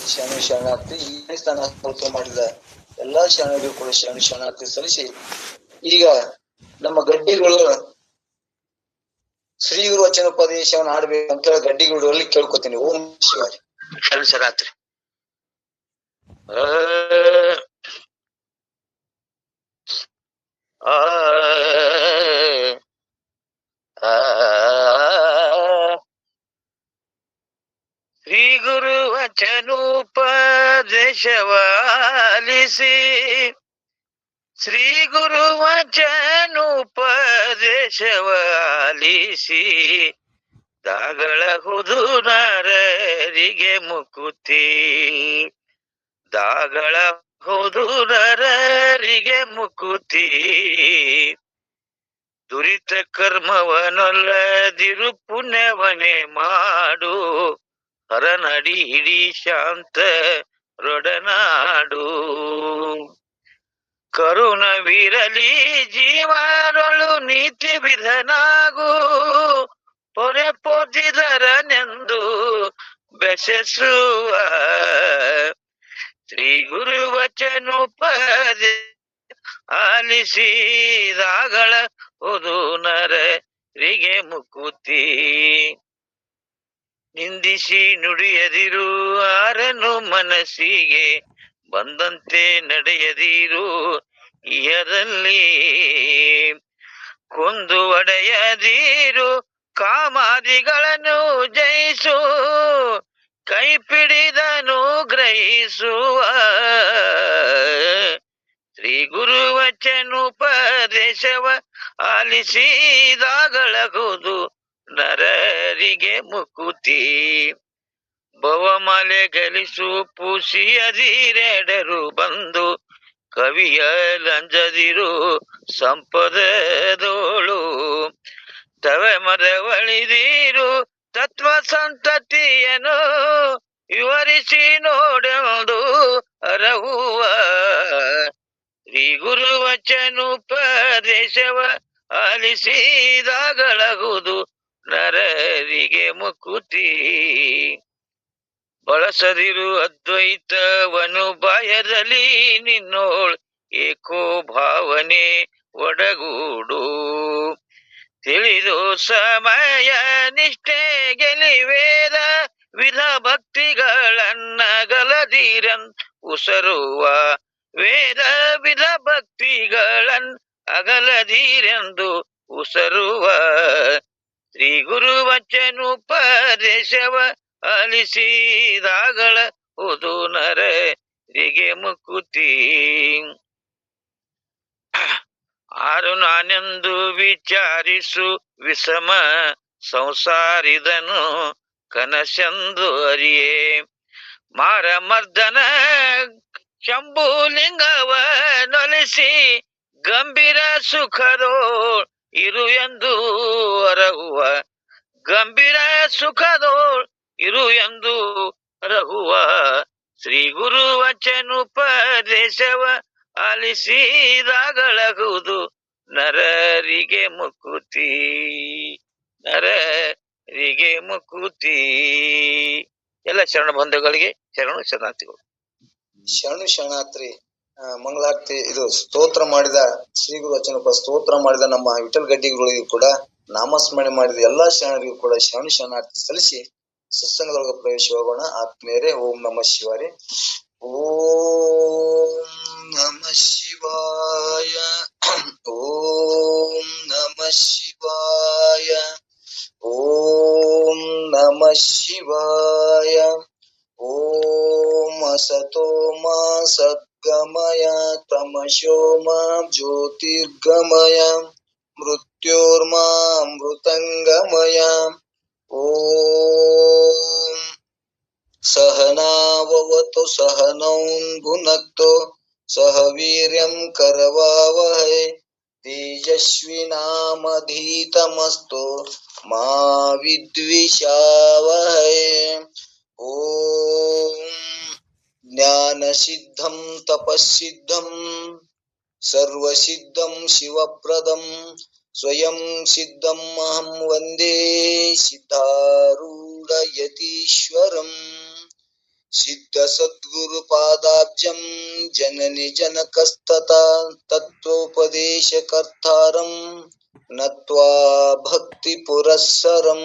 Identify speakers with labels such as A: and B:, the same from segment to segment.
A: ಶರಣಾರ್ಥಿ. ಈ ಸ್ಥಾನ ಮಾಡಿದ ಎಲ್ಲಾ ಶರಣರಿಗೂ ಕೂಡ ಶರಣಾರ್ಥಿ ಸಲ್ಲಿಸಿ, ಈಗ ನಮ್ಮ ಗಡ್ಡಿಗಳು ಶ್ರೀ ಗುರು ವಚನೋಪದೇಶವನ್ನು ಆಡ್ಬೇಕಂತ ಗಡ್ಡಿಗಳಲ್ಲಿ ಕೇಳ್ಕೊತೀನಿ. ಓಂ ಶಿವಾರಿ. ಶರಣಾರ್ಥಿ. ಶ್ರೀ ಗುರು ವಚನೋಪದೇಶವಾಲಿಸಿ, ಶ್ರೀ ಗುರು ವಚನೋಪದೇಶವಾಲಿಸಿ, ದಾಗಳಹುದು ನರರಿಗೆ ಮುಕುತಿ, ದಾಗಳಹುದು ನರರಿಗೆ ಮುಕುತಿ. ದುರಿತ ಕರ್ಮವನೊಲ್ಲದಿರು ಪುಣ್ಯವನೇ ಮಾಡು, ಹರನಡಿ ಹಿಡಿ ಶಾಂತ ರೊಡನಾಡು. ಕರುಣವಿರಲಿ ಜೀವನೊಳು ನೀತಿ ವಿಧನಾಗು, ಪೊರೆ ಪೋದಿದರನೆಂದು ಬೆಸೆಸುವ. ಶ್ರೀ ಗುರು ವಚನೋಪದೇಶ ಆಲಿಸಿದಾಗಳ ಹುದು ನರರಿಗೆ ಮುಕುತಿ. ನಿಂದಿಸಿ ನುಡಿಯದಿರು ಆರನು ಮನಸ್ಸಿಗೆ ಬಂದಂತೆ ನಡೆಯದಿರು ಇಹದಲ್ಲಿ. ಕೊಂದು ಒಡೆಯದಿರು ಕಾಮಾದಿಗಳನ್ನು ಜಯಿಸು, ಕೈ ಪಿಡಿದನು ಗ್ರಹಿಸುವ. ಶ್ರೀ ಗುರು ವಚನೋಪದೇಶವ ಆಲಿಸಿದಾಗಳಗುವುದು ನರರಿಗೆ ಮುಕುತಿ. ಭವಮಾಲೆ ಗಳಿಸು ಪೂಸಿಯದಿರೆಡರು ಬಂದು, ಕವಿಯ ಲಂಜದಿರು ಸಂಪದದೋಳು. ತವೆ ಮರವಳಿದಿರು ತತ್ವ ಸಂತತಿಯನ್ನು ವಿವರಿಸಿ ನೋಡೆಂದು ಅರಹುವ. ಶ್ರೀ ಗುರು ವಚನೋಪದೇಶವ ಆಲಿಸಿದಾಗಳಗುವುದು ನರರಿಗೆ ಮುಕುತಿ. ಬಳಸದಿರು ಅದ್ವೈತವನು ಬಾಯದಲ್ಲಿ ನಿನ್ನೋಳ್ ಏಕೋ ಭಾವನೆ ಒಡಗೂಡು. ತಿಳಿದು ಸಮಯ ನಿಷ್ಠೆ ಗೆಲಿವೇದ ವಿಧ ಭಕ್ತಿಗಳನ್ನಗಲದಿರನ್ ಉಸರುವ. ವೇದ ವಿಧ ಭಕ್ತಿಗಳನ್ ಅಗಲದಿರೆಂದು ಉಸರುವ. ಶ್ರೀ ಗುರು ವಚನೋಪದೇಶವ ಆಲಿಸಿದಾಗಳ ಹುದು ನರರಿಗೆ ಮುಕುತಿ. ಆರು ನಾನೆಂದು ವಿಚಾರಿಸು ವಿಷಮ ಸಂಸಾರಿದನು ಕನಸೆಂದು ಅರಿಯೇ. ಮಾರಮರ್ದನ ಶಂಭುಲಿಂಗವ ನೊಲಿಸಿ ಗಂಭೀರ ಸುಖದೋ ಇರು ಎಂದು ಅರಹುವ. ಗಂಭೀರ ಸುಖದೋ ಇರು ಎಂದು ಅರಹುವ. ಶ್ರೀ ಗುರು ವಚನೋಪದೇಶವ ಆಲಿಸಿದಾಗಳಗುವುದು ನರರಿಗೆ ಮುಕುತಿ. ನರರಿಗೆ ಮುಕುತಿ. ಎಲ್ಲ ಶರಣ ಬಂಧುಗಳಿಗೆ ಶರಣಾರ್ಥಿಗಳು. ಶರಣಾರ್ಥಿ. ಮಂಗಳಾರತಿ ಇದು ಸ್ತೋತ್ರ ಮಾಡಿದ ಶ್ರೀ ಗುರು ವಚನೋಪ ಸ್ತೋತ್ರ ಮಾಡಿದ ನಮ್ಮ ವಿಠಲ್ ಗಡ್ಡಿಗಳಿಗೂ ಕೂಡ ನಾಮಸ್ಮರಣೆ ಮಾಡಿದ ಎಲ್ಲಾ ಶರಣರಿಗೂ ಕೂಡ ಶರಣಾರ್ಥಿ ಸಲ್ಲಿಸಿ ಸತ್ಸಂಗದೊಳಗೆ ಪ್ರವೇಶವಾಗೋಣ. ಆತ್ಮೀಯರೇ, ಓಂ ನಮಃ ಶಿವಾಯ. ಓಂ ನಮಃ ಶಿವಾಯ. ಓಂ ನಮಃ ಶಿವಾಯ. ಓಂ ನಮಃ ಶಿವಾಯ. ಓಂ ಅಸತೋ ಮಾ ಸದ್ಗಮಯ ತಮಸೋ ಮಾ ಜ್ಯೋತಿರ್ಗಮಯ ಮೃತ್ಯೋರ್ಮಾ ಅಮೃತಂಗಮಯ. ಓಂ ಸಹನಾವವತು ಸಹನೌ ಭುನಕ್ತು ಸಹ ವೀರ್ಯಂ ಕರವಾವಹೈ ತೇಜಸ್ವಿನಾಮಧೀತಮಸ್ತು ಮಾ ವಿದ್ವಿಷಾವಹೈ. ಓಂ ಜ್ಞಾನ ಸಿದ್ಧಂ ತಪಸ್ಸಿದ್ಧಂ ಸರ್ವಸಿದ್ಧಂ ಶಿವಪ್ರದಂ ಸ್ವಯಂ ಸಿದ್ಧಂ ಅಹಂ ವಂದೇ ಸಿದ್ಧಾರೂಢ ಯತೀಶ್ವರಂ. ಸಿದ್ಧ ಸದ್ಗುರು ಪಾದಾಬ್ಜಂ ಜನನಿ ಜನಕಸ್ತತಾ ತತ್ವೋಪದೇಶಕರ್ತಾರಂ ನತ್ವಾ ಭಕ್ತಿ ಪುರಸ್ಸರಂ.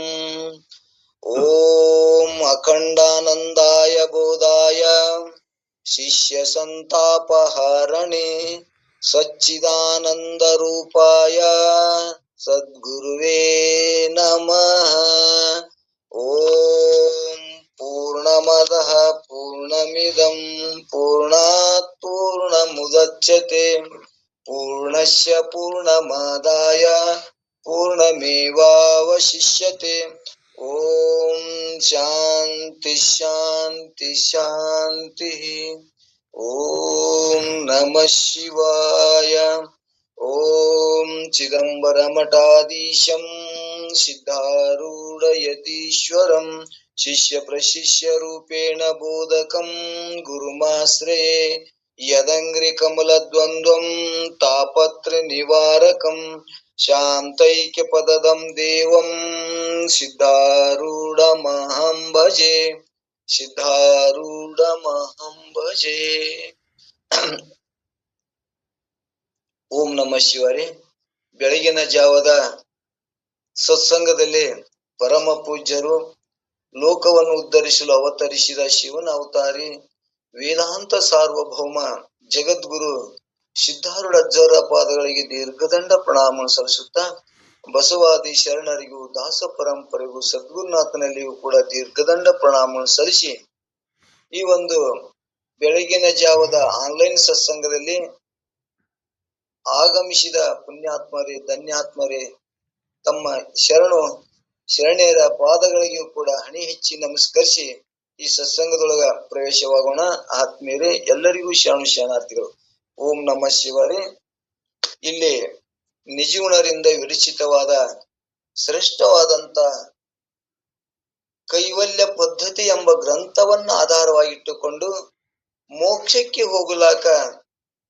A: ಓಂ ಅಖಂಡಾನಂದಾಯ ಬೋಧಾಯ ಶಿಷ್ಯ ಸಂತಾಪಹಾರಣೆ ಸಚ್ಚಿದಾನಂದ ರೂಪಾಯ ಸದ್ಗುರುವೇ ನಮಃ. ಓಂ ಪೂರ್ಣಮದಃ ಪೂರ್ಣಮಿದಂ ಪೂರ್ಣಾತ್ ಪೂರ್ಣಮುದಚ್ಯತೆ ಪೂರ್ಣಸ್ಯ ಪೂರ್ಣಮಾದಾಯ ಪೂರ್ಣಮೇವಾವಶಿಷ್ಯತೆ. ಓಂ ಶಾಂತಿ ಶಾಂತಿ ಶಾಂತಿ. ಓಂ ನಮಃ ಶಿವಾಯ. ಓಂ ಚಿದಂಬರ ಮಠಾಧೀಶಂ ಸಿದ್ಧಾರೂಢಯತೀಶ್ವರಂ ಶಿಷ್ಯ ಪ್ರಶಿಷ್ಯ ರೂಪೇಣ ಬೋಧಕಂ ಗುರುಮಾಶ್ರಯೇ ಯದಂಗ್ರಿ ಕಮಲ ದ್ವಂದ್ವಂ ತಾಪತ್ರ ನಿವಾರಕಂ ಶಾಂತೈಕ್ಯ ಪದದಂ ದೇವಂ ಸಿದ್ಧಾರೂಢಮಹಂ ಭಜೆ ಸಿದ್ಧಾರೂಢಮಹಂ ಭಜೆ. ಓಂ ನಮಃ ಶಿವಾಯ. ಬೆಳಗಿನ ಜಾವದ ಸತ್ಸಂಗದಲ್ಲಿ ಪರಮ ಪೂಜ್ಯರು ಲೋಕವನ್ನು ಉದ್ಧರಿಸಲು ಅವತರಿಸಿದ ಶಿವನ ಅವತಾರಿ ವೇದಾಂತ ಸಾರ್ವಭೌಮ ಜಗದ್ಗುರು ಸಿದ್ಧಾರೂಢ ಅಜ್ಜರ ಪಾದಗಳಿಗೆ ದೀರ್ಘದಂಡ ಪ್ರಣಾಮ ಸಲ್ಲಿಸುತ್ತಾ ಬಸವಾದಿ ಶರಣರಿಗೂ ದಾಸ ಪರಂಪರೆಗೂ ಸದ್ಗುರುನಾಥನಲ್ಲಿಯೂ ಕೂಡ ದೀರ್ಘದಂಡ ಪ್ರಣಾಮ ಸಲ್ಲಿಸಿ ಈ ಒಂದು ಬೆಳಗಿನ ಜಾವದ ಆನ್ಲೈನ್ ಸತ್ಸಂಗದಲ್ಲಿ ಆಗಮಿಸಿದ ಪುಣ್ಯಾತ್ಮರೇ ಧನ್ಯಾತ್ಮರೇ ತಮ್ಮ ಶರಣೆಯರ ಪಾದಗಳಿಗೂ ಕೂಡ ಹಣಿ ಹೆಚ್ಚಿ ನಮಸ್ಕರಿಸಿ ಈ ಸತ್ಸಂಗದೊಳಗ ಪ್ರವೇಶವಾಗೋಣ. ಆತ್ಮೀಯರೇ, ಎಲ್ಲರಿಗೂ ಶರಣಾರ್ಥಿಗಳು. ಓಂ ನಮಃ ಶಿವಾಯ. ಇಲ್ಲಿ ನಿಜಗುಣರಿಂದ ವಿರಚಿತವಾದ ಶ್ರೇಷ್ಠವಾದಂತ ಕೈವಲ್ಯ ಪದ್ಧತಿ ಎಂಬ ಗ್ರಂಥವನ್ನ ಆಧಾರವಾಗಿಟ್ಟುಕೊಂಡು ಮೋಕ್ಷಕ್ಕೆ ಹೋಗಲಾಕ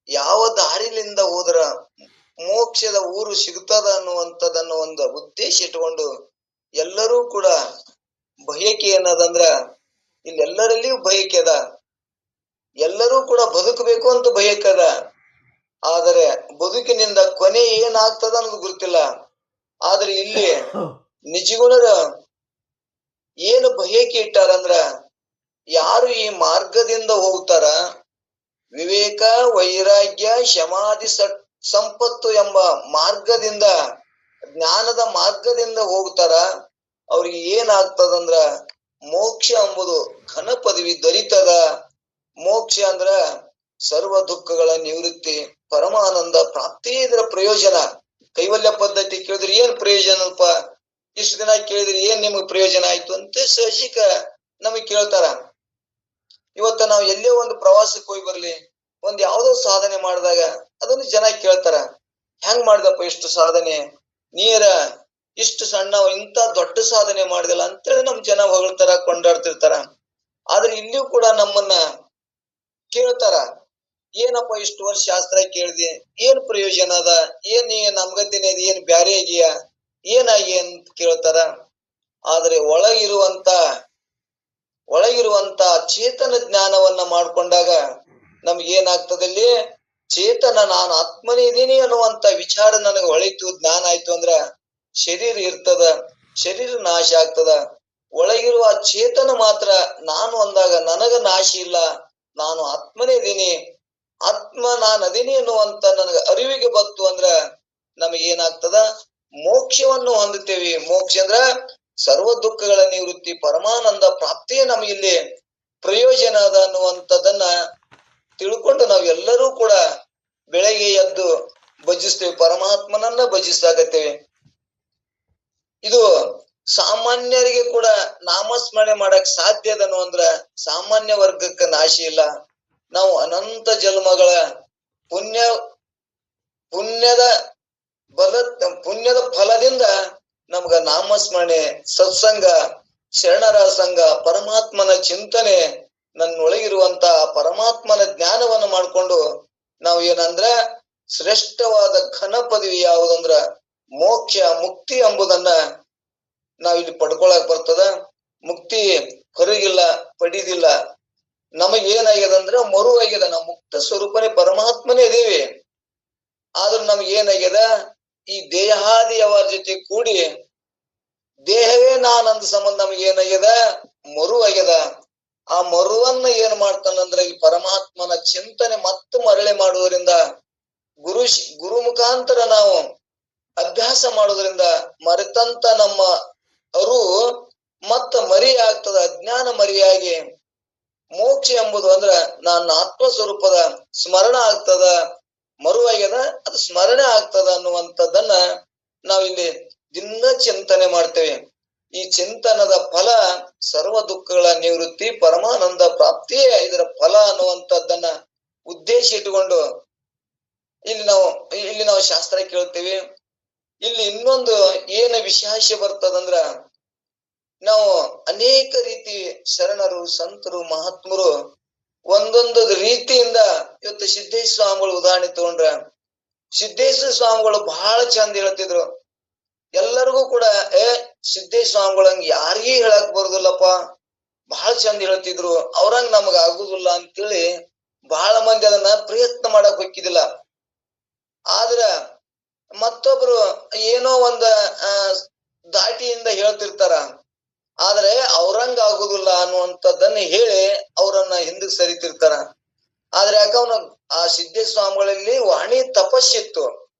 A: ಯಾವ ದಾರಿಲಿಂದ ಹೋದ್ರ ಮೋಕ್ಷದ ಊರು ಸಿಗ್ತದ ಅನ್ನುವಂಥದ್ದನ್ನು ಒಂದು ಉದ್ದೇಶ ಇಟ್ಕೊಂಡು ಎಲ್ಲರೂ ಕೂಡ ಬಯಕೆ ಏನದಂದ್ರ ಇಲ್ಲೆಲ್ಲರಲ್ಲಿಯೂ ಬಯಕೆ ಅದ, ಎಲ್ಲರೂ ಕೂಡ ಬದುಕಬೇಕು ಅಂತ ಬಯಕದ. ಆದರೆ ಬದುಕಿನಿಂದ ಕೊನೆ ಏನಾಗ್ತದ ಅನ್ನೋದು ಗೊತ್ತಿಲ್ಲ. ಆದ್ರೆ ಇಲ್ಲಿ ನಿಜಗುಣರ ಏನು ಬಯಕೆ ಇಟ್ಟಾರಂದ್ರ ಯಾರು ಈ ಮಾರ್ಗದಿಂದ ಹೋಗ್ತಾರ, ವಿವೇಕ ವೈರಾಗ್ಯ ಶಮಾಧಿ ಸಂಪತ್ತು ಎಂಬ ಮಾರ್ಗದಿಂದ ಜ್ಞಾನದ ಮಾರ್ಗದಿಂದ ಹೋಗ್ತಾರ, ಅವ್ರಿಗೆ ಏನಾಗ್ತದಂದ್ರ ಮೋಕ್ಷ ಎಂಬುದು ಘನ ಪದವಿ ದೊರೀತದ. ಮೋಕ್ಷ ಅಂದ್ರ ಸರ್ವ ದುಃಖಗಳ ನಿವೃತ್ತಿ, ಪರಮಾನಂದ ಪ್ರಾಪ್ತಿ, ಇದರ ಪ್ರಯೋಜನ. ಕೈವಲ್ಯ ಪದ್ಧತಿ ಕೇಳಿದ್ರೆ ಏನ್ ಪ್ರಯೋಜನಪ್ಪ, ಇಷ್ಟು ದಿನ ಕೇಳಿದ್ರೆ ಏನ್ ನಿಮಗ್ ಪ್ರಯೋಜನ ಆಯ್ತು ಅಂತ ಸಹಜಿಕ ನಮಗ್ ಕೇಳ್ತಾರ. ಇವತ್ತ ನಾವು ಎಲ್ಲೇ ಒಂದು ಪ್ರವಾಸಕ್ಕೆ ಹೋಗಿ ಬರ್ಲಿ, ಒಂದ್ ಯಾವ್ದೋ ಸಾಧನೆ ಮಾಡಿದಾಗ ಅದನ್ನು ಜನ ಕೇಳ್ತಾರ, ಹೆಂಗ್ ಮಾಡ್ದಪ್ಪ ಇಷ್ಟು ಸಾಧನೆ, ನೀರ ಇಷ್ಟು ಸಣ್ಣ ಇಂತ ದೊಡ್ಡ ಸಾಧನೆ ಮಾಡಿದಲ್ಲ ಅಂತೇಳಿ ನಮ್ ಜನ ಹೊಗಳ್ತಾರ, ಕೊಂಡಾಡ್ತಿರ್ತಾರ. ಆದ್ರೆ ಇಲ್ಲಿಯೂ ಕೂಡ ನಮ್ಮನ್ನ ಕೇಳ್ತಾರ, ಏನಪ್ಪ ಇಷ್ಟು ವರ್ಷ ಶಾಸ್ತ್ರ ಕೇಳಿದೆ, ಏನ್ ಪ್ರಯೋಜನ ಅದ, ಏನ್ ನಮ್ಗತಿನೇ ಏನ್ ಬ್ಯಾರೆ ಆಗಿಯ, ಏನಾಗಿ ಅಂತ ಕೇಳ್ತಾರ. ಆದ್ರೆ ಒಳಗಿರುವಂತ ಚೇತನ ಜ್ಞಾನವನ್ನ ಮಾಡ್ಕೊಂಡಾಗ ನಮ್ಗೇನಾಗ್ತದಲ್ಲಿ, ಚೇತನ ನಾನು ಆತ್ಮನೇ ಇದೀನಿ ಅನ್ನುವಂತ ವಿಚಾರ ನನಗೆ ಹೊಳಿತು, ಜ್ಞಾನ ಆಯ್ತು ಅಂದ್ರ ಶರೀರ ಇರ್ತದ, ಶರೀರ ನಾಶ ಆಗ್ತದ. ಒಳಗಿರುವ ಚೇತನ ಮಾತ್ರ ನಾನು ಅಂದಾಗ ನನಗ ನಾಶ ಇಲ್ಲ, ನಾನು ಆತ್ಮನೇ ಇದೀನಿ, ಆತ್ಮ ನಾನು ಅದೀನಿ ಅನ್ನುವಂತ ನನಗ ಅರಿವಿಗೆ ಬತ್ತು ಅಂದ್ರ ನಮಗೇನಾಗ್ತದ, ಮೋಕ್ಷವನ್ನು ಹೊಂದುತ್ತೇವೆ. ಮೋಕ್ಷ ಅಂದ್ರ ಸರ್ವ ದುಃಖಗಳ ನಿವೃತ್ತಿ, ಪರಮಾನಂದ ಪ್ರಾಪ್ತಿಯೇ ನಮಗಿಲ್ಲಿ ಪ್ರಯೋಜನ ಅದ ಅನ್ನುವಂಥದ್ದನ್ನ ತಿಳ್ಕೊಂಡು ನಾವೆಲ್ಲರೂ ಕೂಡ ಬೆಳಗ್ಗೆ ಎದ್ದು ಭಜಿಸ್ತೇವೆ, ಪರಮಾತ್ಮನನ್ನ ಭಜಿಸ್ತಾಗತ್ತೇವೆ. ಇದು ಸಾಮಾನ್ಯರಿಗೆ ಕೂಡ ನಾಮಸ್ಮರಣೆ ಮಾಡಕ್ ಸಾಧ್ಯ ಅದನ್ನು ಅಂದ್ರ ಸಾಮಾನ್ಯ ವರ್ಗಕ್ಕೆ ನಾಶ ಇಲ್ಲ. ನಾವು ಅನಂತ ಜನ್ಮಗಳ ಪುಣ್ಯದ ಫಲದಿಂದ ನಮ್ಗ ನಾಮಸ್ಮರಣೆ, ಸತ್ಸಂಗ, ಶರಣರ ಸಂಘ, ಪರಮಾತ್ಮನ ಚಿಂತನೆ, ನನ್ನೊಳಗಿರುವಂತ ಪರಮಾತ್ಮನ ಜ್ಞಾನವನ್ನು ಮಾಡ್ಕೊಂಡು ನಾವು ಏನಂದ್ರ ಶ್ರೇಷ್ಠವಾದ ಘನ ಪದವಿ ಯಾವುದಂದ್ರ ಮೋಕ್ಷ, ಮುಕ್ತಿ ಎಂಬುದನ್ನ ನಾವಿಲ್ಲಿ ಪಡ್ಕೊಳಕ್ ಬರ್ತದ. ಮುಕ್ತಿ ಹೊರಗಿಲ್ಲ, ಪಡಿದಿಲ್ಲ. ನಮಗ ನಮಗ್ ಏನಾಗ್ಯದ ಅಂದ್ರೆ ಮರು ಆಗ್ಯದ. ನಾವು ಮುಕ್ತ ಸ್ವರೂಪನೇ ಪರಮಾತ್ಮನೇ ಇದೀವಿ. ಆದ್ರೂ ನಮ್ಗೆ ಏನಾಗ್ಯದ, ಈ ದೇಹಾದಿಯವರ ಜೊತೆ ಕೂಡಿ ದೇಹವೇ ನಾನಂದ ಸಂಬಂಧ ನಮ್ಗೆ ಏನಾಗ್ಯದ, ಮರು ಆಗ್ಯದ. ಆ ಮರುವನ್ನ ಏನ್ ಮಾಡ್ತಾನಂದ್ರೆ ಈ ಪರಮಾತ್ಮನ ಚಿಂತನೆ ಮತ್ತೆ ಮರಳಿ ಮಾಡುವುದರಿಂದ, ಗುರು ಮುಖಾಂತರ ನಾವು ಅಭ್ಯಾಸ ಮಾಡುವುದರಿಂದ ಮರೆತಂತ ನಮ್ಮ ಅರು ಮತ್ತ ಮರಿ ಆಗ್ತದ. ಅಜ್ಞಾನ ಮರಿಯಾಗಿ ಮೋಕ್ಷ ಎಂಬುದು ಅಂದ್ರ ನನ್ನ ಆತ್ಮ ಸ್ವರೂಪದ ಸ್ಮರಣ ಆಗ್ತದ. ಮರುವಾಗ್ಯದ, ಅದು ಸ್ಮರಣೆ ಆಗ್ತದ ಅನ್ನುವಂಥದ್ದನ್ನ ನಾವಿಲ್ಲಿ ದಿನ ಚಿಂತನೆ ಮಾಡ್ತೇವೆ. ಈ ಚಿಂತನದ ಫಲ ಸರ್ವ ದುಃಖಗಳ ನಿವೃತ್ತಿ, ಪರಮಾನಂದ ಪ್ರಾಪ್ತಿಯೇ ಇದರ ಫಲ ಅನ್ನುವಂಥದ್ದನ್ನ ಉದ್ದೇಶ ಇಟ್ಟುಕೊಂಡು ಇಲ್ಲಿ ನಾವು ಶಾಸ್ತ್ರ ಕೇಳ್ತೇವೆ. ಇಲ್ಲಿ ಇನ್ನೊಂದು ಏನು ವಿಶೇಷ ಬರ್ತದಂದ್ರ, ನಾವು ಅನೇಕ ರೀತಿ ಶರಣರು, ಸಂತರು, ಮಹಾತ್ಮರು ಒಂದೊಂದು ರೀತಿಯಿಂದ ಇವತ್ತು ಸಿದ್ದೇಶ್ವರ ಸ್ವಾಮಿಗಳು ಉದಾಹರಣೆ ತಗೊಂಡ್ರ, ಸಿದ್ದೇಶ್ವರ ಸ್ವಾಮಿಗಳು ಬಹಳ ಚಂದ ಹೇಳ್ತಿದ್ರು. ಎಲ್ಲರಿಗೂ ಕೂಡ ಸಿದ್ದೇಶ್ವರ ಸ್ವಾಮಿಗಳಂಗ ಯಾರಿಗೂ ಹೇಳಕ್ ಬರುದಿಲ್ಲಪ್ಪ, ಬಹಳ ಚಂದ ಹೇಳ್ತಿದ್ರು, ಅವ್ರಂಗ ನಮಗ ಆಗುದಿಲ್ಲ ಅಂತೇಳಿ ಬಹಳ ಮಂದಿ ಅದನ್ನ ಪ್ರಯತ್ನ ಮಾಡಕ್ ಹೋಗಿದ್ದಿಲ್ಲ. ಆದ್ರ ಮತ್ತೊಬ್ರು ಏನೋ ಒಂದ ದಾಟಿಯಿಂದ ಹೇಳ್ತಿರ್ತಾರ, ಆದ್ರೆ ಅವ್ರಂಗ ಆಗುದಿಲ್ಲ ಅನ್ನುವಂಥದ್ದನ್ನ ಹೇಳಿ ಅವರನ್ನ ಹಿಂದಕ್ಕೆ ಸರಿತಿರ್ತಾರ. ಆದ್ರೆ ಯಾಕವನ ಆ ಸಿದ್ದೇಶ್ವರ ಸ್ವಾಮಿಗಳಲ್ಲಿ ವಾಣಿ ತಪಸ್ಸಿತ್ತು.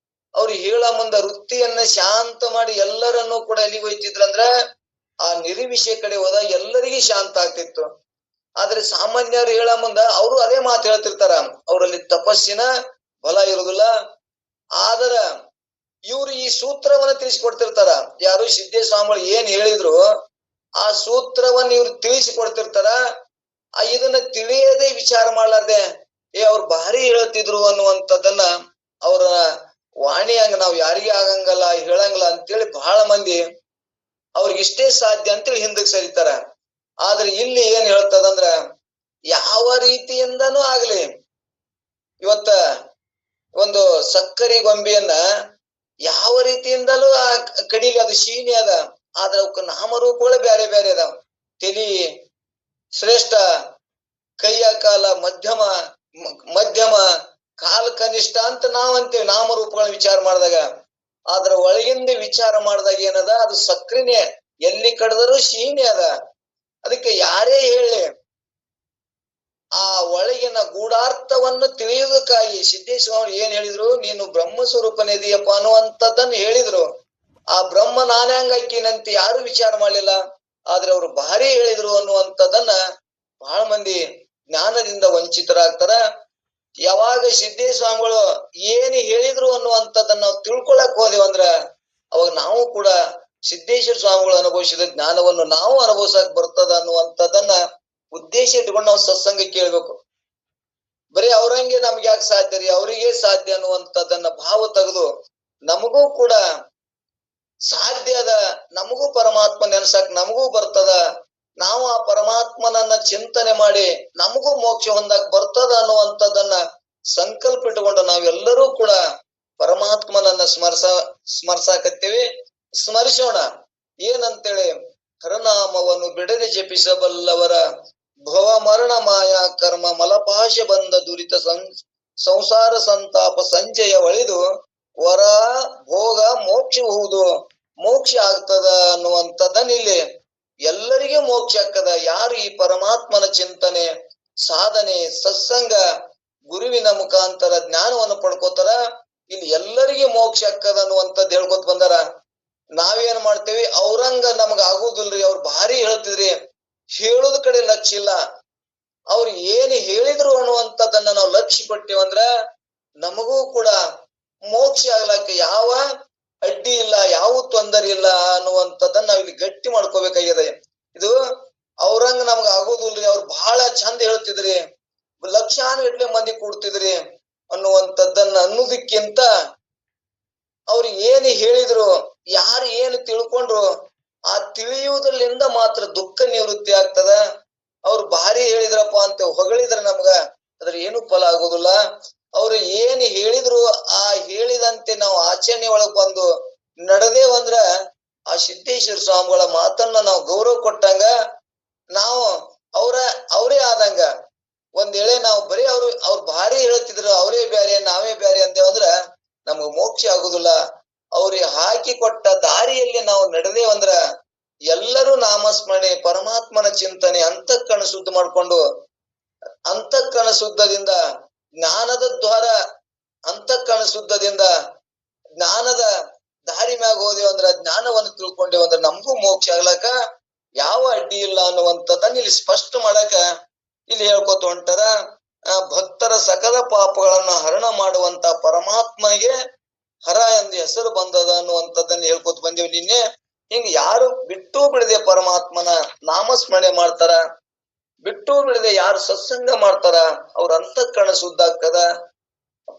A: ಅವ್ರು ಹೇಳ ಮುಂದ ವೃತ್ತಿಯನ್ನ ಶಾಂತ ಮಾಡಿ ಎಲ್ಲರನ್ನೂ ಕೂಡ ಎಲ್ಲಿಗೆ ಹೋಯ್ತಿದ್ರಂದ್ರ ಆ ನಿರ್ವಿಷಯ ಕಡೆ ಹೋದ ಎಲ್ಲರಿಗೂ ಶಾಂತ ಆಗ್ತಿತ್ತು. ಆದ್ರೆ ಸಾಮಾನ್ಯರು ಹೇಳ ಮುಂದ ಅವರು ಅದೇ ಮಾತು ಹೇಳ್ತಿರ್ತಾರ, ಅವರಲ್ಲಿ ತಪಸ್ಸಿನ ಬಲ ಇರುದಿಲ್ಲ. ಆದ್ರ ಇವ್ರು ಈ ಸೂತ್ರವನ್ನ ತಿಳಿಸಿಕೊಡ್ತಿರ್ತಾರ. ಯಾರು ಸಿದ್ದೇಶ್ವರ ಸ್ವಾಮಿಗಳು ಏನ್ ಹೇಳಿದ್ರು ಆ ಸೂತ್ರವನ್ನ ಇವ್ರು ತಿಳಿಸಿಕೊಡ್ತಿರ್ತಾರ. ಇದನ್ನ ತಿಳಿಯದೆ ವಿಚಾರ ಮಾಡ್ಲಾರ್ದೆ ಅವ್ರು ಭಾರಿ ಹೇಳ್ತಿದ್ರು ಅನ್ನುವಂಥದ್ದನ್ನ ಅವರ ವಾಣಿ ಹಂಗ ನಾವ್ ಯಾರಿಗೂ ಆಗಂಗಲ್ಲ, ಹೇಳಂಗಿಲ್ಲ ಅಂತೇಳಿ ಬಹಳ ಮಂದಿ ಅವ್ರಿಗೆ ಇಷ್ಟೇ ಸಾಧ್ಯ ಅಂತೇಳಿ ಹಿಂದಕ್ಕೆ ಸರಿತಾರ. ಆದ್ರೆ ಇಲ್ಲಿ ಏನ್ ಹೇಳ್ತದಂದ್ರ, ಯಾವ ರೀತಿಯಿಂದನೂ ಆಗ್ಲಿ, ಇವತ್ತ ಒಂದು ಸಕ್ಕರೆ ಗೊಂಬೆಯನ್ನ ಯಾವ ರೀತಿಯಿಂದಲೂ ಕಡಿಲಿ ಅದು ಶೀನಿ ಅದ. ಆದ್ರೆ ಅವಕ್ಕ ನಾಮರೂಪಗಳು ಬೇರೆ ಬೇರೆ ಅದಾವ. ತಲಿ ಶ್ರೇಷ್ಠ, ಕೈಯ ಕಾಲ ಮಧ್ಯಮ, ಕಾಲ ಕನಿಷ್ಠ ಅಂತ ನಾವಂತೇವಿ ನಾಮರೂಪಗಳನ್ನ ವಿಚಾರ ಮಾಡಿದಾಗ. ಆದ್ರ ಒಳಗಿಂದ ವಿಚಾರ ಮಾಡಿದಾಗ ಏನದ, ಅದು ಸಕ್ರಿನೇ, ಎಲ್ಲಿ ಕಡದರೂ ಶೀನಿ ಅದ. ಅದಕ್ಕೆ ಯಾರೇ ಹೇಳಿ ಆ ಒಳಗಿನ ಗೂಢಾರ್ಥವನ್ನು ತಿಳಿಯುವುದಕ್ಕಾಗಿ ಸಿದ್ದೇಶ್ವರ ಏನ್ ಹೇಳಿದ್ರು, ನೀನು ಬ್ರಹ್ಮ ಸ್ವರೂಪನಿದೆಯಪ್ಪ ಅನ್ನುವಂಥದ್ದನ್ನು ಹೇಳಿದ್ರು. ಆ ಬ್ರಹ್ಮ ನಾನೇ ಹಂಗಾಕಿನಂತ ಯಾರು ವಿಚಾರ ಮಾಡ್ಲಿಲ್ಲ. ಆದ್ರೆ ಅವ್ರು ಭಾರಿ ಹೇಳಿದ್ರು ಅನ್ನುವಂಥದ್ದನ್ನ ಬಹಳ ಮಂದಿ ಜ್ಞಾನದಿಂದ ವಂಚಿತರಾಗ್ತಾರ. ಯಾವಾಗ ಸಿದ್ದೇಶ್ವರ ಸ್ವಾಮಿಗಳು ಏನ್ ಹೇಳಿದ್ರು ಅನ್ನುವಂಥದ್ದನ್ನ ನಾವು ತಿಳ್ಕೊಳಕ್ ಹೋದೇವಂದ್ರ ಅವಾಗ ನಾವು ಕೂಡ ಸಿದ್ದೇಶ್ವರ ಸ್ವಾಮಿಗಳು ಅನುಭವಿಸಿದ ಜ್ಞಾನವನ್ನು ನಾವು ಅನುಭವಿಸಕ್ ಬರ್ತದ ಅನ್ನುವಂಥದ್ದನ್ನ ಉದ್ದೇಶ ಇಟ್ಕೊಂಡು ನಾವು ಸತ್ಸಂಗ ಕೇಳ್ಬೇಕು. ಬರೀ ಅವ್ರಂಗೆ ನಮ್ಗೆ ಯಾಕೆ ಸಾಧ್ಯ ರೀ, ಅವರಿಗೆ ಸಾಧ್ಯ ಅನ್ನುವಂಥದ್ದನ್ನ ಭಾವ ತೆಗೆದು ನಮಗೂ ಕೂಡ ಸಾಧ್ಯ ಅದ, ನಮಗೂ ಪರಮಾತ್ಮ ನೆನ್ಸಕ್ ನಮಗೂ ಬರ್ತದ, ನಾವು ಆ ಪರಮಾತ್ಮನನ್ನ ಚಿಂತನೆ ಮಾಡಿ ನಮಗೂ ಮೋಕ್ಷ ಹೊಂದಕ್ ಬರ್ತದ ಅನ್ನುವಂಥದ್ದನ್ನ ಸಂಕಲ್ಪ ಇಟ್ಟುಕೊಂಡು ನಾವೆಲ್ಲರೂ ಕೂಡ ಪರಮಾತ್ಮನನ್ನ ಸ್ಮರ್ಸಾಕತ್ತೀವಿ. ಸ್ಮರಿಸೋಣ. ಏನಂತೇಳಿ, ಹರನಾಮವನ್ನು ಬಿಡದೆ ಜಪಿಸಬಲ್ಲವರ ಭವ ಮರಣ ಮಾಯಾ ಕರ್ಮ ಮಲಪಾಶ ಬಂದ ದುರಿತ ಸಂಸಾರ ಸಂತಾಪ ಸಂಜಯ ಒಳಿದು ವರ ಭೋಗ ಮೋಕ್ಷಬಹುದು, ಮೋಕ್ಷ ಆಗ್ತದ ಅನ್ನುವಂಥದ್ದನ್ನ ಇಲ್ಲಿ ಎಲ್ಲರಿಗೂ ಮೋಕ್ಷ ಆಗ್ತದ. ಯಾರು ಈ ಪರಮಾತ್ಮನ ಚಿಂತನೆ, ಸಾಧನೆ, ಸತ್ಸಂಗ, ಗುರುವಿನ ಮುಖಾಂತರ ಜ್ಞಾನವನ್ನು ಪಡ್ಕೋತಾರ, ಇಲ್ಲಿ ಎಲ್ಲರಿಗೂ ಮೋಕ್ಷ ಆಗ್ತದ ಅನ್ನುವಂಥದ್ದು ಹೇಳ್ಕೊತ ಬಂದಾರ. ನಾವೇನ್ ಮಾಡ್ತೇವಿ, ಅವ್ರಂಗ ನಮಗ ಆಗುದಿಲ್ರಿ, ಅವ್ರು ಭಾರಿ ಹೇಳ್ತಿದ್ರಿ, ಹೇಳೋದ್ ಕಡೆ ಲಕ್ಷ್ಯ ಇಲ್ಲ. ಅವ್ರು ಏನ್ ಹೇಳಿದ್ರು ಅನ್ನುವಂಥದ್ದನ್ನ ನಾವು ಲಕ್ಷ್ಯ ಕೊಟ್ಟೇವಂದ್ರ ನಮಗೂ ಕೂಡ ಮೋಕ್ಷ ಆಗ್ಲಕ್ಕ ಯಾವ ಅಡ್ಡಿ ಇಲ್ಲ, ಯಾವ ತೊಂದರೆ ಇಲ್ಲ ಅನ್ನುವಂಥದ್ದನ್ನ ನಾವ್ ಇಲ್ಲಿ ಗಟ್ಟಿ ಮಾಡ್ಕೋಬೇಕಾಗಿದೆ. ಇದು ಅವ್ರಂಗ ನಮ್ಗ ಆಗೋದಿಲ್ರಿ, ಅವ್ರು ಬಹಳ ಚಂದ ಹೇಳ್ತಿದ್ರಿ, ಲಕ್ಷಾನುಗಟ್ಲೆ ಮಂದಿ ಕೂಡ್ತಿದ್ರಿ ಅನ್ನುವಂಥದ್ದನ್ನ ಅನ್ನೋದಕ್ಕಿಂತ ಅವ್ರು ಏನ್ ಹೇಳಿದ್ರು, ಯಾರು ಏನು ತಿಳ್ಕೊಂಡ್ರು ಆ ತಿಳಿಯುವುದರಿಂದ ಮಾತ್ರ ದುಃಖ ನಿವೃತ್ತಿ ಆಗ್ತದ. ಅವ್ರು ಭಾರಿ ಹೇಳಿದ್ರಪ್ಪ ಅಂತ ಹೊಗಳಿದ್ರೆ ನಮ್ಗ ಅದ್ರ ಏನು ಫಲ ಆಗೋದಿಲ್ಲ. ಅವ್ರು ಏನ್ ಹೇಳಿದ್ರು ಆ ಹೇಳಿದಂತೆ ನಾವು ಆಚರಣೆ ಒಳಗ್ ಬಂದು ನಡೆದೇವಂದ್ರ ಆ ಸಿದ್ದೇಶ್ವರ ಸ್ವಾಮಿಗಳ ಮಾತನ್ನ ನಾವು ಗೌರವ ಕೊಟ್ಟಂಗ, ನಾವು ಅವರೇ ಆದಂಗ. ಮೋಕ್ಷ ಆಗುದಿಲ್ಲ. ಅವ್ರಿಗೆ ಹಾಕಿಕೊಟ್ಟ ದಾರಿಯಲ್ಲಿ ನಾವು ನಡೆದೇವಂದ್ರ ಎಲ್ಲರೂ ನಾಮಸ್ಮರಣೆ, ಪರಮಾತ್ಮನ ಚಿಂತನೆ, ಅಂತಃಕರಣ ಶುದ್ಧ ಮಾಡ್ಕೊಂಡು ಅಂತಃಕರಣ ಶುದ್ಧದಿಂದ ಜ್ಞಾನದ ದ್ವಾರ, ಅಂತಃಕರಣ ಶುದ್ಧದಿಂದ ಜ್ಞಾನದ ದಾರಿ ಮ್ಯಾಗ ಹೋದೇವು ಅಂದ್ರ, ಜ್ಞಾನವನ್ನು ತಿಳ್ಕೊಂಡೇವು ಅಂದ್ರ ನಮಗೂ ಮೋಕ್ಷ ಆಗ್ಲಕ ಯಾವ ಅಡ್ಡಿ ಇಲ್ಲ ಅನ್ನುವಂಥದ್ದನ್ನ ಇಲ್ಲಿ ಸ್ಪಷ್ಟ ಮಾಡಕ ಇಲ್ಲಿ ಹೇಳ್ಕೊತ ಹೊಂಟಾರ. ಭಕ್ತರ ಸಕಲ ಪಾಪಗಳನ್ನು ಹರಣ ಮಾಡುವಂತ ಪರಮಾತ್ಮನಿಗೆ ಹರ ಎಂದು ಹೆಸರು ಬಂದದ ಅನ್ನುವಂಥದ್ದನ್ನ ಹೇಳ್ಕೊತ ಬಂದೇವು ನಿನ್ನೆ. ಹಿಂಗ ಯಾರು ಬಿಟ್ಟು ಬಿಡದೆ ಪರಮಾತ್ಮನ ನಾಮಸ್ಮರಣೆ ಮಾಡ್ತಾರ, ಬಿಟ್ಟು ಬಿಡದೆ ಯಾರು ಸತ್ಸಂಗ ಮಾಡ್ತಾರ, ಅವ್ರ ಅಂತಃಕರಣ ಶುದ್ಧ ಆಗ್ತದ.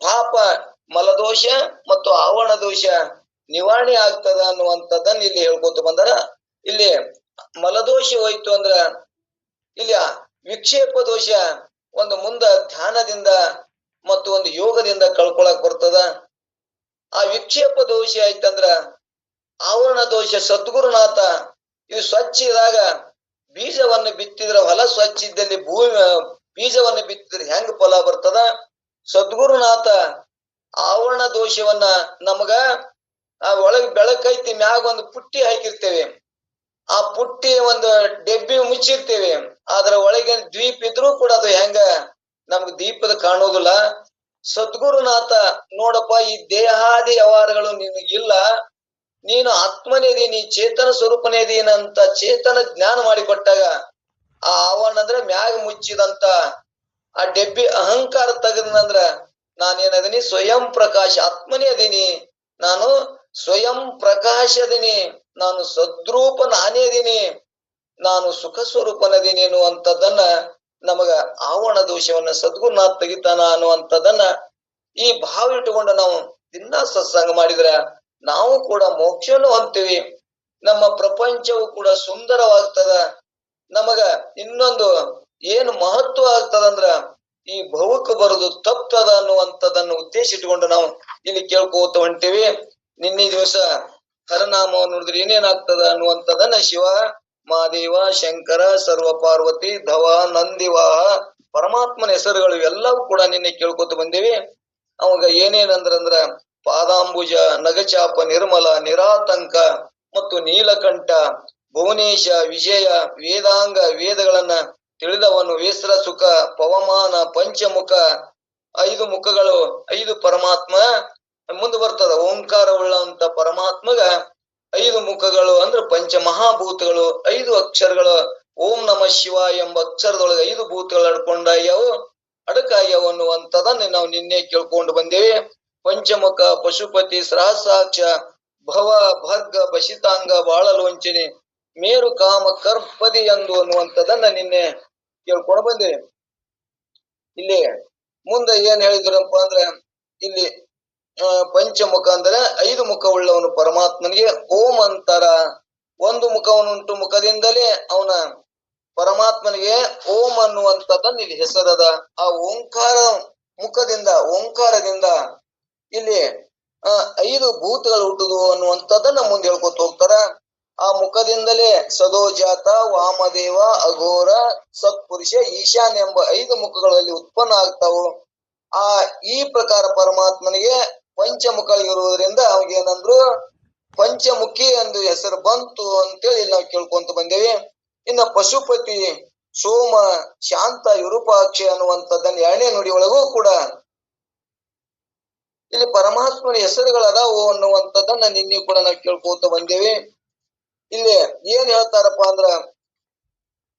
A: ಪಾಪ ಮಲದೋಷ ಮತ್ತು ಆವರಣ ದೋಷ ನಿವಾರಣೆ ಆಗ್ತದ ಅನ್ನುವಂಥದ್ದನ್ನ ಇಲ್ಲಿ ಹೇಳ್ಕೊತ ಬಂದಾರ. ಇಲ್ಲಿ ಮಲದೋಷ ಹೋಯ್ತು ಅಂದ್ರ ಇಲ್ಲಿ ವಿಕ್ಷೇಪ ದೋಷ ಒಂದು ಮುಂದ ಧ್ಯಾನದಿಂದ ಮತ್ತು ಒಂದು ಯೋಗದಿಂದ ಕಳ್ಕೊಳಕ್ ಬರ್ತದ. ಆ ವಿಕ್ಷೇಪ ದೋಷ ಆಯ್ತಂದ್ರ ಆವರಣ ದೋಷ, ಸದ್ಗುರುನಾಥ ಇವು ಸ್ವಚ್ಛ ಇದಾಗ ಬೀಜವನ್ನು ಬಿತ್ತಿದ್ರ ಹೊಲ ಸ್ವಚ್ಛ ಇದ್ದಲ್ಲಿ ಬೀಜವನ್ನು ಬಿತ್ತಿದ್ರೆ ಹೆಂಗ್ ಫಲ ಬರ್ತದ. ಸದ್ಗುರುನಾಥ ಆವರಣ ದೋಷವನ್ನ ನಮಗ ಒಳಗ್ ಬೆಳಕೈತಿ, ಮ್ಯಾಗ ಒಂದು ಪುಟ್ಟಿ ಹಾಕಿರ್ತೇವೆ, ಆ ಪುಟ್ಟಿ ಒಂದು ಡೆಬ್ಬಿ ಮುಚ್ಚಿರ್ತೇವೆ, ಆದ್ರ ಒಳಗೆ ದ್ವೀಪ ಇದ್ರೂ ಕೂಡ ಅದು ಹೆಂಗ ನಮ್ಗೆ ದೀಪದ ಕಾಣುವುದಿಲ್ಲ. ಸದ್ಗುರುನಾಥ ನೋಡಪ್ಪ, ಈ ದೇಹಾದಿ ವ್ಯವಹಾರಗಳು ನಿನಗಿಲ್ಲ, ನೀನು ಆತ್ಮನೇದೀನಿ, ಚೇತನ ಸ್ವರೂಪನೇದೀನಂತ ಚೇತನ ಜ್ಞಾನ ಮಾಡಿಕೊಟ್ಟಾಗ ಆ ಆವರಣ ಅಂದ್ರೆ ಮ್ಯಾಗ ಮುಚ್ಚಿದಂತ ಆ ಡೆಬ್ಬಿ ಅಹಂಕಾರ ತೆಗದ್ನಂದ್ರ ನಾನೇನದೀನಿ ಸ್ವಯಂ ಪ್ರಕಾಶ, ಆತ್ಮನೇ ಅದೀನಿ, ನಾನು ಸ್ವಯಂ ಪ್ರಕಾಶ ಅದೀನಿ, ನಾನು ಸದ್ರೂಪ ನಾನೇ ಅದೀನಿ, ನಾನು ಸುಖ ಸ್ವರೂಪನದೀನಿ ಅನ್ನುವಂಥದ್ದನ್ನ ನಮಗ ಆವರಣ ದೋಷವನ್ನ ಸದ್ಗುರುನಾಥ್ ತೆಗಿತಾನ ಅನ್ನುವಂಥದ್ದನ್ನ ಈ ಭಾವ ಇಟ್ಟುಕೊಂಡು ನಾವು ದಿನ ಸತ್ಸಂಗ ಮಾಡಿದ್ರ ನಾವು ಕೂಡ ಮೋಕ್ಷವನ್ನು ಹೊಂದ್ತೀವಿ. ನಮ್ಮ ಪ್ರಪಂಚವು ಕೂಡ ಸುಂದರವಾಗ್ತದ. ನಮಗ ಇನ್ನೊಂದು ಏನು ಮಹತ್ವ ಆಗ್ತದಂದ್ರ ಈ ಭವಕ್ಕೆ ಬರುದು ತಪ್ತದ ಅನ್ನುವಂಥದ್ದನ್ನು ಉದ್ದೇಶ ಇಟ್ಕೊಂಡು ನಾವು ಇಲ್ಲಿ ಕೇಳ್ಕೋತ ಹೊಂಟಿವಿ. ನಿನ್ನೆ ದಿವಸ ಹರನಾಮವನ್ನು ನೋಡಿದ್ರೆ ಏನೇನಾಗ್ತದ ಅನ್ನುವಂಥದ್ದನ್ನ ಶಿವ, ಮಹಾದೇವ, ಶಂಕರ, ಸರ್ವ ಪಾರ್ವತಿ, ಧವ, ನಂದಿವಾಹ, ಪರಮಾತ್ಮನ ಹೆಸರುಗಳು ಎಲ್ಲವೂ ಕೂಡ ನಿನ್ನೆ ಕೇಳ್ಕೊತ ಬಂದೇವಿ. ಅವಾಗ ಏನೇನಂದ್ರ ಪಾದಾಂಬುಜ, ನಗಚಾಪ, ನಿರ್ಮಲ, ನಿರಾತಂಕ ಮತ್ತು ನೀಲಕಂಠ, ಭುವನೇಶ, ವಿಜಯ, ವೇದಾಂಗ, ವೇದಗಳನ್ನ ತಿಳಿದವನು, ವೇಸ್ರ ಸುಖ, ಪವಮಾನ, ಪಂಚಮುಖ, 5 ಮುಖಗಳು, 5 ಪರಮಾತ್ಮ ಮುಂದೆ ಬರ್ತದ. ಓಂಕಾರ ಉಳ್ಳಂತ ಪರಮಾತ್ಮಗ 5 ಮುಖಗಳು ಅಂದ್ರೆ ಪಂಚಮಹಾಭೂತಗಳು, 5 ಅಕ್ಷರಗಳು. ಓಂ ನಮ ಶಿವ ಎಂಬ ಅಕ್ಷರದೊಳಗೆ 5 ಭೂತಗಳು ಅಡಕಾಗ್ಯಾವ ಅನ್ನುವಂಥದನ್ನ ನಾವು ನಿನ್ನೆ ಕೇಳ್ಕೊಂಡು ಬಂದೇವಿ. ಪಂಚಮುಖ, ಪಶುಪತಿ, ಸಹಸ್ರಾಕ್ಷ, ಭವ, ಭರ್ಗ, ಬಶಿತಾಂಗ, ಬಾಳಲೋಂಚನೆ, ಮೇರು, ಕಾಮ, ಕರ್ಪದಿ ಎಂದು ಅನ್ನುವಂಥದನ್ನ ನಿನ್ನೆ ಕೇಳ್ಕೊಂಡು ಬಂದೇವೆ. ಇಲ್ಲಿ ಮುಂದೆ ಏನ್ ಹೇಳಿದ್ರಪ್ಪ ಅಂದ್ರೆ ಇಲ್ಲಿ ಪಂಚಮುಖ ಅಂದ್ರೆ 5 ಮುಖ ಉಳ್ಳವನು ಪರಮಾತ್ಮನಿಗೆ ಓಂ ಅಂತಾರ. 1 ಮುಖವನ್ನುಂಟು, ಮುಖದಿಂದಲೇ ಅವನ ಪರಮಾತ್ಮನಿಗೆ ಓಂ ಅನ್ನುವಂಥದ್ದನ್ನ ಇಲ್ಲಿ ಹೆಸರದ. ಆ ಓಂಕಾರ ಮುಖದಿಂದ, ಓಂಕಾರದಿಂದ ಇಲ್ಲಿ 5 ಭೂತಗಳು ಹುಟ್ಟುದು ಅನ್ನುವಂಥದ್ದನ್ನ ಮುಂದೆ ಹೇಳ್ಕೊತ ಹೋಗ್ತಾರ. ಆ ಮುಖದಿಂದಲೇ ಸದೋಜಾತ, ವಾಮದೇವ, ಅಘೋರ, ಸತ್ಪುರುಷ, ಈಶಾನ್ ಎಂಬ 5 ಮುಖಗಳಲ್ಲಿ ಉತ್ಪನ್ನ ಆಗ್ತಾವು. ಈ ಪ್ರಕಾರ ಪರಮಾತ್ಮನಿಗೆ ಪಂಚಮುಖ ಇರುವುದರಿಂದ ಅವಾಗೇನಂದ್ರು ಪಂಚಮುಖಿ ಎಂದು ಹೆಸರು ಬಂತು ಅಂತೇಳಿ ನಾವು ಕೇಳ್ಕೊಂತ ಬಂದೇವಿ. ಇನ್ನು ಪಶುಪತಿ, ಸೋಮ, ಶಾಂತ, ವಿರೂಪಾಕ್ಷ ಅನ್ನುವಂಥದ್ದನ್ನ 2ನೇ ನುಡಿ ಒಳಗೂ ಕೂಡ ಇಲ್ಲಿ ಪರಮಾತ್ಮನ ಹೆಸರುಗಳದಾವು ಅನ್ನುವಂಥದ್ದನ್ನ ನಿನ್ನೆ ಕೂಡ ನಾವು ಕೇಳ್ಕೋತ ಬಂದೇವಿ. ಇಲ್ಲಿ ಏನ್ ಹೇಳ್ತಾರಪ್ಪ ಅಂದ್ರ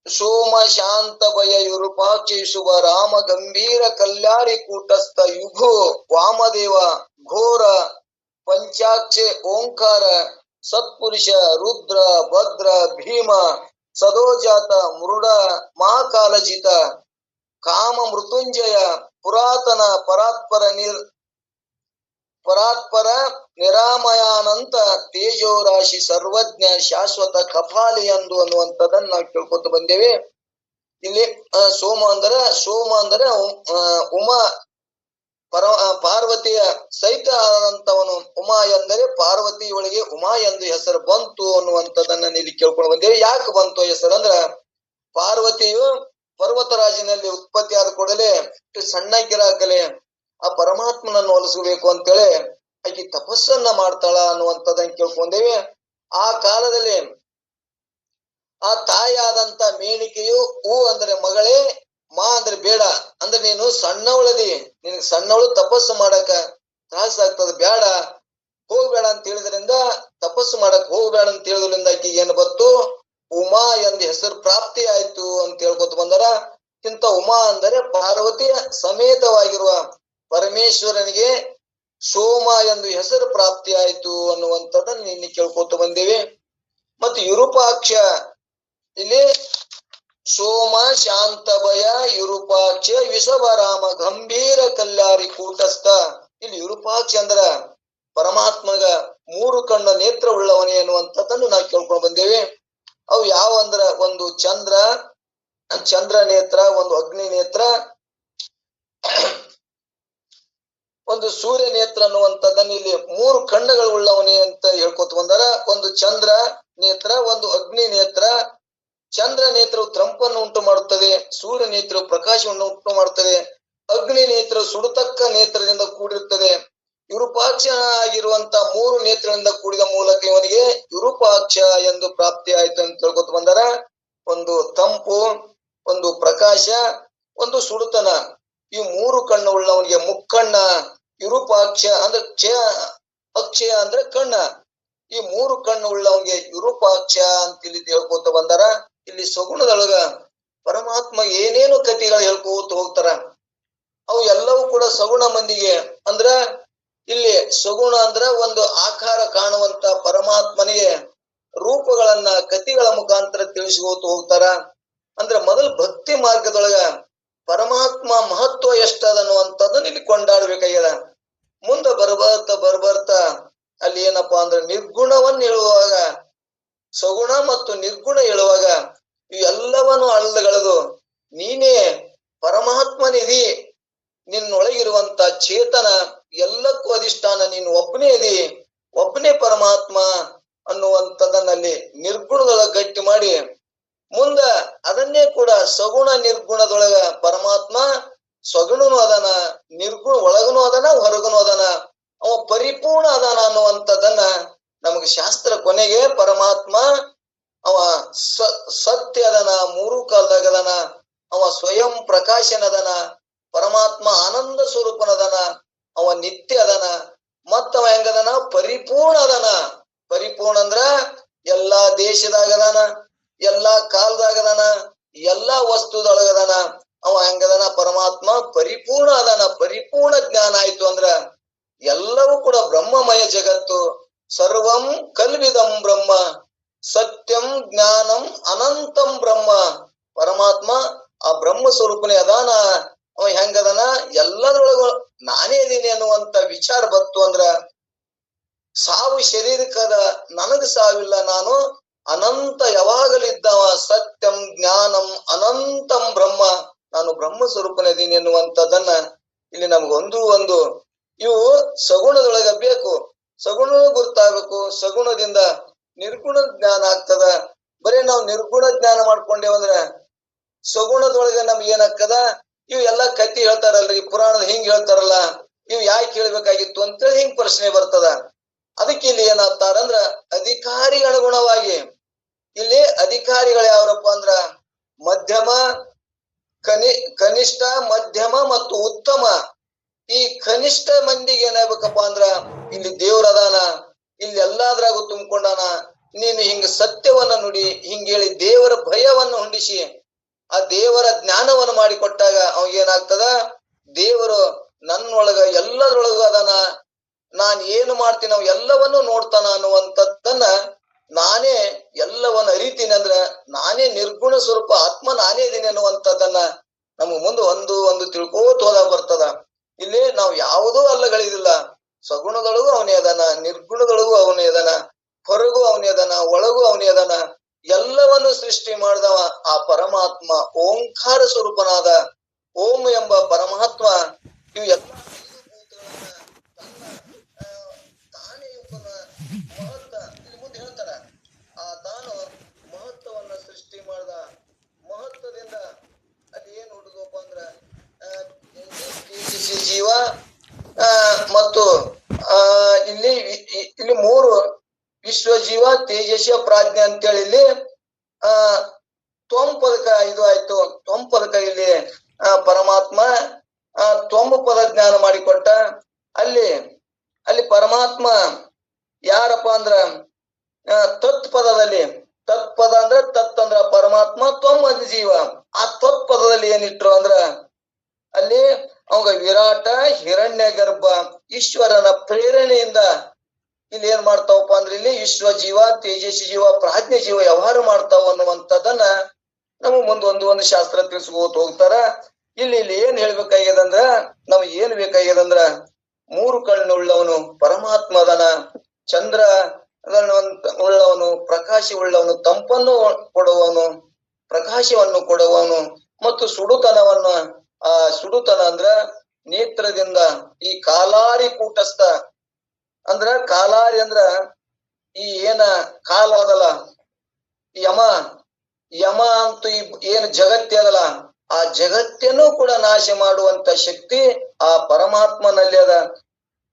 A: ಸೋಮ, ಶಾಂತ, ಭಯ, ವಿರೂಪಾಕ್ಷ, ಶುಭ, ರಾಮ, ಗಂಭೀರ, ಕಲ್ಯಾಣಿ, ಕೂಟಸ್ಥ, ಯುಗು, ವಾಮದೇವ, ಘೋರ, ಪಂಚಾಕ್ಷೆ, ಓಂಕಾರ, ಸತ್ಪುರುಷ, ರುದ್ರ, ಭದ್ರ, ಭೀಮ, ಸದೋಜಾತ, ಮೃಡ, ಮಹಾಕಾಲಜಿತ, ಕಾಮ, ಮೃತ್ಯುಂಜಯ, ಪುರಾತನ, ಪರಾತ್ಪರ, ನಿರಾಮಯಾನಂತ, ತೇಜೋರಾಶಿ, ಸರ್ವಜ್ಞ, ಶಾಶ್ವತ, ಕಪಾಲಿ ಎಂದು ಅನ್ನುವಂಥದ್ದನ್ನ ನಾವು ಕೇಳ್ಕೊತ ಬಂದೇವಿ. ಇಲ್ಲಿ ಸೋಮ ಅಂದ್ರೆ ಉಮಾ ಪಾರ್ವತಿಯ ಸಹಿತ ಆದಂತವನು. ಉಮಾ ಎಂದರೆ ಪಾರ್ವತಿಯೊಳಗೆ ಉಮಾ ಎಂದು ಹೆಸರು ಬಂತು ಅನ್ನುವಂಥದ್ದನ್ನ ಇಲ್ಲಿ ಕೇಳ್ಕೊಂಡು ಬಂದೇವಿ. ಯಾಕೆ ಬಂತು ಹೆಸರು ಅಂದ್ರ ಪಾರ್ವತಿಯು ಪರ್ವತರಾಜಿನಲ್ಲಿ ಉತ್ಪತ್ತಿ ಆದ ಕೂಡಲೇ ಸಣ್ಣಕ್ಕಿರಾಕಲೆ ಆ ಪರಮಾತ್ಮನನ್ನು ಒಲಿಸಬೇಕು ಅಂತೇಳಿ ಆಕಿ ತಪಸ್ಸನ್ನ ಮಾಡ್ತಾಳ ಅನ್ನುವಂಥದ್ದನ್ನ ಕೇಳ್ಕೊಂಡೇವೆ. ಆ ಕಾಲದಲ್ಲಿ ಆ ತಾಯಿಯಾದಂತ ಮೇಣಿಕೆಯು ಹೂ ಅಂದ್ರೆ ಮಗಳೇ, ಮಾ ಅಂದ್ರೆ ಬೇಡ, ಅಂದ್ರೆ ನೀನು ಸಣ್ಣವಳದಿ, ನಿನಗೆ ಸಣ್ಣವಳು ತಪಸ್ಸು ಮಾಡಕ ತ್ರಾಸ ಆಗ್ತದ, ಬೇಡ ಹೋಗ್ಬೇಡ ಅಂತ ಹೇಳಿದ್ರಿಂದ, ತಪಸ್ಸು ಮಾಡಕ್ ಹೋಗ್ಬೇಡ ಅಂತ ಹೇಳಿದ್ರಿಂದ ಆಕಿ ಏನ್ ಬತ್ತು, ಉಮಾ ಎಂದ ಹೆಸರು ಪ್ರಾಪ್ತಿ ಆಯ್ತು ಅಂತ ಹೇಳ್ಕೊತ ಬಂದಾರ. ಇಂಥ ಉಮಾ ಅಂದರೆ ಪಾರ್ವತಿಯ ಸಮೇತವಾಗಿರುವ ಪರಮೇಶ್ವರನಿಗೆ ಸೋಮ ಎಂದು ಹೆಸರು ಪ್ರಾಪ್ತಿ ಆಯ್ತು ಅನ್ನುವಂಥದ್ದನ್ನ ನಿನ್ನೆ ಕೇಳ್ಕೊತ ಬಂದೇವೆ. ಮತ್ತು ವಿರೂಪಾಕ್ಷ, ಇಲ್ಲಿ ಸೋಮ ಶಾಂತಭಯ ವಿರೂಪಾಕ್ಷ ವಿಷವರಾಮ ಗಂಭೀರ ಕಲ್ಯಾರಿ ಕೂಟಸ್ಥ. ಇಲ್ಲಿ ವಿರೂಪಾಕ್ಷ ಅಂದ್ರ ಪರಮಾತ್ಮಗ 3 ಕಣ್ಣು ನೇತ್ರ ಉಳ್ಳವನೇ ಎನ್ನುವಂಥದ್ದನ್ನು ನಾವು ಕೇಳ್ಕೊಂಡು ಬಂದೇವೆ. ಅವು ಯಾವ ಅಂದ್ರ, ಒಂದು ಚಂದ್ರ ನೇತ್ರ, ಒಂದು ಅಗ್ನಿ ನೇತ್ರ, ಒಂದು ಸೂರ್ಯ ನೇತ್ರ ಅನ್ನುವಂಥದ್ದನ್ನು ಇಲ್ಲಿ 3 ಕಣ್ಣುಗಳು ಉಳ್ಳವನೇ ಅಂತ ಹೇಳ್ಕೊತ ಬಂದಾರ. ಒಂದು ಚಂದ್ರ ನೇತ್ರ, ಒಂದು ಅಗ್ನಿ ನೇತ್ರ. ಚಂದ್ರ ನೇತ್ರವು ತಂಪನ್ನು ಉಂಟು ಮಾಡುತ್ತದೆ, ಸೂರ್ಯ ನೇತ್ರವು ಪ್ರಕಾಶವನ್ನು ಉಂಟು ಮಾಡುತ್ತದೆ, ಅಗ್ನಿ ನೇತ್ರ ಸುಡತಕ್ಕ ನೇತ್ರದಿಂದ ಕೂಡಿರುತ್ತದೆ. ವಿರೂಪಾಕ್ಷ ಆಗಿರುವಂತ 3 ನೇತ್ರಗಳಿಂದ ಕೂಡಿದ ಮೂಲಕ ಇವನಿಗೆ ವಿರೂಪಾಕ್ಷ ಎಂದು ಪ್ರಾಪ್ತಿ ಆಯ್ತು ಅಂತ ತಿಳ್ಕೊತ ಬಂದಾರ. ಒಂದು ತಂಪು, ಒಂದು ಪ್ರಕಾಶ, ಒಂದು ಸುಡುತನ. ಈ 3 ಕಣ್ಣು ಉಳ್ಳವನಿಗೆ ಮುಕ್ಕಣ್ಣ ವಿರೂಪಾಕ್ಷ ಅಂದ್ರೆ ಅಕ್ಷಯ ಅಂದ್ರೆ ಕಣ್ಣ. ಈ 3 ಕಣ್ಣು ಉಳ್ಳವನಿಗೆ ವಿರೂಪಾಕ್ಷ ಅಂತ ಇಲ್ಲಿ ಹೇಳ್ಕೋತ ಬಂದಾರ. ಇಲ್ಲಿ ಸಗುಣದೊಳಗ ಪರಮಾತ್ಮ ಏನೇನು ಕಥೆಗಳು ಹೇಳ್ಕೋತ ಹೋಗ್ತಾರ. ಅವು ಎಲ್ಲವೂ ಕೂಡ ಸಗುಣ ಮಂದಿಗೆ ಅಂದ್ರ, ಇಲ್ಲಿ ಸಗುಣ ಅಂದ್ರ ಒಂದು ಆಕಾರ ಕಾಣುವಂತ ಪರಮಾತ್ಮನಿಗೆ ರೂಪಗಳನ್ನ ಕಥೆಗಳ ಮುಖಾಂತರ ತಿಳಿಸ್ಕೋತ ಹೋಗ್ತಾರ. ಅಂದ್ರೆ ಮೊದಲು ಭಕ್ತಿ ಮಾರ್ಗದೊಳಗ ಪರಮಾತ್ಮ ಮಹತ್ವ ಎಷ್ಟದ ಅನ್ನುವಂಥದ್ದನ್ನ ಇಲ್ಲಿ ಕೊಂಡಾಡ್ಬೇಕಾಗ್ಯದ. ಮುಂದೆ ಬರ್ಬರ್ತ ಅಲ್ಲಿ ಏನಪ್ಪಾ ಅಂದ್ರೆ ನಿರ್ಗುಣವನ್ನ ಹೇಳುವಾಗ, ಸಗುಣ ಮತ್ತು ನಿರ್ಗುಣ ಹೇಳುವಾಗ ಇವೆಲ್ಲವನ್ನು ಅಳದೆಳೆದು ನೀನೇ ಪರಮಾತ್ಮನಿದಿ, ನಿನ್ನೊಳಗಿರುವಂತ ಚೇತನ ಎಲ್ಲಕ್ಕೂ ಅಧಿಷ್ಠಾನ, ನೀನು ಒಬ್ಬನೇ ಇದಿ, ಒಬ್ಬನೇ ಪರಮಾತ್ಮ ಅನ್ನುವಂಥದ್ದನ್ನಲ್ಲಿ ನಿರ್ಗುಣದೊಳಗ ಗಟ್ಟಿ ಮಾಡಿ, ಮುಂದ ಅದನ್ನೇ ಕೂಡ ಸಗುಣ ನಿರ್ಗುಣದೊಳಗ ಪರಮಾತ್ಮ ಸಗುಣನು ಅದನ, ನಿರ್ಗುಣ ಒಳಗನು ಅದನ, ಹೊರಗನು ಅದನ, ಅವ ಪರಿಪೂರ್ಣ ಅದಾನ ಅನ್ನುವಂಥದ್ದನ್ನ ನಮಗೆ ಶಾಸ್ತ್ರ ಕೊನೆಗೆ ಪರಮಾತ್ಮ ಅವ ಸತ್ಯ ಅದನ, 3 ಕಾಲದಾಗ ಅದನ, ಅವ ಸ್ವಯಂ ಪ್ರಕಾಶನದನ, ಪರಮಾತ್ಮ ಆನಂದ ಸ್ವರೂಪನದನ, ಅವ ನಿತ್ಯ ಅದನ, ಮತ್ತವ ಹೆಂಗದನ ಪರಿಪೂರ್ಣ ಅದನ. ಪರಿಪೂರ್ಣ ಅಂದ್ರ ಎಲ್ಲಾ ದೇಶದಾಗದಾನ, ಎಲ್ಲಾ ಕಾಲದಾಗದಾನ, ಎಲ್ಲಾ ವಸ್ತುದೊಳಗದಾನ. ಅವ ಹೆಂಗದನ ಪರಮಾತ್ಮ ಪರಿಪೂರ್ಣ ಅದನ. ಪರಿಪೂರ್ಣ ಜ್ಞಾನ ಆಯ್ತು ಅಂದ್ರ ಎಲ್ಲವೂ ಕೂಡ ಬ್ರಹ್ಮಮಯ ಜಗತ್ತು. ಸರ್ವಂ ಕಲ್ವಿದಂ ಬ್ರಹ್ಮ ಸತ್ಯಂ ಜ್ಞಾನಂ ಅನಂತಂ ಬ್ರಹ್ಮ. ಪರಮಾತ್ಮ ಆ ಬ್ರಹ್ಮ ಸ್ವರೂಪನೇ ಅದಾನ. ಅವ ಹೆಂಗದನ ಎಲ್ಲದರೊಳಗ ನಾನೇ ಇದೀನಿ ಅನ್ನುವಂತ ವಿಚಾರ ಬತ್ತು ಅಂದ್ರ, ಸಾವು ಶರೀರಕ್ಕದ, ನನಗ ಸಾವಿಲ್ಲ, ನಾನು ಅನಂತ ಯಾವಾಗಲಿದ್ದವ, ಸತ್ಯಂ ಜ್ಞಾನಂ ಅನಂತಂ ಬ್ರಹ್ಮ, ನಾನು ಬ್ರಹ್ಮ ಸ್ವರೂಪನಿದ್ದೀನಿ ಎನ್ನುವಂಥದ್ದನ್ನ ಇಲ್ಲಿ ನಮಗೊಂದು ಇವು ಸಗುಣದೊಳಗ ಬೇಕು. ಸಗುಣ ಗುರ್ತಾಗಬೇಕು. ಸಗುಣದಿಂದ ನಿರ್ಗುಣ ಜ್ಞಾನ ಆಗ್ತದ. ಬರೀ ನಾವು ನಿರ್ಗುಣ ಜ್ಞಾನ ಮಾಡ್ಕೊಂಡೇವಂದ್ರ ಸಗುಣದೊಳಗ ನಮ್ಗೆ ಏನಾಗ್ತದ, ಇವು ಎಲ್ಲಾ ಕತಿ ಹೇಳ್ತಾರಲ್ರಿ, ಪುರಾಣದ ಹಿಂಗ್ ಹೇಳ್ತಾರಲ್ಲ, ಇವ್ ಯಾಕೆ ಹೇಳ್ಬೇಕಾಗಿತ್ತು ಅಂತೇಳಿ ಹಿಂಗ್ ಪ್ರಶ್ನೆ ಬರ್ತದ. ಅದಕ್ಕೆ ಇಲ್ಲಿ ಏನಾಗ್ತಾರಂದ್ರ ಅಧಿಕಾರಿ ಅನುಗುಣವಾಗಿ, ಇಲ್ಲಿ ಅಧಿಕಾರಿಗಳು ಯಾವ್ರಪ್ಪ ಅಂದ್ರ ಮಧ್ಯಮ, ಕನಿಷ್ಠ, ಮಧ್ಯಮ ಮತ್ತು ಉತ್ತಮ. ಈ ಕನಿಷ್ಠ ಮಂದಿಗೆ ಏನಾಗ್ಬೇಕಪ್ಪ ಅಂದ್ರ ಇಲ್ಲಿ ದೇವ್ರದಾನ, ಇಲ್ಲಿ ಎಲ್ಲಾದ್ರಾಗೂ ತುಂಬಿಕೊಂಡಾನ. ನೀನು ಹಿಂಗ ಸತ್ಯವನ್ನ ನುಡಿ, ಹಿಂಗೇಳಿ ದೇವರ ಭಯವನ್ನ ಹೊಂದಿಸಿ ಆ ದೇವರ ಜ್ಞಾನವನ್ನು ಮಾಡಿಕೊಟ್ಟಾಗ ಅವಾಗೇನಾಗ್ತದ, ದೇವರು ನನ್ನೊಳಗ ಎಲ್ಲದ್ರೊಳಗ ಅದಾನ, ನಾನ್ ಏನು ಮಾಡ್ತೀನಿ ಅವ್ ಎಲ್ಲವನ್ನೂ ನೋಡ್ತಾನ ಅನ್ನುವಂಥದ್ದನ್ನ, ನಾನೇ ಎಲ್ಲವನ್ನ ಅರಿತೀನಿ ಅಂದ್ರ ನಾನೇ ನಿರ್ಗುಣ ಸ್ವರೂಪ ಆತ್ಮ, ನಾನೇ ಇದೀನಿ ಅನ್ನುವಂಥದ್ದನ್ನ ನಮಗ್ ಮುಂದೆ ಒಂದು ತಿಳ್ಕೋತ ಹೋದಾಗ ಬರ್ತದ. ಇಲ್ಲಿ ನಾವು ಯಾವುದೂ ಅಲ್ಲಗಳಿದಿಲ್ಲ. ಸಗುಣದೊಳಗೂ ಅವನೇ ಅದಾನ, ನಿರ್ಗುಣದೊಳಗೂ ಅವನೇ ಅದಾನ, ಹೊರಗೂ ಅವನೇ ಅದಾನ, ಒಳಗೂ ಅವನೇ ಅದಾನ. ಎಲ್ಲವನ್ನು ಸೃಷ್ಟಿ ಮಾಡಿದವ ಆ ಪರಮಾತ್ಮ ಓಂಕಾರ ಸ್ವರೂಪನಾದ ಓಂ ಎಂಬ ಪರಮಾತ್ಮ ಇವು ಎಲ್ಲ ತಾನೇ ಮಹತ್ವ ಇಲ್ಲಿ ಮುಂದೆ ಹೇಳ್ತಾರ. ಆ ತಾನು ಮಹತ್ವವನ್ನ ಸೃಷ್ಟಿ ಮಾಡಿದ. ಮಹತ್ವದಿಂದ ಅಲ್ಲಿ ಏನ್ ಹುಡುಗಪ್ಪ ಅಂದ್ರ ಜೀವ ಮತ್ತು ಇಲ್ಲಿ ಇಲ್ಲಿ ಮೂರು ವಿಶ್ವ ಜೀವ ತೇಜಸ್ಯ ಪ್ರಾಜ್ಞೆ ಅಂತೇಳಿ ಇಲ್ಲಿ ತ್ವಂ ಪದಕ ಇದು ಆಯ್ತು. ತ್ವಂ ಪದಕ ಇಲ್ಲಿ ಪರಮಾತ್ಮ ತ್ವಂ ಪದ ಜ್ಞಾನ ಮಾಡಿಕೊಟ್ಟ. ಅಲ್ಲಿ ಪರಮಾತ್ಮ ಯಾರಪ್ಪ ಅಂದ್ರ ತತ್ ಪದದಲ್ಲಿ, ತತ್ ಪದ ಅಂದ್ರ ತತ್ ಅಂದ್ರ ಪರಮಾತ್ಮ, ತ್ವಂ ಅದು ಜೀವ. ಆ ತತ್ ಪದದಲ್ಲಿ ಏನಿಟ್ರು ಅಂದ್ರ ಅಲ್ಲಿ ಅವಾಗ ವಿರಾಟ ಹಿರಣ್ಯ ಗರ್ಭ ಈಶ್ವರನ ಪ್ರೇರಣೆಯಿಂದ ಇಲ್ಲಿ ಏನ್ ಮಾಡ್ತಾವಪ್ಪ ಅಂದ್ರೆ ಇಲ್ಲಿ ವಿಶ್ವ ಜೀವ ತೇಜಸ್ವಿ ಜೀವ ಪ್ರಾಜ್ಞೆ ಜೀವ ವ್ಯವಹಾರ ಮಾಡ್ತಾವ ಅನ್ನುವಂಥದ್ದನ್ನ ನಮಗ್ ಒಂದು ಶಾಸ್ತ್ರ ತಿಳಿಸ್ಕೋತ ಹೋಗ್ತಾರ. ಇಲ್ಲಿ ಏನ್ ಹೇಳ್ಬೇಕಾಗ್ಯದಂದ್ರ, ನಮ್ಗೆ ಏನ್ ಬೇಕಾಗ್ಯದಂದ್ರ ಮೂರು ಕಣ್ಣುಳ್ಳವನು ಪರಮಾತ್ಮ ಅದನ, ಚಂದ್ರ ಉಳ್ಳವನು, ಪ್ರಕಾಶ ಉಳ್ಳವನು, ತಂಪನ್ನು ಕೊಡುವವನು, ಪ್ರಕಾಶವನ್ನು ಕೊಡುವವನು, ಮತ್ತು ಸುಡುತನವನ್ನು ಸುಡುತನ ಅಂದ್ರ ನೇತ್ರದಿಂದ ಈ ಕಾಲಾರಿ ಕೂಟಸ್ಥ ಅಂದ್ರ ಕಾಲಾರಿ ಅಂದ್ರ ಈ ಏನ ಕಾಲ ಅದಲ್ಲ, ಯಮ ಅಂತೂ ಏನ್ ಜಗತ್ತೇ ಅದಲ್ಲ, ಆ ಜಗತ್ತನ್ನು ಕೂಡ ನಾಶ ಮಾಡುವಂತ ಶಕ್ತಿ ಆ ಪರಮಾತ್ಮನಲ್ಲಿ ಅದ,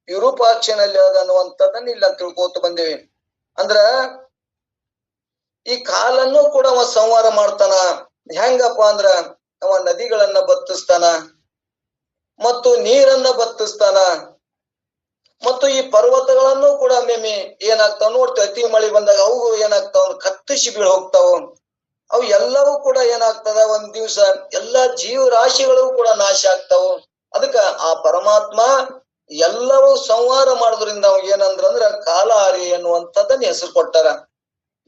A: ವಿರೂಪಾಕ್ಷನಲ್ಲಿ ಅದ ಅನ್ನುವಂಥದ್ದನ್ನ ಇಲ್ಲ ತಿಳ್ಕೋತ ಬಂದೇವಿ. ಅಂದ್ರ ಈ ಕಾಲನ್ನು ಕೂಡ ಅವ ಸಂಹಾರ ಮಾಡ್ತಾನ. ಹೆಂಗಪ್ಪ ಅಂದ್ರ ಅವ ನದಿಗಳನ್ನ ಬತ್ತಿಸ್ತಾನ, ಮತ್ತು ನೀರನ್ನ ಬತ್ತಿಸ್ತಾನ, ಮತ್ತು ಈ ಪರ್ವತಗಳನ್ನು ಕೂಡ ಮೇಮಿ ಏನಾಗ್ತಾವ ನೋಡ್ತೇವೆ. ಅತಿ ಮಳಿ ಬಂದಾಗ ಅವು ಏನಾಗ್ತಾವ ಕತ್ತರಿಸಿ ಬೀಳ್ ಹೋಗ್ತಾವ. ಅವು ಎಲ್ಲವೂ ಕೂಡ ಏನಾಗ್ತದ ಒಂದ್ ದಿವ್ಸ ಎಲ್ಲಾ ಜೀವರಾಶಿಗಳು ಕೂಡ ನಾಶ ಆಗ್ತಾವು. ಅದಕ್ಕ ಆ ಪರಮಾತ್ಮ ಎಲ್ಲವೂ ಸಂಹಾರ ಮಾಡೋದ್ರಿಂದ ಅವ್ ಏನಂದ್ರ ಕಾಲಹಾರಿ ಅನ್ನುವಂಥದ್ದನ್ನ ಹೆಸರು ಕೊಟ್ಟಾರ.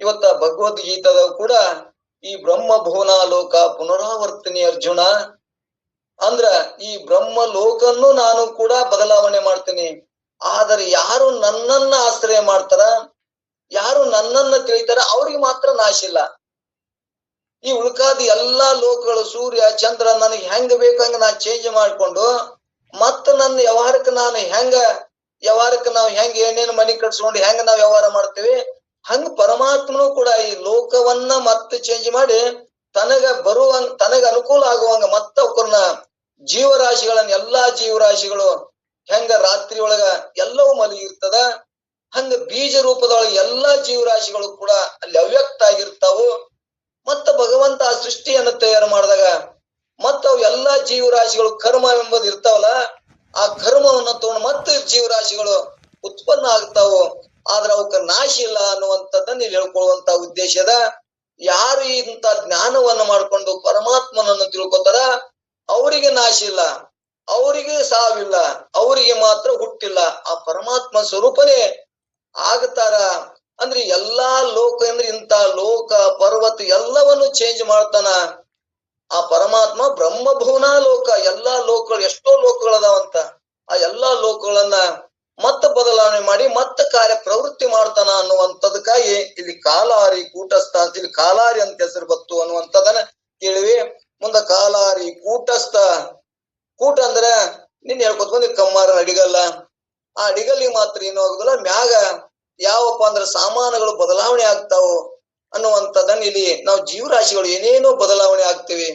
A: ಇವತ್ತ ಭಗವದ್ಗೀತದ ಕೂಡ ಈ ಬ್ರಹ್ಮ ಭುವನಾಲೋಕ ಪುನರಾವರ್ತನಿ ಅರ್ಜುನ ಅಂದ್ರ ಈ ಬ್ರಹ್ಮ ಲೋಕನ್ನು ನಾನು ಕೂಡ ಬದಲಾವಣೆ ಮಾಡ್ತೀನಿ. ಆದರೆ ಯಾರು ನನ್ನನ್ನ ಆಶ್ರಯ ಮಾಡ್ತಾರ, ಯಾರು ನನ್ನನ್ನ ತಿಳಿತಾರ ಅವ್ರಿಗೆ ಮಾತ್ರ ನಾಶ ಇಲ್ಲ. ಈ ಉಳ್ಕಾದ ಎಲ್ಲಾ ಲೋಕಗಳು ಸೂರ್ಯ ಚಂದ್ರ ನನಗೆ ಹೆಂಗ ಬೇಕಂಗ ನಾ ಚೇಂಜ್ ಮಾಡ್ಕೊಂಡು ಮತ್ತ ನನ್ನ ವ್ಯವಹಾರಕ್ಕೆ ನಾನು ವ್ಯವಹಾರಕ್ಕೆ ನಾವು ಹೆಂಗ ಏನೇನು ಮನಿ ಕಟ್ಸ್ಕೊಂಡು ಹೆಂಗ ನಾವ್ ವ್ಯವಹಾರ ಮಾಡ್ತೀವಿ, ಹಂಗ ಪರಮಾತ್ಮನು ಕೂಡ ಈ ಲೋಕವನ್ನ ಮತ್ತೆ ಚೇಂಜ್ ಮಾಡಿ ತನಗ ಅನುಕೂಲ ಆಗುವಂಗ ಮತ್ತ ಅವ್ರನ್ನ ಜೀವರಾಶಿಗಳನ್ನ ಎಲ್ಲಾ ಜೀವರಾಶಿಗಳು ಹೆಂಗ ರಾತ್ರಿ ಒಳಗ ಎಲ್ಲವೂ ಮಲಗಿರ್ತದ, ಹಂಗ ಬೀಜ ರೂಪದೊಳಗೆ ಎಲ್ಲಾ ಜೀವರಾಶಿಗಳು ಕೂಡ ಅಲ್ಲಿ ಅವ್ಯಕ್ತ ಆಗಿರ್ತಾವು. ಮತ್ತ ಭಗವಂತ ಆ ಸೃಷ್ಟಿಯನ್ನು ತಯಾರು ಮಾಡಿದಾಗ ಮತ್ತ ಅವು ಎಲ್ಲಾ ಜೀವರಾಶಿಗಳು ಕರ್ಮ ಎಂಬುದು ಇರ್ತಾವಲ್ಲ, ಆ ಕರ್ಮವನ್ನ ತಗೊಂಡು ಮತ್ತೆ ಜೀವರಾಶಿಗಳು ಉತ್ಪನ್ನ ಆಗ್ತಾವು. ಆದ್ರ ಅವಕ್ಕ ನಾಶ ಇಲ್ಲ ಅನ್ನುವಂಥದ್ದನ್ನ ಇಲ್ಲಿ ಹೇಳ್ಕೊಳ್ಳುವಂತ ಉದ್ದೇಶದ. ಯಾರು ಇಂತ ಜ್ಞಾನವನ್ನ ಮಾಡ್ಕೊಂಡು ಪರಮಾತ್ಮನನ್ನು ತಿಳ್ಕೊತಾರ ಅವರಿಗೆ ನಾಶ ಇಲ್ಲ, ಅವರಿಗೆ ಸಾವಿಲ್ಲ, ಅವರಿಗೆ ಮಾತ್ರ ಹುಟ್ಟಿಲ್ಲ. ಆ ಪರಮಾತ್ಮ ಸ್ವರೂಪನೇ ಆಗ್ತಾರ. ಅಂದ್ರೆ ಎಲ್ಲಾ ಲೋಕ ಅಂದ್ರೆ ಇಂತ ಲೋಕ ಪರ್ವತ ಎಲ್ಲವನ್ನು ಚೇಂಜ್ ಮಾಡ್ತಾನ ಆ ಪರಮಾತ್ಮ. ಬ್ರಹ್ಮಭುವನ ಲೋಕ ಎಲ್ಲಾ ಲೋಕಗಳು ಎಷ್ಟೋ ಲೋಕಗಳದಾವಂತ, ಆ ಎಲ್ಲಾ ಲೋಕಗಳನ್ನ ಮತ್ತ ಬದಲಾವಣೆ ಮಾಡಿ ಮತ್ತ ಕಾರ್ಯ ಪ್ರವೃತ್ತಿ ಮಾಡ್ತಾನ ಅನ್ನುವಂಥದಕ್ಕಾಗಿ ಇಲ್ಲಿ ಕಾಲಾರಿ ಕೂಟಸ್ಥ ಅಂತ ಇಲ್ಲಿ ಕಾಲಾರಿ ಅಂತ ಹೆಸರು ಬತ್ತು ಅನ್ನುವಂಥದನ್ನ ಕೇಳಿವಿ. ಮುಂದ ಕಾಲಾರಿ ಕೂಟಸ್ಥ, ಕೂಟ ಅಂದ್ರೆ ನಿನ್ ಹೇಳ್ಕೊತ ಬಂದಿ ಕಮ್ಮಾರ ಅಡಿಗಲ್ಲ. ಆ ಅಡಿಗಲ್ಲಿಗೆ ಮಾತ್ರ ಏನು ಆಗುದಿಲ್ಲ, ಮ್ಯಾಗ ಯಾವಪ್ಪ ಅಂದ್ರೆ ಸಾಮಾನುಗಳು ಬದಲಾವಣೆ ಆಗ್ತಾವು ಅನ್ನುವಂಥದ್ದನ್ನ ಇಲ್ಲಿ ನಾವು ಜೀವರಾಶಿಗಳು ಏನೇನೋ ಬದಲಾವಣೆ ಆಗ್ತೀವಿ.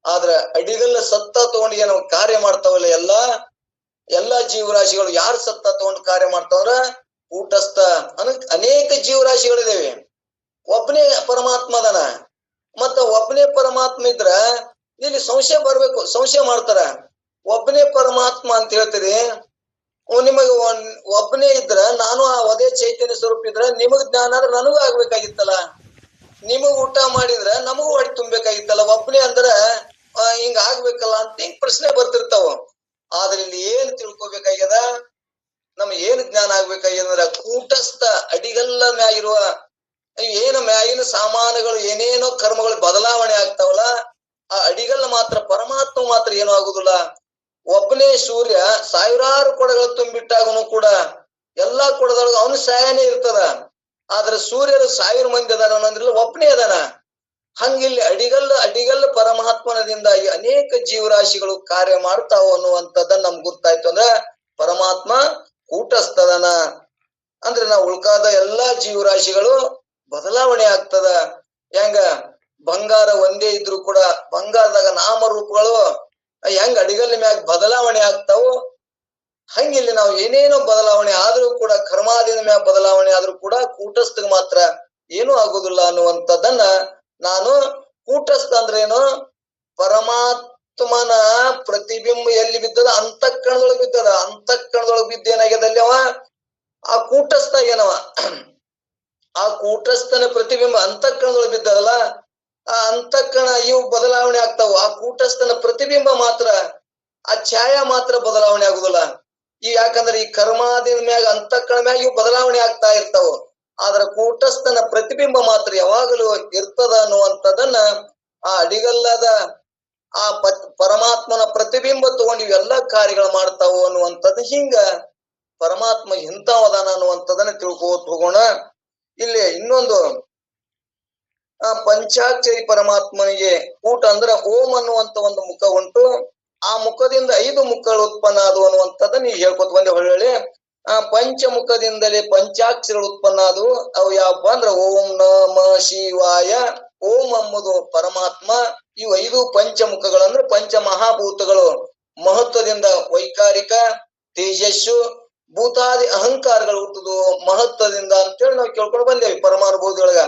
A: ಆದ್ರ ಅಡಿಗಲ್ಲ ಸತ್ತ ತಗೊಂಡು ಏನೋ ಕಾರ್ಯ ಮಾಡ್ತಾವಲ್ಲ ಎಲ್ಲಾ ಜೀವರಾಶಿಗಳು ಯಾರು ಸತ್ತ ತಗೊಂಡು ಕಾರ್ಯ ಮಾಡ್ತಾವ್ರ ಕೂಟಸ್ಥ ಅನೇಕ ಜೀವರಾಶಿಗಳಿದ್ದೇವೆ. ಒಬ್ಬನೇ ಪರಮಾತ್ಮ ಅದನ. ಮತ್ತ ಒಬ್ಬನೇ ಪರಮಾತ್ಮ ಇದ್ರ ಇಲ್ಲಿ ಸಂಶಯ ಬರ್ಬೇಕು, ಸಂಶಯ ಮಾಡ್ತಾರ. ಒಬ್ಬನೇ ಪರಮಾತ್ಮ ಅಂತ ಹೇಳ್ತೀರಿ, ನಿಮಗ ಒಬ್ಬನೇ ಇದ್ರ ನಾನು ಆ ಅದೇ ಚೈತನ್ಯ ಸ್ವರೂಪ ಇದ್ರ ನಿಮಗ್ ಜ್ಞಾನ ಆದ್ರೆ ನನಗೂ ಆಗ್ಬೇಕಾಗಿತ್ತಲ್ಲ, ನಿಮಗ್ ಊಟ ಮಾಡಿದ್ರ ನಮಗೂ ಹೊಟ್ಟೆ ತುಂಬೇಕಾಗಿತ್ತಲ್ಲ, ಒಬ್ಬನೇ ಅಂದ್ರ ಹಿಂಗ ಆಗ್ಬೇಕಲ್ಲ ಅಂತ ಹಿಂಗ್ ಪ್ರಶ್ನೆ ಬರ್ತಿರ್ತಾವ. ಆದ್ರೆ ಇಲ್ಲಿ ಏನ್ ತಿಳ್ಕೊಬೇಕಾಗ್ಯದ, ನಮ್ಗೆ ಏನ್ ಜ್ಞಾನ ಆಗ್ಬೇಕಾಗ್ಯದಂದ್ರ ಕೂಟಸ್ಥ ಅಡಿಗಲ್ಲ ಮ್ಯಾಗಿರುವ ಏನು ಮ್ಯಾಗಿನ ಸಾಮಾನುಗಳು ಏನೇನೋ ಕರ್ಮಗಳು ಬದಲಾವಣೆ ಆಗ್ತಾವಲ್ಲ, ಆ ಅಡಿಗಲ್ಲ ಮಾತ್ರ ಪರಮಾತ್ಮ ಮಾತ್ರ ಏನೂ ಆಗುದಿಲ್ಲ. ಒಬ್ಬನೇ ಸೂರ್ಯ ಸಾವಿರಾರು ಕೊಡಗಳು ತುಂಬಿಟ್ಟಾಗನು ಕೂಡ ಎಲ್ಲಾ ಕೊಡದೊಳಗ ಅವನು ಸಾಯನೇ ಇರ್ತದ. ಆದ್ರೆ ಸೂರ್ಯರು 1000 ಮಂದಿ ಅದಾರ ಅನ್ನಂದ್ರಿಲ್ಲ, ಒಬ್ಬನೇ ಅದಾನ. ಹಂಗಿಲ್ಲಿ ಅಡಿಗಲ್ಲ ಪರಮಾತ್ಮನದಿಂದ ಅನೇಕ ಜೀವರಾಶಿಗಳು ಕಾರ್ಯ ಮಾಡ್ತಾವ ಅನ್ನುವಂಥದ್ದನ್ನ ನಮ್ಗೆ ಗೊತ್ತಾಯ್ತು ಅಂದ್ರೆ ಪರಮಾತ್ಮ ಕೂಟಸ್ಥದನ. ಅಂದ್ರೆ ನಾವು ಉಳ್ಕಾದ ಎಲ್ಲಾ ಜೀವರಾಶಿಗಳು ಬದಲಾವಣೆ ಆಗ್ತದ. ಹೆಂಗ ಬಂಗಾರ ಒಂದೇ ಇದ್ರು ಕೂಡ ಬಂಗಾರದಾಗ ನಾಮರೂಪಗಳು ಹೆಂಗ ಅಡಿಗಲ್ಲಿ ಮ್ಯಾಗ ಬದಲಾವಣೆ ಆಗ್ತಾವು, ಹಂಗಿಲ್ಲಿ ನಾವು ಏನೇನೋ ಬದಲಾವಣೆ ಆದ್ರೂ ಕೂಡ ಕರ್ಮಾದಿನ ಮ್ಯಾಗ ಬದಲಾವಣೆ ಆದ್ರೂ ಕೂಡ ಕೂಟಸ್ಥಗೆ ಮಾತ್ರ ಏನೂ ಆಗುದಿಲ್ಲ ಅನ್ನುವಂಥದ್ದನ್ನ ನಾನು ಕೂಟಸ್ಥ ಅಂದ್ರೆ ಏನು ಪರಮಾತ್ಮನ ಪ್ರತಿಬಿಂಬ ಎಲ್ಲಿ ಬಿದ್ದದ ಅಂತಃಕರಣದೊಳಗೆ ಬಿದ್ದದ ಅಂತಃಕರಣದೊಳಗೆ ಬಿದ್ದು ಏನಾಗ್ಯದಲ್ಲಿ ಅವ ಆ ಕೂಟಸ್ಥ ಏನವ ಆ ಕೂಟಸ್ಥನ ಪ್ರತಿಬಿಂಬ ಅಂತಃಕರಣದೊಳಗೆ ಬಿದ್ದದಲ್ಲ ಆ ಅಂತಃಕರಣ ಇವು ಬದಲಾವಣೆ ಆಗ್ತಾವ ಆ ಕೂಟಸ್ಥನ ಪ್ರತಿಬಿಂಬ ಮಾತ್ರ ಆ ಛಾಯಾ ಮಾತ್ರ ಬದಲಾವಣೆ ಆಗುದಿಲ್ಲ ಈ ಯಾಕಂದ್ರೆ ಈ ಕರ್ಮಾದಿನ ಮ್ಯಾಗ ಅಂತಃಕರಣ ಮ್ಯಾಗ ಇವು ಬದಲಾವಣೆ ಆಗ್ತಾ ಇರ್ತಾವ ಆದ್ರ ಕೂಟಸ್ಥನ ಪ್ರತಿಬಿಂಬ ಮಾತ್ರ ಯಾವಾಗಲೂ ಇರ್ತದ ಅನ್ನುವಂಥದ್ದನ್ನ ಆ ಅಡಿಗಲ್ಲದ ಆ ಪರಮಾತ್ಮನ ಪ್ರತಿಬಿಂಬ ತಗೊಂಡು ಇವೆಲ್ಲ ಕಾರ್ಯಗಳು ಮಾಡ್ತಾವು ಅನ್ನುವಂಥದ್ದು ಹಿಂಗ ಪರಮಾತ್ಮ ಇಂಥವದಾನ ಅನ್ನುವಂಥದ್ದನ್ನ ತಿಳ್ಕೋತ ಹೋಗೋಣ ಇಲ್ಲಿ ಇನ್ನೊಂದು ಪಂಚಾಕ್ಷರಿ ಪರಮಾತ್ಮನಿಗೆ ಕೂಟ ಅಂದ್ರೆ ಓಂ ಅನ್ನುವಂತ ಒಂದು ಮುಖ ಉಂಟು ಆ ಮುಖದಿಂದ 5 ಮುಖಗಳು ಉತ್ಪನ್ನ ಆದವು ಅನ್ನುವಂಥದ್ದನ್ನ ನೀವು ಹೇಳ್ಕೊತ ಬಂದೆ ಹೊಳ್ಳಿ ಪಂಚಮುಖದಿಂದಲೇ ಪಂಚಾಕ್ಷರಗಳು ಉತ್ಪನ್ನ ಆದವು ಅವು ಯಾವಪ್ಪ ಅಂದ್ರೆ ಓಂ ನಮ ಶಿವಾಯ ಓಂ ಎಂಬುದು ಪರಮಾತ್ಮ ಇವು 5 ಪಂಚಮುಖಗಳಂದ್ರೆ ಪಂಚ ಮಹಾಭೂತಗಳು ಮಹತ್ವದಿಂದ ವೈಕಾರಿಕ ತೇಜಸ್ಸು ಭೂತಾದಿ ಅಹಂಕಾರಗಳು ಹುಟ್ಟುದು ಮಹತ್ವದಿಂದ ಅಂತೇಳಿ ನಾವು ಕೇಳ್ಕೊಂಡು ಬಂದೇವಿ ಪರಮಾನುಭೂತಿಯೊಳಗ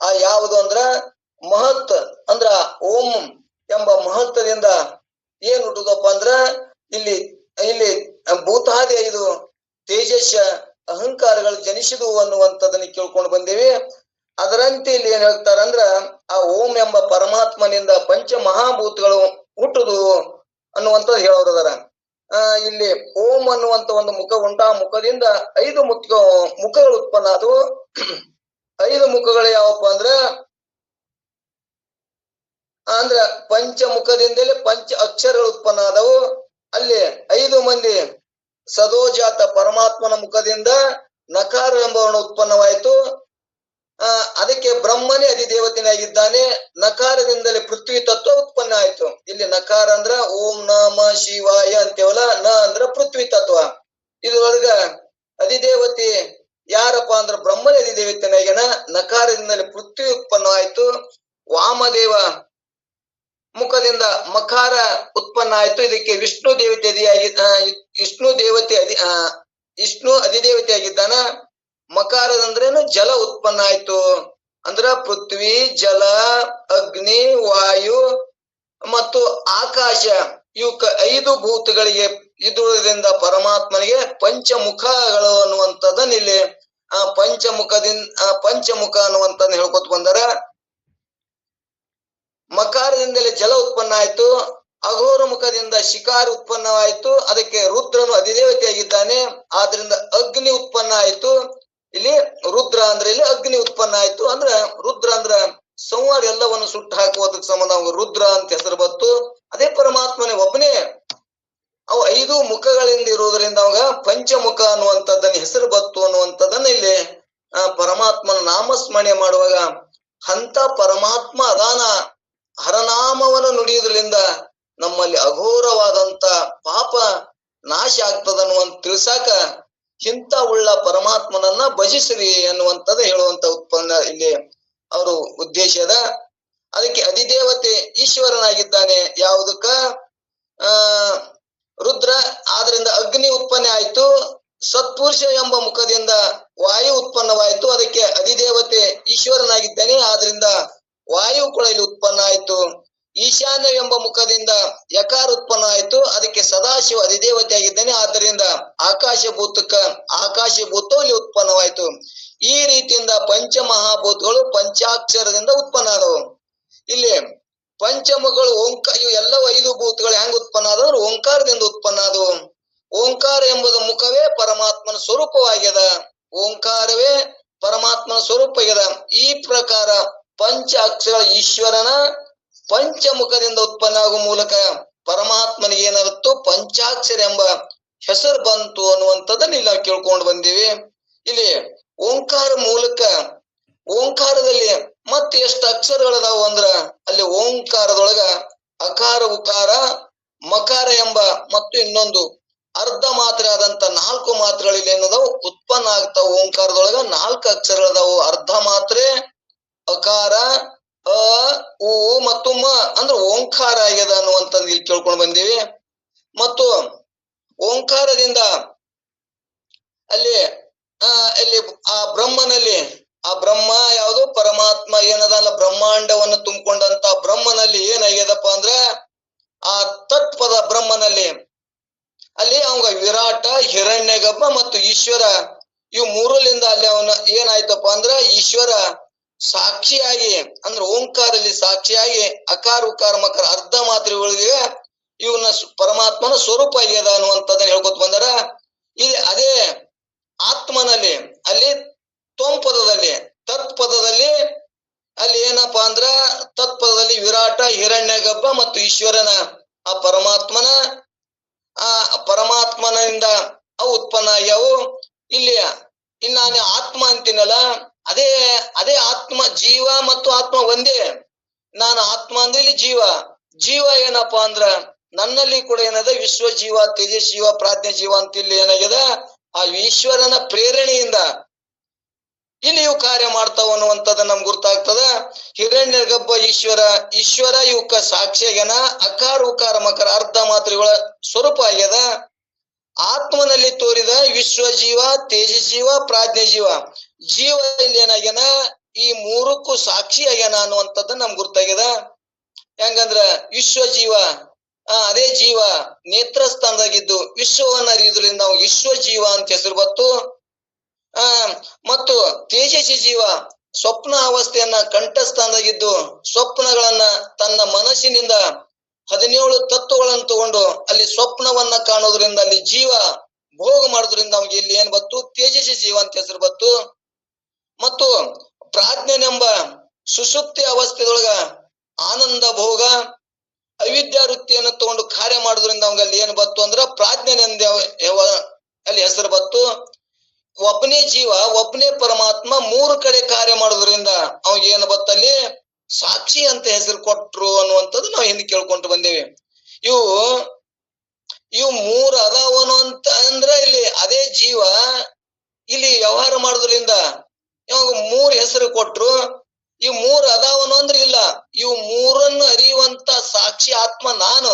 A: ಆ ಯಾವುದು ಅಂದ್ರ ಮಹತ್ ಅಂದ್ರ ಓಂ ಎಂಬ ಮಹತ್ವದಿಂದ ಏನ್ ಹುಟ್ಟುದಪ್ಪ ಅಂದ್ರ ಇಲ್ಲಿ ಇಲ್ಲಿ ಭೂತಾದಿ 5 ತೇಜಸ್ಸ ಅಹಂಕಾರಗಳು ಜನಿಸಿದುವು ಅನ್ನುವಂಥದ್ದನ್ನ ಕೇಳ್ಕೊಂಡು ಬಂದೇವಿ ಅದರಂತೆ ಇಲ್ಲಿ ಏನ್ ಹೇಳ್ತಾರಂದ್ರ ಆ ಓಂ ಎಂಬ ಪರಮಾತ್ಮನಿಂದ ಪಂಚ ಮಹಾಭೂತಗಳು ಹುಟ್ಟುದು ಅನ್ನುವಂಥದ್ದು ಹೇಳೋರದಾರ ಇಲ್ಲಿ ಓಂ ಅನ್ನುವಂತ ಒಂದು ಮುಖ ಉಂಟು ಆ ಮುಖದಿಂದ 5 ಮುಖಗಳು ಉತ್ಪನ್ನ ಆದವು 5 ಮುಖಗಳು ಯಾವಪ್ಪ ಅಂದ್ರ ಪಂಚಮುಖದಿಂದಲೇ ಪಂಚ ಅಕ್ಷರಗಳು ಉತ್ಪನ್ನ ಆದವು ಅಲ್ಲಿ 5 ಮಂದಿ ಸದೋಜಾತ ಪರಮಾತ್ಮನ ಮುಖದಿಂದ ನಕಾರ ಎಂಬವನು ಉತ್ಪನ್ನವಾಯಿತು ಅದಕ್ಕೆ ಬ್ರಹ್ಮನೇ ಅಧಿದೇವತೆಯಾಗಿದ್ದಾನೆ ನಕಾರದಿಂದಲೇ ಪೃಥ್ವಿ ತತ್ವ ಉತ್ಪನ್ನ ಆಯ್ತು ಇಲ್ಲಿ ನಕಾರ ಅಂದ್ರ ಓಂ ನಮ ಶಿವಾಯ ಅಂತೇವಲ್ಲ ನ ಅಂದ್ರ ಪೃಥ್ವಿ ತತ್ವ ಇದ್ರೊಳಗ ಅಧಿದೇವತೆ ಯಾರಪ್ಪ ಅಂದ್ರ ಬ್ರಹ್ಮನೇ ಅಧಿದೇವತೆಯಾಗ್ಯಾನ ನಕಾರದಿಂದಲೇ ಪೃಥ್ವಿ ಉತ್ಪನ್ನ ಆಯ್ತು ವಾಮದೇವ ಮುಖದಿಂದ ಮಕಾರ ಉತ್ಪನ್ನ ಆಯ್ತು ಇದಕ್ಕೆ ವಿಷ್ಣು ಅಧಿದೇವತೆಯಾಗಿದ್ದಾನ ಮಕಾರದಂದ್ರೇನು ಜಲ ಉತ್ಪನ್ನ ಆಯ್ತು ಅಂದ್ರ ಪೃಥ್ವಿ ಜಲ ಅಗ್ನಿ ವಾಯು ಮತ್ತು ಆಕಾಶ ಇವಕ್ಕ 5 ಭೂತಗಳಿಗೆ ಇದುದಿಂದ ಪರಮಾತ್ಮನಿಗೆ ಪಂಚಮುಖಗಳು ಅನ್ನುವಂಥದ್ದನ್ನ ಇಲ್ಲಿ ಪಂಚಮುಖ ಅನ್ನುವಂಥದ್ದು ಹೇಳ್ಕೊತ ಬಂದಾರ ಮಕಾರದಿಂದಲೇ ಜಲ ಉತ್ಪನ್ನ ಆಯ್ತು ಅಘೋರ ಮುಖದಿಂದ ಶಿಕಾರ ಉತ್ಪನ್ನವಾಯಿತು ಅದಕ್ಕೆ ರುದ್ರನು ಅಧಿದೇವತೆಯಾಗಿದ್ದಾನೆ ಆದ್ರಿಂದ ಅಗ್ನಿ ಉತ್ಪನ್ನ ಆಯ್ತು ಇಲ್ಲಿ ರುದ್ರ ಅಂದ್ರೆ ಇಲ್ಲಿ ಅಗ್ನಿ ಉತ್ಪನ್ನ ಆಯ್ತು ಅಂದ್ರೆ ರುದ್ರ ಅಂದ್ರ ಸಂವಾರ ಎಲ್ಲವನ್ನು ಸುಟ್ಟು ಹಾಕುವುದಕ್ಕೆ ಸಂಬಂಧ ರುದ್ರ ಅಂತ ಹೆಸರು ಬಂತು ಅದೇ ಪರಮಾತ್ಮನೇ ಒಬ್ಬನೇ ಅವು 5 ಮುಖಗಳಿಂದ ಇರುವುದರಿಂದ ಅವಾಗ ಪಂಚಮುಖ ಅನ್ನುವಂಥದ್ದನ್ನ ಹೆಸರು ಬತ್ತು ಅನ್ನುವಂಥದ್ದನ್ನ ಇಲ್ಲಿ ಪರಮಾತ್ಮನ ನಾಮಸ್ಮರಣೆ ಮಾಡುವಾಗ ಅಂತ ಪರಮಾತ್ಮ ಅದಾನ ಹರನಾಮವನ್ನು ನುಡಿಯುವುದರಿಂದ ನಮ್ಮಲ್ಲಿ ಅಘೋರವಾದಂತ ಪಾಪ ನಾಶ ಆಗ್ತದನ್ನುವಂತ ತಿಳ್ಸಾಕ ಇಂಥ ಉಳ್ಳ ಪರಮಾತ್ಮನನ್ನ ಭಜಿಸ್ರಿ ಅನ್ನುವಂಥದ್ದು ಹೇಳುವಂತ ಉತ್ಪನ್ನ ಇಲ್ಲಿ ಅವರು ಉದ್ದೇಶ ಅದ ಅದಕ್ಕೆ ಅಧಿದೇವತೆ ಈಶ್ವರನಾಗಿದ್ದಾನೆ ಯಾವುದಕ್ಕ ರುದ್ರ ಆದ್ರಿಂದ ಅಗ್ನಿ ಉತ್ಪನ್ನ ಆಯ್ತು ಸತ್ಪುರುಷ ಎಂಬ ಮುಖದಿಂದ ವಾಯು ಉತ್ಪನ್ನವಾಯಿತು ಅದಕ್ಕೆ ಅಧಿದೇವತೆ ಈಶ್ವರನಾಗಿದ್ದಾನೆ ಆದ್ರಿಂದ ವಾಯು ಕೂಡ ಇಲ್ಲಿ ಉತ್ಪನ್ನ ಆಯ್ತು ಈಶಾನ್ಯ ಎಂಬ ಮುಖದಿಂದ ಯಕಾರ ಉತ್ಪನ್ನ ಆಯ್ತು ಅದಕ್ಕೆ ಸದಾಶಿವ ಅಧಿದೇವತೆಯಾಗಿದ್ದಾನೆ ಆದ್ದರಿಂದ ಆಕಾಶ ಭೂತ ಇಲ್ಲಿ ಉತ್ಪನ್ನವಾಯ್ತು ಈ ರೀತಿಯಿಂದ ಪಂಚ ಮಹಾಭೂತಗಳು ಪಂಚಾಕ್ಷರದಿಂದ ಉತ್ಪನ್ನ ಆದವು ಇಲ್ಲಿ ಪಂಚಮಗಳು ಇವು ಎಲ್ಲವೂ 5 ಭೂತಗಳು ಹೆಂಗ್ ಉತ್ಪನ್ನ ಆದವು ಓಂಕಾರದಿಂದ ಉತ್ಪನ್ನ ಆದವು ಓಂಕಾರ ಎಂಬುದು ಮುಖವೇ ಪರಮಾತ್ಮನ ಸ್ವರೂಪವಾಗ್ಯದ ಓಂಕಾರವೇ ಪರಮಾತ್ಮನ ಸ್ವರೂಪ ಆಗ್ಯದ ಈ ಪ್ರಕಾರ ಪಂಚ ಅಕ್ಷರ ಈಶ್ವರನ ಪಂಚಮುಖದಿಂದ ಉತ್ಪನ್ನ ಆಗುವ ಮೂಲಕ ಪರಮಾತ್ಮನಿಗೆ ಏನಾಗುತ್ತೋ ಪಂಚಾಕ್ಷರ ಎಂಬ ಹೆಸರು ಬಂತು ಅನ್ನುವಂಥದ್ದನ್ನ ಇಲ್ಲಿ ನಾವು ಕೇಳ್ಕೊಂಡು ಬಂದೀವಿ ಇಲ್ಲಿ ಓಂಕಾರ ಮೂಲಕ ಓಂಕಾರದಲ್ಲಿ ಮತ್ತೆ ಎಷ್ಟು ಅಕ್ಷರಗಳದಾವು ಅಂದ್ರ ಅಲ್ಲಿ ಓಂಕಾರದೊಳಗ ಅಕಾರ ಉಕಾರ ಮಕಾರ ಎಂಬ ಮತ್ತು ಇನ್ನೊಂದು ಅರ್ಧ ಮಾತ್ರೆ ಆದಂತ 4 ಮಾತ್ರೆಗಳಲ್ಲಿ ಏನದಾವು ಉತ್ಪನ್ನ ಆಗ್ತಾವ ಓಂಕಾರದೊಳಗ 4 ಅಕ್ಷರಗಳದಾವು ಅರ್ಧ ಮಾತ್ರೆ ಅಕಾರ ಅ ಉ ಮತ್ತು ಮ ಅಂದ್ರೆ ಓಂಕಾರ ಆಗ್ಯದ ಅನ್ನುವಂಥದ್ದು ಇಲ್ಲಿ ಕೇಳ್ಕೊಂಡು ಬಂದೀವಿ ಮತ್ತು ಓಂಕಾರದಿಂದ ಮೂರಲಿಂದ ಅಲ್ಲಿ ಅಲ್ಲಿ ಆ ಬ್ರಹ್ಮ ಯಾವುದು ಪರಮಾತ್ಮ ಏನದಲ್ಲ ಬ್ರಹ್ಮಾಂಡವನ್ನು ತುಂಬಿಕೊಂಡಂತ ಬ್ರಹ್ಮನಲ್ಲಿ ಏನಾಗ್ಯದಪ್ಪ ಅಂದ್ರ ಆ ತತ್ಪದ ಬ್ರಹ್ಮನಲ್ಲಿ ಅಲ್ಲಿ ಅವಂಗ ವಿರಾಟ ಹಿರಣ್ಯಗರ್ಭ ಮತ್ತು ಈಶ್ವರ ಇವು ಮೂರಲಿಂದ ಅಲ್ಲಿ ಅವನ ಏನಾಯ್ತಪ್ಪ ಅಂದ್ರ ಈಶ್ವರ ಸಾಕ್ಷಿಯಾಗಿ ಅಂದ್ರೆ ಓಂಕಾರಲ್ಲಿ ಸಾಕ್ಷಿಯಾಗಿ ಅಕಾರ ಉಕಾರ ಮಕರ ಅರ್ಧ ಮಾತ್ರೆಗಳಿಗೆ ಇವನ ಪರಮಾತ್ಮನ ಸ್ವರೂಪ ಆಗ್ಯದ ಅನ್ನುವಂಥದ್ದನ್ನ ಹೇಳ್ಕೊತ ಬಂದಾರ. ಇಲ್ಲಿ ಅದೇ ಆತ್ಮನಲ್ಲಿ ಅಲ್ಲಿ ತ್ವಂಪದದಲ್ಲಿ ತತ್ಪದದಲ್ಲಿ ಅಲ್ಲಿ ಏನಪ್ಪಾ ಅಂದ್ರ ತತ್ಪದದಲ್ಲಿ ವಿರಾಟ ಹಿರಣ್ಯಗರ್ಭ ಮತ್ತು ಈಶ್ವರನ ಆ ಪರಮಾತ್ಮನಿಂದ ಅವು ಉತ್ಪನ್ನ ಆಗ್ಯಾವು. ಇಲ್ಲಿ ನಾನು ಆತ್ಮ ಅಂತೀನಲ್ಲ ಅದೇ ಆತ್ಮ ಜೀವ ಮತ್ತು ಆತ್ಮ ಒಂದೇ. ನಾನು ಆತ್ಮ ಅಂದ್ರೆ ಇಲ್ಲಿ ಜೀವ ಏನಪ್ಪಾ ಅಂದ್ರ ನನ್ನಲ್ಲಿ ಕೂಡ ಏನದ ವಿಶ್ವ ಜೀವ ತೇಜಸ್ ಜೀವ ಪ್ರಾಜ್ಞ ಜೀವ ಅಂತ ಇಲ್ಲಿ ಏನಾಗ್ಯದ ಆ ಈಶ್ವರನ ಪ್ರೇರಣೆಯಿಂದ ಇಲ್ಲಿ ಇವು ಕಾರ್ಯ ಮಾಡ್ತಾವ ಅನ್ನುವಂಥದ್ದು ನಮ್ಗೆ ಗೊತ್ತಾಗ್ತದ. ಹಿರಣ್ಯ ಗರ್ಭ ಈಶ್ವರ ಇವಕ್ಕ ಸಾಕ್ಷಿಯಾಗ್ಯನ ಅಕಾರ ಉಕಾರ ಮಕರ ಅರ್ಧ ಮಾತ್ರೆಗಳ ಸ್ವರೂಪ ಆಗ್ಯದ. ಆತ್ಮನಲ್ಲಿ ತೋರಿದ ವಿಶ್ವ ಜೀವ ತೇಜಸ್ ಜೀವ ಪ್ರಾಜ್ಞ ಜೀವ ಇಲ್ಲಿ ಏನಾಗ್ಯಾನ ಈ ಮೂರಕ್ಕೂ ಸಾಕ್ಷಿ ಆಗ್ಯಾನ ಅನ್ನುವಂಥದ್ದು ನಮ್ಗೆ ಗೊತ್ತಾಗ್ಯದ. ಹೆಂಗಂದ್ರ ವಿಶ್ವ ಜೀವ ಅದೇ ಜೀವ ನೇತ್ರ ಸ್ಥಾನದಾಗಿದ್ದು ವಿಶ್ವವನ್ನ ಅರಿಯುವುದರಿಂದ ನಾವು ವಿಶ್ವ ಜೀವ ಅಂತ ಹೆಸರು ಬತ್ತು. ಮತ್ತು ತೇಜಸ್ವಿ ಜೀವ ಸ್ವಪ್ನ ಅವಸ್ಥೆಯನ್ನ ಕಂಠಸ್ಥಾನದಾಗಿದ್ದು ಸ್ವಪ್ನಗಳನ್ನ ತನ್ನ ಮನಸ್ಸಿನಿಂದ 17 ತತ್ವಗಳನ್ನು ತಗೊಂಡು ಅಲ್ಲಿ ಸ್ವಪ್ನವನ್ನ ಕಾಣೋದ್ರಿಂದ ಅಲ್ಲಿ ಜೀವ ಭೋಗ ಮಾಡೋದ್ರಿಂದ ನಮ್ಗೆ ಇಲ್ಲಿ ಏನ್ ಬತ್ತು ತೇಜಸ್ವಿ ಜೀವ ಅಂತ ಹೆಸರು ಬತ್ತು. ಮತ್ತು ಪ್ರಾಜ್ಞನೆಂಬ ಸುಷುಪ್ತಿ ಅವಸ್ಥೆದೊಳಗ ಆನಂದ ಭೋಗ ಅವಿದ್ಯಾ ವೃತ್ತಿಯನ್ನು ತಗೊಂಡು ಕಾರ್ಯ ಮಾಡೋದ್ರಿಂದ ಅವಂಗ ಅಲ್ಲಿ ಏನ್ ಬತ್ತು ಅಂದ್ರ ಪ್ರಾಜ್ಞನೆಂದ ಅಲ್ಲಿ ಹೆಸರು ಬತ್ತು. ಒಬ್ಬನೇ ಜೀವ ಒಬ್ಬನೇ ಪರಮಾತ್ಮ 3 ಕಡೆ ಕಾರ್ಯ ಮಾಡೋದ್ರಿಂದ ಅವಾಗ ಏನ್ ಬತ್ತಲ್ಲಿ ಸಾಕ್ಷಿ ಅಂತ ಹೆಸರು ಕೊಟ್ರು ಅನ್ನುವಂಥದ್ದು ನಾವು ಹಿಂದೆ ಕೇಳ್ಕೊಂತ ಬಂದೇವಿ. ಇವು 3 ಅದಾವನು ಅಂತ ಅಂದ್ರ ಇಲ್ಲಿ ಅದೇ ಜೀವ ಇಲ್ಲಿ ವ್ಯವಹಾರ ಮಾಡೋದ್ರಿಂದ ಇವಾಗ 3 ಹೆಸರು ಕೊಟ್ರು. ಈ 3 ಅದಾವನು ಅಂದ್ರೆ ಇಲ್ಲ, ಇವು 3ನ್ನು ಅರಿಯುವಂತ ಸಾಕ್ಷಿ ಆತ್ಮ ನಾನು.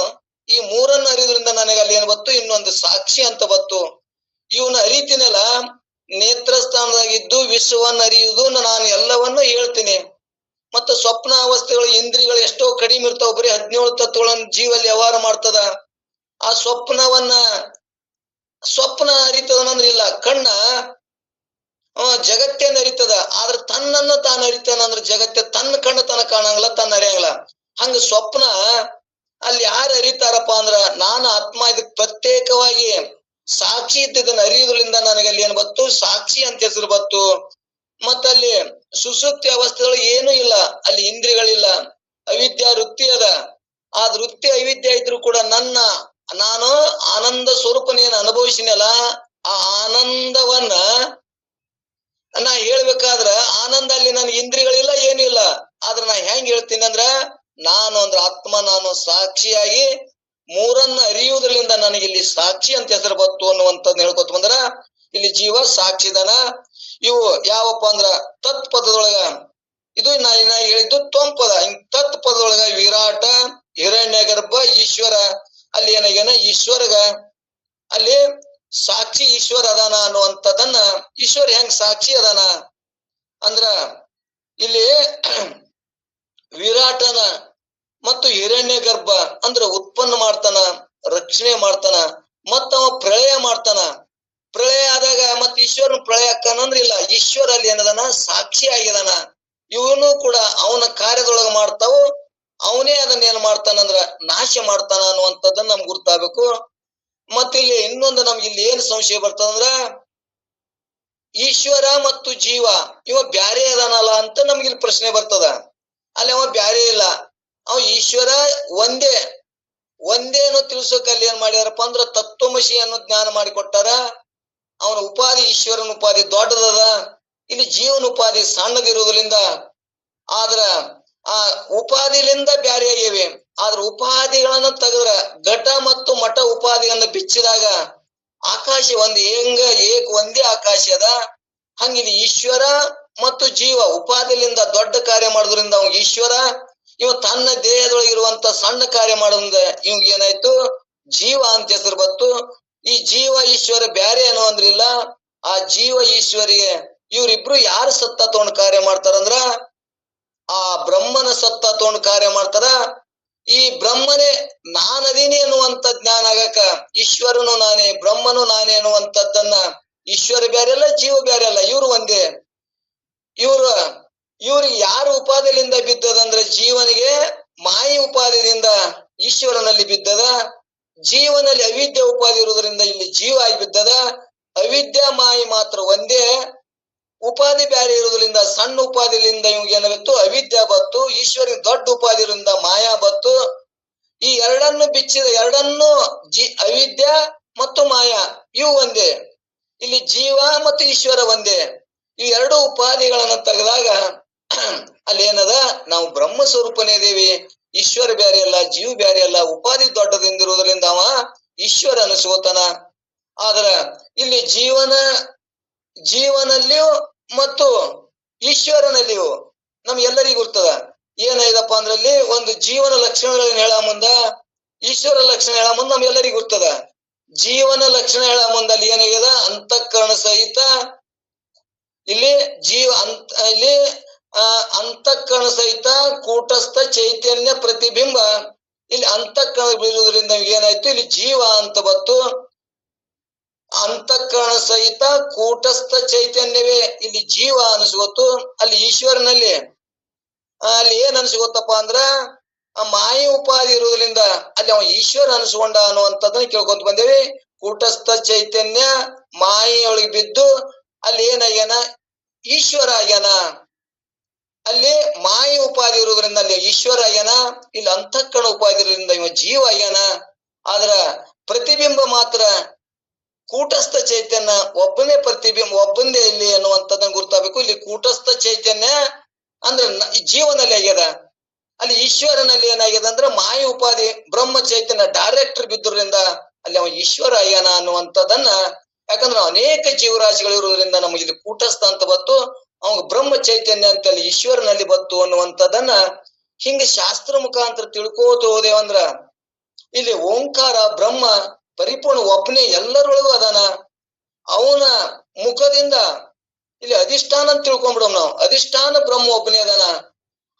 A: ಈ 3ನ್ನು ಅರಿಯೋದ್ರಿಂದ ನನಗೆ ಅಲ್ಲಿ ಏನ್ ಬತ್ತು ಇನ್ನೊಂದು ಸಾಕ್ಷಿ ಅಂತ ಬತ್ತು. ಇವನ್ನ ಅರಿತೀನಲ್ಲ ನೇತ್ರ ಸ್ಥಾನದಾಗಿದ್ದು ವಿಶ್ವವನ್ನ ಅರಿಯುವುದು ನಾನು ಎಲ್ಲವನ್ನೂ ಹೇಳ್ತೀನಿ. ಮತ್ತು ಸ್ವಪ್ನ ಅವಸ್ಥೆಗಳು ಇಂದ್ರಿಯಗಳು ಎಷ್ಟೋ ಕಡಿಮೆ ಇರ್ತಾವ, ಬರೀ 17 ತತ್ವಗಳನ್ನು ಜೀವಲ್ಲಿ ವ್ಯವಹಾರ ಮಾಡ್ತದ. ಆ ಸ್ವಪ್ನ ಅರಿತದನಂದ್ರೆ ಇಲ್ಲ, ಕಣ್ಣ ಜಗತ್ತೇನ್ ಅರಿತದ, ಆದ್ರೆ ತನ್ನನ್ನು ತಾನು ಅರಿತಾನಂದ್ರೆ ಜಗತ್ತೆ ತನ್ನ ಕಣ್ಣು ತನ್ನ ಕಾಣಂಗಿಲ್ಲ, ತನ್ನ ಅರಿಯಂಗಿಲ್ಲ. ಹಂಗ ಸ್ವಪ್ನ ಅಲ್ಲಿ ಯಾರು ಅರಿತಾರಪ್ಪ ಅಂದ್ರ ನಾನು ಆತ್ಮ ಇದಕ್ ಪ್ರತ್ಯೇಕವಾಗಿ ಸಾಕ್ಷಿ ಇದ್ದದನ್ನ ಅರಿಯುವುದರಿಂದ ನನಗೆ ಅಲ್ಲಿ ಏನ್ ಬತ್ತು ಸಾಕ್ಷಿ ಅಂತ ಹೆಸರು ಬತ್ತು. ಮತ್ತಲ್ಲಿ ಸುಸುಪ್ತಿ ಅವಸ್ಥೆಗಳು ಏನೂ ಇಲ್ಲ, ಅಲ್ಲಿ ಇಂದ್ರಿಯಗಳಿಲ್ಲ, ಅವಿದ್ಯಾ ವೃತ್ತಿ ಅದ. ಆ ವೃತ್ತಿ ಅವಿದ್ಯೆ ಇದ್ರು ಕೂಡ ನಾನು ಆನಂದ ಸ್ವರೂಪನೇನು ಅನುಭವಿಸಿನಲ್ಲ ಆ ಆನಂದವನ್ನ ನಾ ಹೇಳ್ಬೇಕಾದ್ರ ಆನಂದ ಅಲ್ಲಿ ನನ್ ಇಂದ್ರಿಯಗಳಿಲ್ಲ ಏನೂ ಇಲ್ಲ. ಆದ್ರೆ ನಾ ಹೆಂಗ್ ಹೇಳ್ತೀನಿ ಅಂದ್ರ ನಾನು ಅಂದ್ರೆ ಆತ್ಮ ನಾನು ಸಾಕ್ಷಿಯಾಗಿ 3ನ್ನು ಅರಿಯುವುದರಿಂದ ನನಗೆ ಇಲ್ಲಿ ಸಾಕ್ಷಿ ಅಂತ ಹೆಸರು ಬತ್ತು ಅನ್ನುವಂಥದ್ದು ಹೇಳ್ಕೊತ ಬಂದ್ರ ಇಲ್ಲಿ ಜೀವ ಸಾಕ್ಷಿದಾನ. ಇವು ಯಾವಪ್ಪ ಅಂದ್ರ ತತ್ಪದದೊಳಗ ಇದು ನಾ ಹೇಳಿದ್ದು ತ್ವಂಪದ. ತತ್ಪದದೊಳಗ ವಿರಾಟ ಹಿರಣ್ಯ ಗರ್ಭ ಈಶ್ವರ ಅಲ್ಲಿ ಏನಾಗ್ಯಾನ ಈಶ್ವರಗ ಅಲ್ಲಿ ಸಾಕ್ಷಿ ಈಶ್ವರ ಅದಾನ ಅನ್ನುವಂಥದ್ದನ್ನ ಈಶ್ವರ ಹೆಂಗ್ ಸಾಕ್ಷಿ ಅದಾನ ಅಂದ್ರ ಇಲ್ಲಿ ವಿರಾಟನ ಮತ್ತು ಹಿರಣ್ಯ ಗರ್ಭ ಅಂದ್ರ ಉತ್ಪನ್ನ ಮಾಡ್ತಾನ, ರಕ್ಷಣೆ ಮಾಡ್ತಾನ, ಮತ್ತ ಅವ ಪ್ರಳಯ ಮಾಡ್ತಾನ. ಪ್ರಳಯ ಆದಾಗ ಮತ್ ಈಶ್ವರನ ಪ್ರಳಯ ಅಕ್ಕನಂದ್ರ ಇಲ್ಲ, ಈಶ್ವರ ಅಲ್ಲಿ ಏನದಾನ ಸಾಕ್ಷಿ ಆಗಿದಾನ. ಇವನು ಕೂಡ ಅವನ ಕಾರ್ಯದೊಳಗ ಮಾಡ್ತಾವು, ಅವನೇ ಅದನ್ನ ಏನ್ ಮಾಡ್ತಾನಂದ್ರ ನಾಶ ಮಾಡ್ತಾನ ಅನ್ನುವಂಥದ್ದನ್ನ ನಮ್ಗೆ ಗುರ್ತಾಗಬೇಕು. ಮತ್ತಿಲ್ಲಿ ಇನ್ನೊಂದು ನಮ್ಗೆ ಇಲ್ಲಿ ಏನ್ ಸಂಶಯ ಬರ್ತದಂದ್ರ ಈಶ್ವರ ಮತ್ತು ಜೀವ ಇವ ಬ್ಯಾರೆ ಅದಾನಲ್ಲ ಅಂತ ನಮ್ಗೆ ಇಲ್ಲಿ ಪ್ರಶ್ನೆ ಬರ್ತದ. ಅಲ್ಲಿ ಅವ ಬ್ಯಾರೆ ಇಲ್ಲ, ಅವ ಈಶ್ವರ ಒಂದೇ ಅನ್ನೋ ತಿಳ್ಸೋಕ್ ಅಲ್ಲಿ ಏನ್ ಮಾಡ್ಯಾರಪ್ಪ ಅಂದ್ರ ತತ್ವಮಸಿ ಅನ್ನೋ ಜ್ಞಾನ ಮಾಡಿಕೊಟ್ಟಾರ. ಅವನ ಉಪಾಧಿ ಈಶ್ವರನ ಉಪಾಧಿ ದೊಡ್ಡದದ, ಇಲ್ಲಿ ಜೀವನ ಉಪಾಧಿ ಸಣ್ಣದಿರುವುದರಿಂದ ಆದ್ರ ಆ ಉಪಾಧಿಲಿಂದ ಬ್ಯಾರೆ ಆಗಿವೆ. ಆದ್ರ ಉಪಾಧಿಗಳನ್ನ ತೆಗೆದ್ರ ಘಟ ಮತ್ತು ಮಠ ಉಪಾಧಿಯನ್ನ ಬಿಚ್ಚಿದಾಗ ಆಕಾಶ ಒಂದೇ ಆಕಾಶ ಅದ. ಹಂಗಿಲ್ಲಿ ಈಶ್ವರ ಮತ್ತು ಜೀವ ಉಪಾಧಿಲಿಂದ ದೊಡ್ಡ ಕಾರ್ಯ ಮಾಡೋದ್ರಿಂದ ಅವ್ ಈಶ್ವರ, ಇವ ತನ್ನ ದೇಹದೊಳಗಿರುವಂತ ಸಣ್ಣ ಕಾರ್ಯ ಮಾಡೋದ್ರಿಂದ ಇವ್ಗೆ ಏನಾಯ್ತು ಜೀವ ಅಂತ ಹೆಸರು ಬತ್ತು. ಈ ಜೀವ ಈಶ್ವರ ಬ್ಯಾರೆ ಏನೋ ಅಂದ್ರಿಲ್ಲ. ಆ ಜೀವ ಈಶ್ವರಿಗೆ ಇವ್ರಿಬ್ರು ಯಾರು ಸತ್ತ ತಗೊಂಡ್ ಕಾರ್ಯ ಮಾಡ್ತಾರಂದ್ರ ಆ ಬ್ರಹ್ಮನ ಸತ್ತ ತಗೊಂಡ್ ಕಾರ್ಯ ಮಾಡ್ತಾರ. ಈ ಬ್ರಹ್ಮನೇ ನಾನದೀನಿ ಅನ್ನುವಂತ ಜ್ಞಾನ ಆಗಕ ಈಶ್ವರನು ನಾನೇ ಬ್ರಹ್ಮನು ನಾನೇ ಅನ್ನುವಂಥದ್ದನ್ನ ಈಶ್ವರ ಬ್ಯಾರೆ ಅಲ್ಲ, ಜೀವ ಬ್ಯಾರೆ ಅಲ್ಲ, ಇವ್ರು ಒಂದೇ. ಇವ್ರಿಗೆ ಯಾರು ಉಪಾದಿಯಿಂದ ಬಿದ್ದದಂದ್ರೆ ಜೀವನಿಗೆ ಮಾಯಿ ಉಪಾದಿಯಿಂದ ಈಶ್ವರನಲ್ಲಿ ಬಿದ್ದದ. ಜೀವನಲ್ಲಿ ಅವಿದ್ಯೆ ಉಪಾದಿ ಇರುವುದರಿಂದ ಇಲ್ಲಿ ಜೀವ ಆಗಿ ಬಿದ್ದದ. ಅವಿದ್ಯಾ ಮಾಯಿ ಮಾತ್ರ ಒಂದೇ, ಉಪಾಧಿ ಬ್ಯಾರೆ ಇರುವುದರಿಂದ ಸಣ್ಣ ಉಪಾದಿಲಿಂದ ಇವ್ಗೆ ಏನಾಗಿತ್ತು ಅವಿದ್ಯಾ ಬತ್ತು. ಈಶ್ವರಿಗೆ ದೊಡ್ಡ ಉಪಾದಿರಿಂದ ಮಾಯಾ ಬತ್ತು. ಈ ಎರಡನ್ನು ಬಿಚ್ಚಿದ ಎರಡನ್ನು ಅವಿದ್ಯಾ ಮತ್ತು ಮಾಯಾ ಇವು ಒಂದೇ. ಇಲ್ಲಿ ಜೀವ ಮತ್ತು ಈಶ್ವರ ಒಂದೇ. ಈ ಎರಡು ಉಪಾಧಿಗಳನ್ನ ತೆಗೆದಾಗ ಅಲ್ಲಿ ಏನದ ನಾವು ಬ್ರಹ್ಮ ಸ್ವರೂಪನೇ ಇದೀವಿ. ಈಶ್ವರ ಬ್ಯಾರೆ ಅಲ್ಲ, ಜೀವ ಬ್ಯಾರೆ ಅಲ್ಲ. ಉಪಾಧಿ ದೊಡ್ಡದಿಂದಿರುವುದರಿಂದ ಅವ ಈಶ್ವರ ಅನಿಸ್ಕೋತಾನ. ಆದ್ರ ಇಲ್ಲಿ ಜೀವನಲ್ಲಿಯೂ ಮತ್ತು ಈಶ್ವರನಲ್ಲಿಯೂ ನಮ್ಗೆಲ್ಲರಿಗೂ ಇರ್ತದ. ಏನಾಯ್ದಪ್ಪ ಅಂದ್ರಲ್ಲಿ ಒಂದು ಜೀವನ ಲಕ್ಷಣಗಳನ್ನ ಹೇಳ ಮುಂದ ಈಶ್ವರ ಲಕ್ಷಣ ಹೇಳ ಮುಂದ ನಮ್ಗೆಲ್ಲರಿಗೂ ಇರ್ತದ. ಜೀವನ ಲಕ್ಷಣ ಹೇಳ ಮುಂದ ಅಲ್ಲಿ ಏನಾಗ್ಯದ ಅಂತಃಕರಣ ಸಹಿತ ಇಲ್ಲಿ ಇಲ್ಲಿ ಅಂತಃಕರಣ ಸಹಿತ ಕೂಟಸ್ಥ ಚೈತನ್ಯ ಪ್ರತಿಬಿಂಬ. ಇಲ್ಲಿ ಅಂತಃಕರಣ ಬೀಳುವುದರಿಂದ ಏನಾಯ್ತು ಇಲ್ಲಿ ಜೀವ ಅಂತ ಬತ್ತು. ಅಂತಃಕರಣ ಸಹಿತ ಕೂಟಸ್ಥ ಚೈತನ್ಯವೇ ಇಲ್ಲಿ ಜೀವ ಅನಿಸ್ಕೊತ್ತು. ಅಲ್ಲಿ ಈಶ್ವರನಲ್ಲಿ ಅಲ್ಲಿ ಏನ್ ಅನ್ಸ್ಕೊತ್ತಪ್ಪ ಅಂದ್ರ ಆ ಮಾಯಿ ಉಪಾಧಿ ಇರುವುದರಿಂದ ಅಲ್ಲಿ ಅವ ಈಶ್ವರ ಅನಿಸ್ಕೊಂಡ ಅನ್ನುವಂಥದ್ದನ್ನ ಕೇಳ್ಕೊಂತ ಬಂದೇವಿ. ಕೂಟಸ್ಥ ಚೈತನ್ಯ ಮಾಯಿಯೊಳಗೆ ಬಿದ್ದು ಅಲ್ಲಿ ಏನಾಗ್ಯಾನ ಈಶ್ವರ ಆಗ್ಯಾನ. ಅಲ್ಲಿ ಮಾಯಿ ಉಪಾಧಿ ಇರುವುದರಿಂದ ಅಲ್ಲಿ ಈಶ್ವರ ಆಗ್ಯಾನ. ಇಲ್ಲಿ ಅಂತಃಕರಣ ಉಪಾಧಿ ಇರೋದ್ರಿಂದ ಇವ ಜೀವ ಆಗ್ಯಾನ. ಆದ್ರ ಪ್ರತಿಬಿಂಬ ಮಾತ್ರ ಕೂಟಸ್ಥ ಚೈತನ್ಯ ಒಬ್ಬನೇ ಪ್ರತಿಬಿಂಬ ಒಬ್ಬಂದೇ ಇಲ್ಲಿ ಅನ್ನುವಂಥದ್ದನ್ನ ಗುರ್ತಾಗಬೇಕು. ಇಲ್ಲಿ ಕೂಟಸ್ಥ ಚೈತನ್ಯ ಅಂದ್ರೆ ಜೀವನಲ್ಲಿ ಆಗ್ಯದ. ಅಲ್ಲಿ ಈಶ್ವರನಲ್ಲಿ ಏನಾಗ್ಯದ ಅಂದ್ರೆ ಮಾಯಿ ಉಪಾಧಿ ಬ್ರಹ್ಮ ಚೈತನ್ಯ ಡೈರೆಕ್ಟರ್ ಬಿದ್ದುದರಿಂದ ಅಲ್ಲಿ ಅವ ಈಶ್ವರ ಆಗ್ಯಾನ ಅನ್ನುವಂಥದ್ದನ್ನ. ಯಾಕಂದ್ರೆ ಅನೇಕ ಜೀವರಾಶಿಗಳು ಇರುವುದರಿಂದ ನಮಗೆ ಇಲ್ಲಿ ಕೂಟಸ್ಥ ಅಂತ ಬತ್ತು, ಅವಾಗ ಬ್ರಹ್ಮ ಚೈತನ್ಯ ಅಂತ ಅಲ್ಲಿ ಈಶ್ವರನಲ್ಲಿ ಬತ್ತು ಅನ್ನುವಂಥದ್ದನ್ನ ಹಿಂಗ ಶಾಸ್ತ್ರ ಮುಖಾಂತರ ತಿಳ್ಕೋತ ಹೋದೇವಂದ್ರ ಇಲ್ಲಿ ಓಂಕಾರ ಬ್ರಹ್ಮ ಪರಿಪೂರ್ಣ ಒಬ್ಬನೇ ಎಲ್ಲರೊಳಗೂ ಅದಾನ. ಅವನ ಮುಖದಿಂದ ಇಲ್ಲಿ ಅಧಿಷ್ಠಾನ ಅಂತ ತಿಳ್ಕೊಂಡ್ಬಿಡಮ್ ನಾವು. ಅಧಿಷ್ಠಾನ ಬ್ರಹ್ಮ ಒಬ್ಬನೇ ಅದಾನ.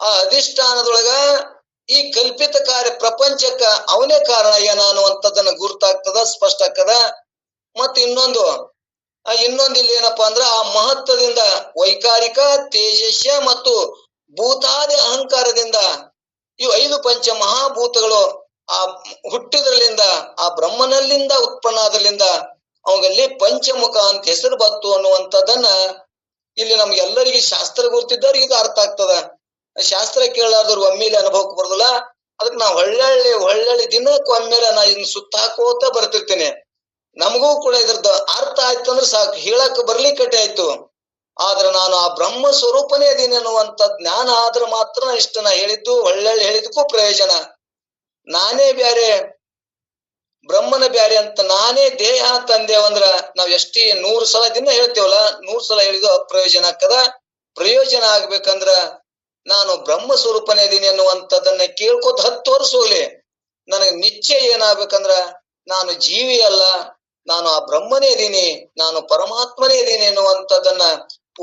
A: ಆ ಅಧಿಷ್ಠಾನದೊಳಗ ಈ ಕಲ್ಪಿತ ಕಾರ್ಯ ಪ್ರಪಂಚಕ್ಕ ಅವನೇ ಕಾರಣ ಏನ ಅನ್ನುವಂಥದ್ದನ್ನ ಗುರ್ತಾಗ್ತದ, ಸ್ಪಷ್ಟ ಆಗ್ತದ. ಮತ್ತ ಇನ್ನೊಂದು ಇಲ್ಲಿ ಏನಪ್ಪಾ ಅಂದ್ರ ಆ ಮಹತ್ವದಿಂದ ವೈಕಾರಿಕ ತೇಜಸ್ಯ ಮತ್ತು ಭೂತಾದಿ ಅಹಂಕಾರದಿಂದ ಇವು 5 ಪಂಚ ಮಹಾಭೂತಗಳು ಆ ಹುಟ್ಟಿದ್ರಲಿಂದ ಆ ಬ್ರಹ್ಮನಲ್ಲಿಂದ ಉತ್ಪನ್ನ ಆದ್ರಲಿಂದ ಅವಂಗಲ್ಲಿ ಪಂಚಮುಖ ಅಂತ ಹೆಸರು ಬತ್ತು ಅನ್ನುವಂಥದ್ದನ್ನ ಇಲ್ಲಿ ನಮ್ಗೆಲ್ಲರಿಗೆ ಶಾಸ್ತ್ರ ಗುರ್ತಿದ್ದವ್ರಿಗೆ ಇದು ಅರ್ಥ ಆಗ್ತದ. ಶಾಸ್ತ್ರ ಕೇಳಾದವ್ರು ಒಮ್ಮೆಲೆ ಅನುಭವಕ್ಕೆ ಬರೋದಿಲ್ಲ. ಅದಕ್ಕೆ ನಾವು ಹೊಳ್ಳಿ ದಿನಕ್ಕೆ ಒಮ್ಮೆಲೆ ನಾ ಇದನ್ನ ಸುತ್ತಾಕೋತ ಬರ್ತಿರ್ತೇನೆ. ನಮಗೂ ಕೂಡ ಇದ್ರದ್ದು ಅರ್ಥ ಆಯ್ತು ಅಂದ್ರೆ ಸಾಕು, ಹೇಳಕ್ ಬರ್ಲಿಕ್ಕಟ್ಟೆ ಆಯ್ತು. ಆದ್ರೆ ನಾನು ಆ ಬ್ರಹ್ಮ ಸ್ವರೂಪನೇ ಇದೀನಿ ಅನ್ನುವಂಥ ಜ್ಞಾನ ಆದ್ರೆ ಮಾತ್ರ ಇಷ್ಟ ನಾ ಹೇಳಿದ್ದು ಹೊಳ್ಳಿ ಹೇಳಿದಕ್ಕೂ ಪ್ರಯೋಜನ. ನಾನೇ ಬ್ಯಾರೆ ಬ್ರಹ್ಮನ ಬ್ಯಾರೆ ಅಂತ ನಾನೇ ದೇಹ ತಂದೇವಂದ್ರ ನಾವ್ ಎಷ್ಟೇ 100 ಸಲ ದಿನ ಹೇಳ್ತೇವಲ್ಲ, 100 ಸಲ ಹೇಳಿದ್ರು ಅಪ್ರಯೋಜನ ಆಗ್ತದ. ಪ್ರಯೋಜನ ಆಗ್ಬೇಕಂದ್ರ ನಾನು ಬ್ರಹ್ಮ ಸ್ವರೂಪನೇ ಇದೀನಿ ಅನ್ನುವಂಥದ್ದನ್ನ ಕೇಳ್ಕೊತ 10 ವರ್ಷ ಹೋಗ್ಲಿ, ನನಗೆ ನಿಶ್ಚಯ ಏನಾಗ್ಬೇಕಂದ್ರ ನಾನು ಜೀವಿ ಅಲ್ಲ, ನಾನು ಆ ಬ್ರಹ್ಮನೇ ಇದೀನಿ, ನಾನು ಪರಮಾತ್ಮನೇ ಇದೀನಿ ಎನ್ನುವಂಥದ್ದನ್ನ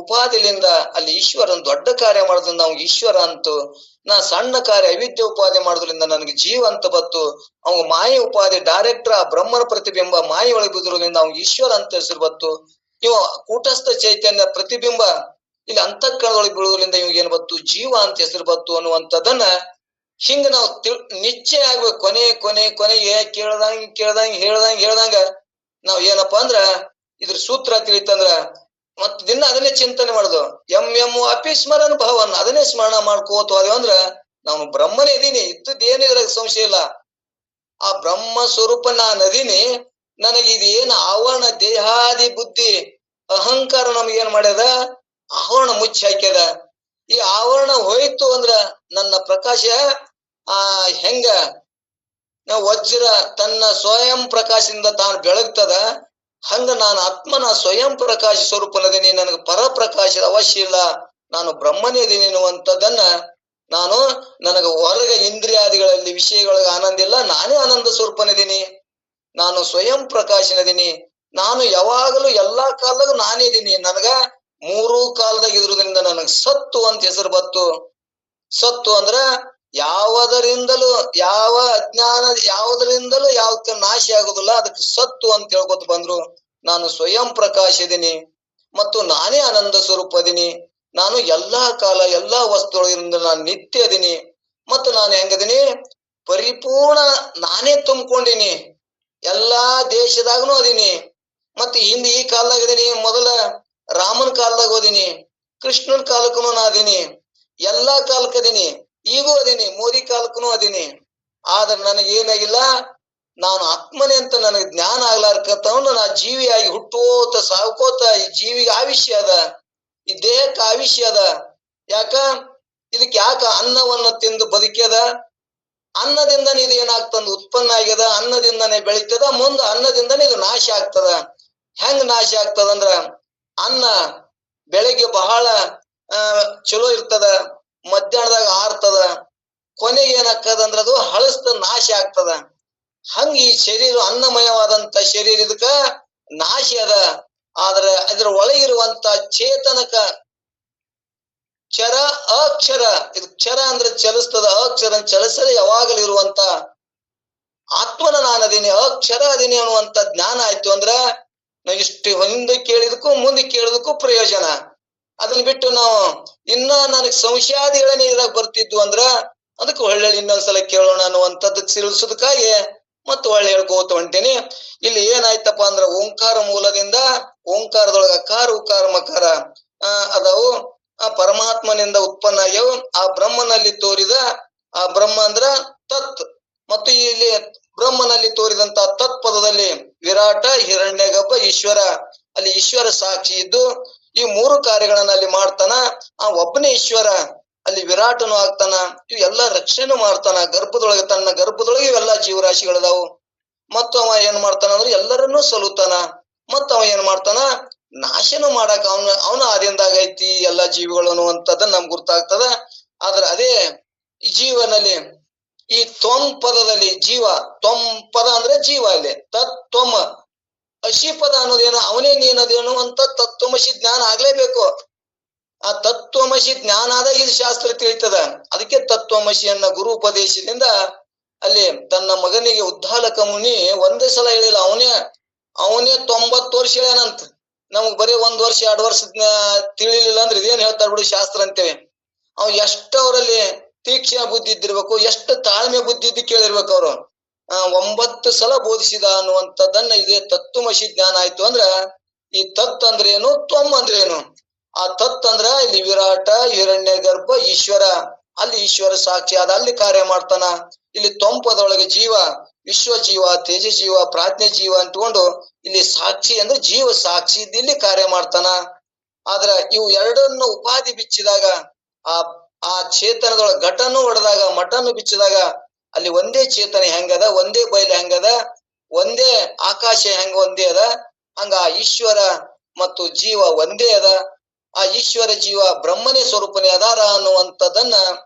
A: ಉಪಾಧಿಲಿಂದ ಅಲ್ಲಿ ಈಶ್ವರನ್ ದೊಡ್ಡ ಕಾರ್ಯ ಮಾಡೋದ್ರಿಂದ ಅವ್ಗೆ ಈಶ್ವರ ಅಂತು. ನಾ ಸಣ್ಣ ಕಾರ್ಯ ಅವಿದ್ಯೆ ಉಪಾಧಿ ಮಾಡೋದ್ರಿಂದ ನನಗೆ ಜೀವ ಅಂತ ಬತ್ತು. ಅವ್ ಮಾಯಿ ಉಪಾಧಿ ಡೈರೆಕ್ಟರ್ ಆ ಬ್ರಹ್ಮನ ಪ್ರತಿಬಿಂಬ ಮಾಯಿ ಒಳಗೆ ಬಿದ್ದಿರೋದ್ರಿಂದ ಅವ್ಗೆ ಈಶ್ವರ ಅಂತ ಹೆಸರು ಬತ್ತು. ಇವ ಕೂಟಸ್ಥ ಚೈತನ್ಯ ಪ್ರತಿಬಿಂಬ ಇಲ್ಲಿ ಅಂತಃಕರಣದೊಳಗೆ ಬೀಳೋದ್ರಿಂದ ಇವ್ಗೆ ಏನ್ ಬತ್ತು ಜೀವ ಅಂತ ಹೆಸರು ಬತ್ತು ಅನ್ನುವಂಥದ್ದನ್ನ ಹಿಂಗ ನಾವು ನಿಶ್ಚಯ ಆಗ್ಬೇಕು. ಕೊನೆಗೆ ಹೇಳ್ದಂಗ ನಾವ್ ಏನಪ್ಪಾ ಅಂದ್ರ ಇದ್ರ ಸೂತ್ರ ತಿಳಿತಂದ್ರ ಮತ್ ದಿನ ಅದನ್ನೇ ಚಿಂತನೆ ಮಾಡುದು. ಎಂ ಅಪಿಸ್ಮರನ್ ಭವನ್ ಅದನ್ನೇ ಸ್ಮರಣ ಮಾಡ್ಕೋತ ಹೋದೇವ ಅಂದ್ರ ನಾನು ಬ್ರಹ್ಮನೇ ಇದೀನಿ, ಇದ್ದದ್ದೇನು ಇದ್ರಾಗ ಸಂಶಯ ಇಲ್ಲ. ಆ ಬ್ರಹ್ಮ ಸ್ವರೂಪ ನಾನು ಅದೀನಿ. ನನಗೆ ಇದು ಏನು ಆವರಣ ದೇಹಾದಿ ಬುದ್ಧಿ ಅಹಂಕಾರ ನಮಗೇನ್ ಮಾಡ್ಯದ ಆವರಣ ಮುಚ್ಚಿ ಹಾಕ್ಯದ. ಈ ಆವರಣ ಹೋಯ್ತು ಅಂದ್ರ ನನ್ನ ಪ್ರಕಾಶ ಹೆಂಗ ವಜ್ರ ತನ್ನ ಸ್ವಯಂ ಪ್ರಕಾಶದಿಂದ ತಾನು ಬೆಳಗ್ತದ, ಹಂಗ ನಾನು ಆತ್ಮನ ಸ್ವಯಂ ಪ್ರಕಾಶ ಸ್ವರೂಪನದೀನಿ. ನನಗೆ ಪರಪ್ರಕಾಶದ ಅವಶ್ಯ ಇಲ್ಲ, ನಾನು ಬ್ರಹ್ಮನೇ ಇದೀನಿ ಅನ್ನುವಂಥದ್ದನ್ನ ನನಗ ಹೊರಗ ಇಂದ್ರಿಯಾದಿಗಳಲ್ಲಿ ವಿಷಯಗಳಿಗೆ ಆನಂದ ಇಲ್ಲ, ನಾನೇ ಆನಂದ ಸ್ವರೂಪನಿದೀನಿ. ನಾನು ಸ್ವಯಂ ಪ್ರಕಾಶನದೀನಿ. ನಾನು ಯಾವಾಗಲೂ ಎಲ್ಲಾ ಕಾಲದಾಗ ನಾನೇ ಇದೀನಿ. ನನಗ ಮೂರು ಕಾಲದಾಗ ಇದ್ರದ್ರಿಂದ ನನಗ್ ಸತ್ತು ಅಂತ ಹೆಸರು ಬತ್ತು. ಸತ್ತು ಅಂದ್ರ ಯಾವುದರಿಂದಲೂ ಯಾವ ಅಜ್ಞಾನ ಯಾವುದರಿಂದಲೂ ಯಾವ ನಾಶ ಆಗುದಿಲ್ಲ, ಅದಕ್ಕೆ ಸತ್ತು ಅಂತ ಹೇಳ್ಕೊತ ಬಂದ್ರು. ನಾನು ಸ್ವಯಂ ಪ್ರಕಾಶ ಇದೀನಿ ಮತ್ತು ನಾನೇ ಆನಂದ ಸ್ವರೂಪ ಅದೀನಿ. ನಾನು ಎಲ್ಲಾ ಕಾಲ ಎಲ್ಲಾ ವಸ್ತುಗಳಿಂದ ನಾನು ನಿತ್ಯ ಅದೀನಿ. ಮತ್ತು ನಾನು ಹೆಂಗದೀನಿ, ಪರಿಪೂರ್ಣ ನಾನೇ ತುಂಬಿಕೊಂಡಿನಿ. ಎಲ್ಲಾ ದೇಶದಾಗನು ಅದೀನಿ. ಮತ್ತೆ ಹಿಂದೆ ಈ ಕಾಲದಾಗ ಇದೀನಿ, ಮೊದಲ ರಾಮನ ಕಾಲದಾಗ ಓದಿನಿ, ಕೃಷ್ಣನ ಕಾಲಕ್ಕೂ ನಾ ಅದೀನಿ, ಎಲ್ಲಾ ಕಾಲಕ್ಕೆ ಅದೀನಿ, ಈಗೂ ಅದೀನಿ, ಮೋದಿ ಕಾಲಕ್ಕೂ ಅದೀನಿ. ಆದ್ರೆ ನನಗೇನಾಗಿಲ್ಲ, ನಾನು ಆತ್ಮನೇ ಅಂತ ನನಗೆ ಜ್ಞಾನ ಆಗ್ಲಾರ್ಕತ್ತವನು ನಾ ಜೀವಿಯಾಗಿ ಹುಟ್ಟೋತ ಸಾವ್ಕೋತ ಈ ಜೀವಿಗೆ ಆವಿಷ್ಯ ಅದ, ಈ ದೇಹಕ್ಕೆ ಆವಿಷ್ಯ ಅದ. ಯಾಕ ಇದಕ್ಕೆ ಯಾಕ ಅನ್ನವನ್ನ ತಿಂದು ಬದುಕ್ಯದ, ಅನ್ನದಿಂದನೇ ಇದು ಏನಾಗ್ತದ ಉತ್ಪನ್ನ ಆಗ್ಯದ, ಅನ್ನದಿಂದನೇ ಬೆಳಿತದ, ಮುಂದ ಅನ್ನದಿಂದನೇ ಇದು ನಾಶ ಆಗ್ತದ. ಹೆಂಗ್ ನಾಶ ಆಗ್ತದಂದ್ರ, ಅನ್ನ ಬೆಳಿಗ್ಗೆ ಬಹಳ ಚಲೋ ಇರ್ತದ, ಮಧ್ಯಾಹ್ನದಾಗ ಆರ್ತದ, ಕೊನೆಗೆ ಏನಾಗ್ತದಂದ್ರ ಅದು ಹಳಸ್ತ ನಾಶ ಆಗ್ತದ. ಹಂಗ ಈ ಶರೀರ ಅನ್ನಮಯವಾದಂತ ಶರೀರ ಇದಕ್ಕ ನಾಶ ಅದ. ಆದ್ರ ಅದ್ರ ಒಳಗಿರುವಂತ ಚೇತನಕ ಚರ ಅಕ್ಷರ, ಇದು ಕ್ಷರ ಅಂದ್ರೆ ಚಲಿಸ್ತದ, ಅಕ್ಷರ ಚಲಿಸದೆ ಯಾವಾಗಲೂ ಇರುವಂತ ಆತ್ಮನ ನಾನದೀನಿ, ಅಕ್ಷರ ಅದೀನಿ ಅನ್ನುವಂತ ಜ್ಞಾನ ಆಯ್ತು ಅಂದ್ರ ನಾವು ಇಷ್ಟು ಹಿಂದೆ ಕೇಳಿದಕ್ಕೂ ಮುಂದೆ ಕೇಳಿದಕ್ಕೂ ಪ್ರಯೋಜನ. ಅದನ್ನ ಬಿಟ್ಟು ನಾವು ಇನ್ನ ನನಗ್ ಸಂಶಯಾದಿಗಳನ್ನೇ ಇದಾಗ ಬರ್ತಿದ್ವು ಅಂದ್ರ ಅದಕ್ಕೆ ಒಳ್ಳೆ ಇನ್ನೊಂದ್ಸಲ ಕೇಳೋಣ ಅನ್ನುವಂಥದ್ದಕ್ಕೆ ತಿಳಿಸೋದಕ್ಕಾಗಿ ಮತ್ತು ಒಳ್ಳೆ ಹೇಳ್ಕೋತ ಹೊಂಟೇನಿ. ಇಲ್ಲಿ ಏನಾಯ್ತಪ್ಪ ಅಂದ್ರ ಓಂಕಾರ ಮೂಲದಿಂದ, ಓಂಕಾರದೊಳಗ ಅಕಾರ ಉಕಾರ ಮಕಾರ ಅದಾವು, ಆ ಪರಮಾತ್ಮನಿಂದ ಉತ್ಪನ್ನ ಆಗ್ಯಾವ. ಆ ಬ್ರಹ್ಮನಲ್ಲಿ ತೋರಿದ, ಆ ಬ್ರಹ್ಮ ಅಂದ್ರ ತತ್, ಮತ್ತು ಇಲ್ಲಿ ಬ್ರಹ್ಮನಲ್ಲಿ ತೋರಿದಂತ ತತ್ ಪದದಲ್ಲಿ ವಿರಾಟ, ಹಿರಣ್ಯಗರ್ಭ, ಈಶ್ವರ, ಅಲ್ಲಿ ಈಶ್ವರ ಸಾಕ್ಷಿ ಇದ್ದು ಈ ಮೂರು ಕಾರ್ಯಗಳನ್ನ ಅಲ್ಲಿ ಮಾಡ್ತಾನ. ಆ ಒಬ್ಬನೇ ಈಶ್ವರ ಅಲ್ಲಿ ವಿರಾಟನು ಆಗ್ತಾನ, ಇವ್ ಎಲ್ಲಾ ರಕ್ಷಣೆ ಮಾಡ್ತಾನ. ಗರ್ಭದೊಳಗೆ ತನ್ನ ಗರ್ಭದೊಳಗೆ ಇವೆಲ್ಲಾ ಜೀವರಾಶಿಗಳದಾವು. ಮತ್ತು ಅವ ಏನ್ ಮಾಡ್ತಾನ ಅಂದ್ರೆ ಎಲ್ಲರನ್ನೂ ಸಲುತಾನ. ಮತ್ತ ಅವ ಏನ್ ಮಾಡ್ತಾನ, ನಾಶನು ಮಾಡಾಕ ಅವನ ಆದಿಂದಾಗ ಐತಿ ಎಲ್ಲಾ ಜೀವಿಗಳು ಅನ್ನುವಂಥದ್ದನ್ನ ನಮ್ಗೆ ಗೊತ್ತಾಗ್ತದ. ಆದ್ರೆ ಅದೇ ಈ ಜೀವನಲ್ಲಿ ಈ ತ್ವಂ ಪದದಲ್ಲಿ ಜೀವ, ತ್ವಂ ಪದ ಅಂದ್ರೆ ಜೀವ, ಅಲ್ಲಿ ತತ್ ತ್ವಂ ಅಶಿ ಪದ ಅನ್ನೋದೇನು, ಅವನೇ ನೀನದೇನು ಅಂತ ತತ್ವಮಸಿ ಜ್ಞಾನ ಆಗ್ಲೇಬೇಕು. ಆ ತತ್ವಮಸಿ ಜ್ಞಾನ ಆದಾಗ ಇದು ಶಾಸ್ತ್ರ ತಿಳಿತದ. ಅದಕ್ಕೆ ತತ್ವಮಸಿಯನ್ನ ಗುರು ಉಪದೇಶದಿಂದ ಅಲ್ಲಿ ತನ್ನ ಮಗನಿಗೆ ಉದ್ದಾಲಕ ಮುನಿ ಒಂದೇ ಸಲ ಹೇಳಿಲ್ಲ, ಅವನೇ 90 ವರ್ಷ ಹೇಳ್ಯಾನಂತ. ನಮಗ್ ಬರೀ 1 ವರ್ಷ 2 ವರ್ಷ ತಿಳಿಲಿಲ್ಲ ಅಂದ್ರೆ ಇದೇನ್ ಹೇಳ್ತಾರ ಬಿಡು ಶಾಸ್ತ್ರ ಅಂತೇವೆ. ಅವ್ ಎಷ್ಟು ಅವರಲ್ಲಿ ತೀಕ್ಷ್ಣ ಬುದ್ಧಿ ಇದ್ದಿರ್ಬೇಕು, ಎಷ್ಟು ತಾಳ್ಮೆ ಬುದ್ಧಿ ಇದ್ದು ಕೇಳಿರ್ಬೇಕು ಅವರು. 9 ಸಲ ಬೋಧಿಸಿದ ಅನ್ನುವಂಥದ್ದನ್ನ ಇದೇ ತತ್ವಮಸಿ ಜ್ಞಾನ ಆಯ್ತು ಅಂದ್ರ, ಈ ತತ್ ಅಂದ್ರೆ ಏನು, ತ್ವಂ ಅಂದ್ರೆ ಏನು. ಆ ತತ್ ಅಂದ್ರ ಇಲ್ಲಿ ವಿರಾಟ, ಹಿರಣ್ಯ ಗರ್ಭ, ಈಶ್ವರ, ಅಲ್ಲಿ ಈಶ್ವರ ಸಾಕ್ಷಿ ಆದ, ಅಲ್ಲಿ ಕಾರ್ಯ ಮಾಡ್ತಾನ. ಇಲ್ಲಿ ತ್ವಂಪದೊಳಗೆ ಜೀವ, ವಿಶ್ವ ಜೀವ, ತೇಜ ಜೀವ, ಪ್ರಾಜ್ಞೆ ಜೀವ ಅಂತಕೊಂಡು ಇಲ್ಲಿ ಸಾಕ್ಷಿ ಅಂದ್ರೆ ಜೀವ ಸಾಕ್ಷಿ ಇದ್ದು ಇಲ್ಲಿ ಕಾರ್ಯ ಮಾಡ್ತಾನ. ಆದ್ರ ಇವು ಎರಡನ್ನು ಉಪಾಧಿ ಬಿಚ್ಚಿದಾಗ, ಆ ಚೇತನದೊಳಗೆ ಘಟನು ಹೊಡೆದಾಗ, ಮಠನು ಬಿಚ್ಚಿದಾಗ ಅಲ್ಲಿ ಒಂದೇ ಚೇತನ ಹೆಂಗದ, ಒಂದೇ ಬಯಲು ಹೆಂಗದ, ಒಂದೇ ಆಕಾಶ ಹೆಂಗ ಒಂದೇ ಅದ, ಹಂಗ ಆ ಈಶ್ವರ ಮತ್ತು ಜೀವ ಒಂದೇ ಅದ. ಆ ಈಶ್ವರ ಜೀವ ಬ್ರಹ್ಮನೇ ಸ್ವರೂಪನೇ ಅದಾರ ಅನ್ನುವಂಥದ್ದನ್ನ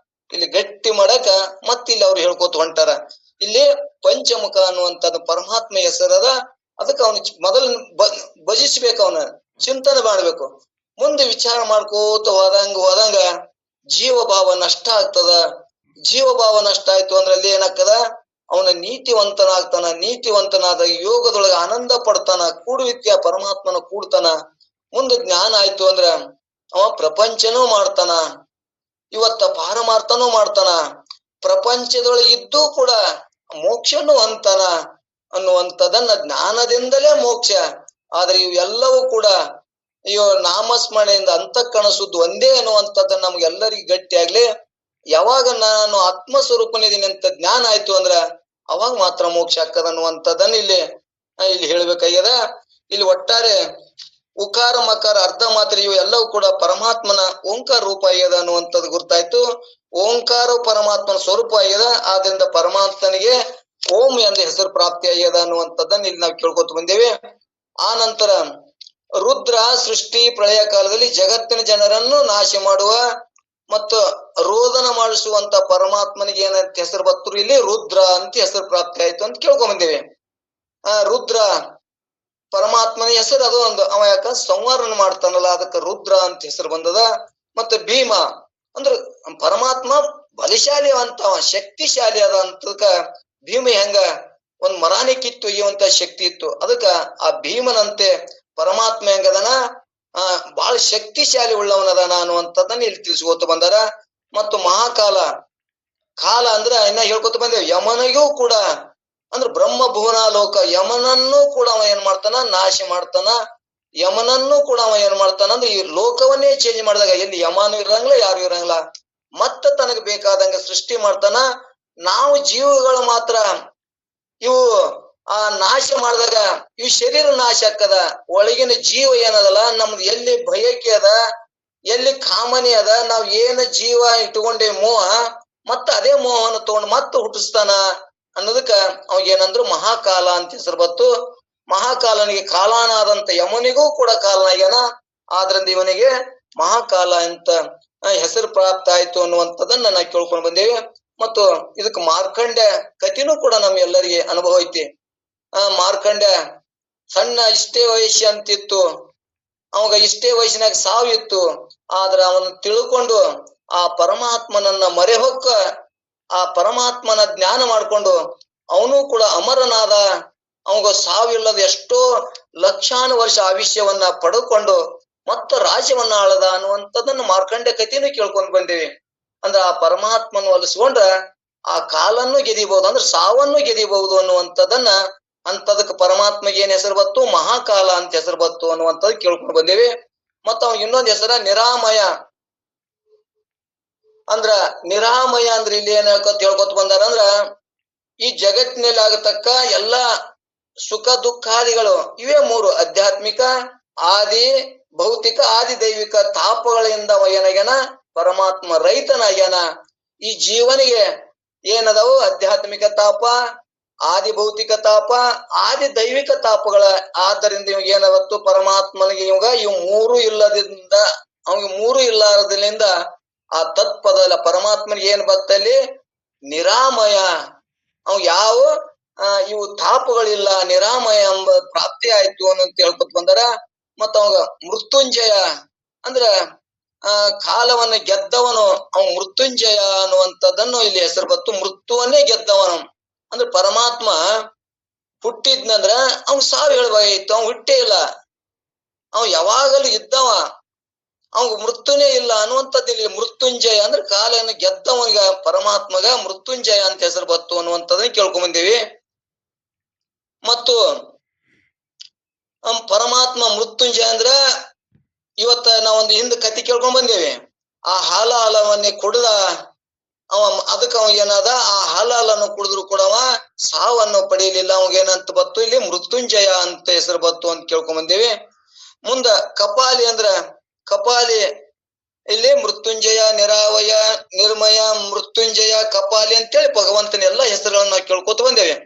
A: ಇಲ್ಲಿ ಗಟ್ಟಿ ಮಾಡಕ ಮತ್ತೆ ಇಲ್ಲಿ ಅವ್ರು ಹೇಳ್ಕೊತ ಹೊಂಟಾರ. ಇಲ್ಲಿ ಪಂಚಮುಖ ಅನ್ನುವಂಥದ್ದು ಪರಮಾತ್ಮ ಹೆಸರದ. ಅದಕ್ಕೆ ಅವನು ಮೊದಲು ಭಜಿಸ್ಬೇಕು, ಅವನ ಚಿಂತನೆ ಮಾಡ್ಬೇಕು. ಮುಂದೆ ವಿಚಾರ ಮಾಡ್ಕೋತ ಹೋದಂಗ ಜೀವ ಭಾವ ನಷ್ಟ ಆಗ್ತದ. ಜೀವ ಭಾವ ನಷ್ಟ ಆಯ್ತು ಅಂದ್ರೆ ಅಲ್ಲಿ ಏನಾಗ್ತದ, ಅವನ ನೀತಿವಂತನಾಗ್ತಾನ. ನೀತಿವಂತನಾದ ಯೋಗದೊಳಗೆ ಆನಂದ ಪಡ್ತಾನ, ಕೂಡುವಿಕೆ ಪರಮಾತ್ಮನ ಕೂಡ್ತಾನ. ಮುಂದೆ ಜ್ಞಾನ ಆಯ್ತು ಅಂದ್ರ ಅವ ಪ್ರಪಂಚನೂ ಮಾಡ್ತಾನ, ಇವತ್ತ ಪಾರಮಾರ್ಥನೂ ಮಾಡ್ತಾನ, ಪ್ರಪಂಚದೊಳಗಿದ್ದು ಕೂಡ ಮೋಕ್ಷನೂ ಅಂತಾನ ಅನ್ನುವಂಥದ್ದನ್ನ ಜ್ಞಾನದಿಂದಲೇ ಮೋಕ್ಷ. ಆದ್ರೆ ಇವೆಲ್ಲವೂ ಕೂಡ ನಾಮಸ್ಮರಣೆಯಿಂದ ಅಂತಃಕರಣ ಶುದ್ಧ ಒಂದೇ ಅನ್ನುವಂಥದ್ದನ್ನ ನಮ್ಗೆಲ್ಲರಿಗೂ ಗಟ್ಟಿ ಆಗ್ಲಿ. ಯಾವಾಗ ನಾನು ಆತ್ಮಸ್ವರೂಪನಿದ್ದೀನಿ ಅಂತ ಜ್ಞಾನ ಆಯ್ತು ಅಂದ್ರ ಅವಾಗ ಮಾತ್ರ ಮೋಕ್ಷ ಆಗ್ತದ ಅನ್ನುವಂಥದ್ದನ್ನ ಇಲ್ಲಿ ಹೇಳ್ಬೇಕಾಗ್ಯದ. ಇಲ್ಲಿ ಒಟ್ಟಾರೆ ಉಕಾರ ಮಕಾರ ಅರ್ಧ ಮಾತ್ರ ಇವು ಎಲ್ಲವೂ ಕೂಡ ಪರಮಾತ್ಮನ ಓಂಕಾರ ರೂಪ ಆಗ್ಯದ ಅನ್ನುವಂಥದ್ದು ಗುರ್ತಾಯ್ತು. ಓಂಕಾರ ಪರಮಾತ್ಮನ ಸ್ವರೂಪ ಆಗ್ಯದ, ಆದ್ರಿಂದ ಪರಮಾತ್ಮನಿಗೆ ಓಂ ಎಂದ ಹೆಸರು ಪ್ರಾಪ್ತಿ ಆಗ್ಯದ ಅನ್ನುವಂಥದ್ದನ್ನ ಇಲ್ಲಿ ನಾವು ಕೇಳ್ಕೊತ ಬಂದೇವೆ. ಆ ನಂತರ ರುದ್ರ ಸೃಷ್ಟಿ ಪ್ರಳಯ ಕಾಲದಲ್ಲಿ ಜಗತ್ತಿನ ಜನರನ್ನು ನಾಶ ಮಾಡುವ ಮತ್ತು ರೋದನ ಮಾಡಿಸುವಂತ ಪರಮಾತ್ಮನಿಗೆ ಏನಂತ ಹೆಸರು ಬತ್ತರು, ಇಲ್ಲಿ ರುದ್ರ ಅಂತ ಹೆಸರು ಪ್ರಾಪ್ತಿ ಆಯ್ತು ಅಂತ ಕೇಳ್ಕೊಂಡ್ ಬಂದೇವೆ. ರುದ್ರ ಪರಮಾತ್ಮನ ಹೆಸರು ಅದು ಒಂದು. ಅವ ಯಾಕ ಸಂಹಾರನ ಮಾಡ್ತಾನಲ್ಲ, ಅದಕ್ಕೆ ರುದ್ರ ಅಂತ ಹೆಸರು ಬಂದದ. ಮತ್ತೆ ಭೀಮ ಅಂದ್ರ ಪರಮಾತ್ಮ ಬಲಶಾಲಿ ಅಂತ, ಶಕ್ತಿಶಾಲಿ ಅದ ಅಂತದಕ್ಕ ಭೀಮ ಹೆಂಗ ಒಂದ್ ಮರಾಣಿ ಕಿತ್ತು ಒಯ್ಯುವಂತ ಶಕ್ತಿ ಇತ್ತು, ಅದಕ್ಕ ಆ ಭೀಮನಂತೆ ಪರಮಾತ್ಮ ಹೆಂಗದನ ಬಹಳ ಶಕ್ತಿಶಾಲಿ ಉಳ್ಳವನದಾನ ಅನ್ನುವಂಥದ್ದನ್ನ ಇಲ್ಲಿ ತಿಳಿಸ್ಕೋತ ಬಂದಾರ. ಮತ್ತು ಮಹಾಕಾಲ, ಕಾಲ ಅಂದ್ರ ಇನ್ನ ಹೇಳ್ಕೊತ ಬಂದೇವ್, ಯಮನಿಗೂ ಕೂಡ ಅಂದ್ರ ಬ್ರಹ್ಮ ಭುವನ ಲೋಕ, ಯಮನನ್ನು ಕೂಡ ಅವ ಏನ್ ಮಾಡ್ತಾನ, ನಾಶ ಮಾಡ್ತಾನ. ಯಮನನ್ನು ಕೂಡ ಅವ ಏನ್ ಮಾಡ್ತಾನ ಅಂದ್ರೆ ಈ ಲೋಕವನ್ನೇ ಚೇಂಜ್ ಮಾಡಿದಾಗ ಎಲ್ಲಿ ಯಮನು ಇರಂಗಿಲ್ಲ, ಯಾರು ಇರಂಗಿಲ್ಲ, ಮತ್ತ ತನಗ್ ಬೇಕಾದಂಗ ಸೃಷ್ಟಿ ಮಾಡ್ತಾನ. ನಾವು ಜೀವಗಳು ಮಾತ್ರ ಇವು ನಾಶ ಮಾಡಿದಾಗ ಇವು ಶರೀರ ನಾಶ ಆಕ್ಕದ, ಒಳಗಿನ ಜೀವ ಏನದಲ್ಲ ನಮ್ದು ಎಲ್ಲಿ ಬಯಕೆ ಅದ, ಎಲ್ಲಿ ಕಾಮನೆ ಅದ, ನಾವ್ ಏನ ಜೀವ ಇಟ್ಕೊಂಡೆ ಮೋಹ, ಮತ್ತ ಅದೇ ಮೋಹವನ್ನು ತಗೊಂಡು ಮತ್ತ ಹುಟ್ಟಿಸ್ತಾನ ಅನ್ನೋದಕ್ಕ ಅವಾಗೇನಂದ್ರು ಮಹಾಕಾಲ ಅಂತ ಹೆಸರು ಬತ್ತು. ಮಹಾಕಾಲನಿಗೆ ಕಾಲಾನಾದಂತ ಯಮನಿಗೂ ಕೂಡ ಕಾಲನಾಗ್ಯಾನ, ಆದ್ರಿಂದ ಇವನಿಗೆ ಮಹಾಕಾಲ ಅಂತ ಹೆಸರು ಪ್ರಾಪ್ತ ಆಯ್ತು ಅನ್ನುವಂಥದ್ದನ್ನ ನಾವು ಕೇಳ್ಕೊಂಡು ಬಂದೇವಿ. ಮತ್ತು ಇದಕ್ಕೆ ಮಾರ್ಕಂಡ್ಯ ಕಥೆನೂ ಕೂಡ ನಮ್ಗೆಲ್ಲರಿಗೆ ಅನುಭವ ಐತಿ. ಮಾರ್ಕಂಡ್ಯ ಸಣ್ಣ ಇಷ್ಟೇ ವಯಸ್ಸು ಅಂತಿತ್ತು, ಅವಾಗ ಇಷ್ಟೇ ವಯಸ್ಸಿನಾಗ ಸಾವು ಇತ್ತು. ಆದ್ರ ಅವನು ತಿಳ್ಕೊಂಡು ಆ ಪರಮಾತ್ಮನನ್ನ ಮರೆ ಹೊಕ್ಕ ಆ ಪರಮಾತ್ಮನ ಜ್ಞಾನ ಮಾಡ್ಕೊಂಡು ಅವನು ಕೂಡ ಅಮರನಾದ, ಅವಾಗ ಸಾವಿಲ್ಲದ ಎಷ್ಟೋ ಲಕ್ಷಾನು ವರ್ಷ ಆಯುಷ್ಯವನ್ನ ಪಡೆದುಕೊಂಡು ಮತ್ತ ರಾಜ್ಯವನ್ನ ಆಳದ ಅನ್ನುವಂಥದ್ದನ್ನ ಮಾರ್ಕಂಡ್ಯ ಕಥೆನೂ ಕೇಳ್ಕೊಂಡ್ ಬಂದೇವಿ. ಅಂದ್ರ ಆ ಪರಮಾತ್ಮನ ಒಲಿಸ್ಕೊಂಡ್ರ ಆ ಕಾಲನ್ನು ಗೆದಿಬಹುದು, ಅಂದ್ರೆ ಸಾವನ್ನು ಗೆದಿಬಹುದು ಅನ್ನುವಂಥದ್ದನ್ನ ಅಂತದಕ್ಕೆ ಪರಮಾತ್ಮಗೆ ಏನ್ ಹೆಸರು ಬತ್ತು, ಮಹಾಕಾಲ ಅಂತ ಹೆಸರು ಬತ್ತು ಅನ್ನುವಂಥದ್ದು ಕೇಳ್ಕೊಂಡು ಬಂದೇವಿ. ಮತ್ತ ಅವ್ ಇನ್ನೊಂದ್ ಹೆಸರ ನಿರಾಮಯ. ಅಂದ್ರ ನಿರಾಮಯ ಅಂದ್ರೆ ಇಲ್ಲಿ ಏನ್ ಹೇಳ್ಕೊತ ಬಂದಾರ ಅಂದ್ರ ಈ ಜಗತ್ತಿನಲ್ಲಿ ಆಗತಕ್ಕ ಎಲ್ಲಾ ಸುಖ ದುಃಖಾದಿಗಳು ಇವೇ ಮೂರು, ಆಧ್ಯಾತ್ಮಿಕ, ಆದಿ ಭೌತಿಕ, ಆದಿ ದೈವಿಕ ತಾಪಗಳಿಂದ ಏನಾಗ್ಯಾನ ಪರಮಾತ್ಮ ರೈತನಾಗ್ಯಾನ. ಈ ಜೀವನಿಗೆ ಏನದವು ಆಧ್ಯಾತ್ಮಿಕ ತಾಪ, ಆದಿ ಭೌತಿಕ ತಾಪ, ಆದಿ ದೈವಿಕ ತಾಪಗಳ. ಆದ್ದರಿಂದ ಇವಾಗ ಏನವತ್ತು ಪರಮಾತ್ಮನಿಗೆ ಇವು ಮೂರು ಇಲ್ಲದಿಂದ, ಅವಿಗೆ ಮೂರು ಇಲ್ಲದ್ರಿಂದ ಆ ತತ್ಪದ ಪರಮಾತ್ಮನಿಗೆ ಏನ್ ಬರ್ತಲ್ಲಿ ನಿರಾಮಯ, ಅವ್ ಯಾವ ಇವು ತಾಪಗಳಿಲ್ಲ, ನಿರಾಮಯ ಎಂಬ ಪ್ರಾಪ್ತಿ ಆಯ್ತು ಅನ್ನಂತ ಹೇಳ್ಕೊತ ಬಂದಾರ. ಮತ್ತ ಅವಾಗ ಮೃತ್ಯುಂಜಯ ಅಂದ್ರ ಕಾಲವನ್ನ ಗೆದ್ದವನು, ಅವ್ ಮೃತ್ಯುಂಜಯ ಅನ್ನುವಂಥದ್ದನ್ನು ಇಲ್ಲಿ ಹೆಸರು ಬತ್ತು. ಮೃತ್ಯುವನ್ನೇ ಗೆದ್ದವನು ಅಂದ್ರೆ ಪರಮಾತ್ಮ ಹುಟ್ಟಿದ್ನಂದ್ರ ಅವ್ನ್ ಸಾವು ಹೇಳ್ಬೇಕಾಗಿತ್ತು, ಅವ್ನ್ ಹುಟ್ಟೇ ಇಲ್ಲ, ಅವ್ ಯಾವಾಗಲೂ ಇದ್ದವ, ಅವ್ ಮೃತ್ಯುನೇ ಇಲ್ಲ ಅನ್ನುವಂಥದ್ದು ಇಲ್ಲಿ ಮೃತ್ಯುಂಜಯ ಅಂದ್ರೆ ಕಾಲವನ್ನು ಗೆದ್ದವನಿಗ ಪರಮಾತ್ಮಗ ಮೃತ್ಯುಂಜಯ ಅಂತ ಹೆಸರು ಬತ್ತು ಅನ್ನುವಂಥದ್ದನ್ನ ಕೇಳ್ಕೊಂಡ್ ಬಂದೇವಿ. ಮತ್ತು ಪರಮಾತ್ಮ ಮೃತ್ಯುಂಜಯ ಅಂದ್ರ ಇವತ್ತ ನಾವೊಂದು ಹಿಂದ್ ಕತಿ ಕೇಳ್ಕೊಂಡ್ ಬಂದೇವಿ. ಆ ಹಾಲವನ್ನೇ ಕುಡ್ದ ಅವ, ಅದಕ್ಕ ಅವ ಏನಾದ, ಆ ಹಾಲನ್ನು ಕುಡಿದ್ರು ಕೂಡ ಅವ ಸಾವನ್ನು ಪಡೆಯಲಿಲ್ಲ, ಅವಾಗೇನಂತ ಬತ್ತು ಇಲ್ಲಿ ಮೃತ್ಯುಂಜಯ ಅಂತ ಹೆಸರು ಬತ್ತು ಅಂತ ಕೇಳ್ಕೊಂಡ್ ಬಂದೇವಿ. ಮುಂದ ಕಪಾಲಿ ಅಂದ್ರ ಕಪಾಲಿ ಇಲ್ಲಿ ಮೃತ್ಯುಂಜಯ, ನಿರಾವಯ, ನಿರ್ಮಯ, ಮೃತ್ಯುಂಜಯ, ಕಪಾಲಿ ಅಂತೇಳಿ ಭಗವಂತನ ಎಲ್ಲಾ ಹೆಸರುಗಳನ್ನ ನಾವು ಕೇಳ್ಕೊತ ಬಂದೇವೆ.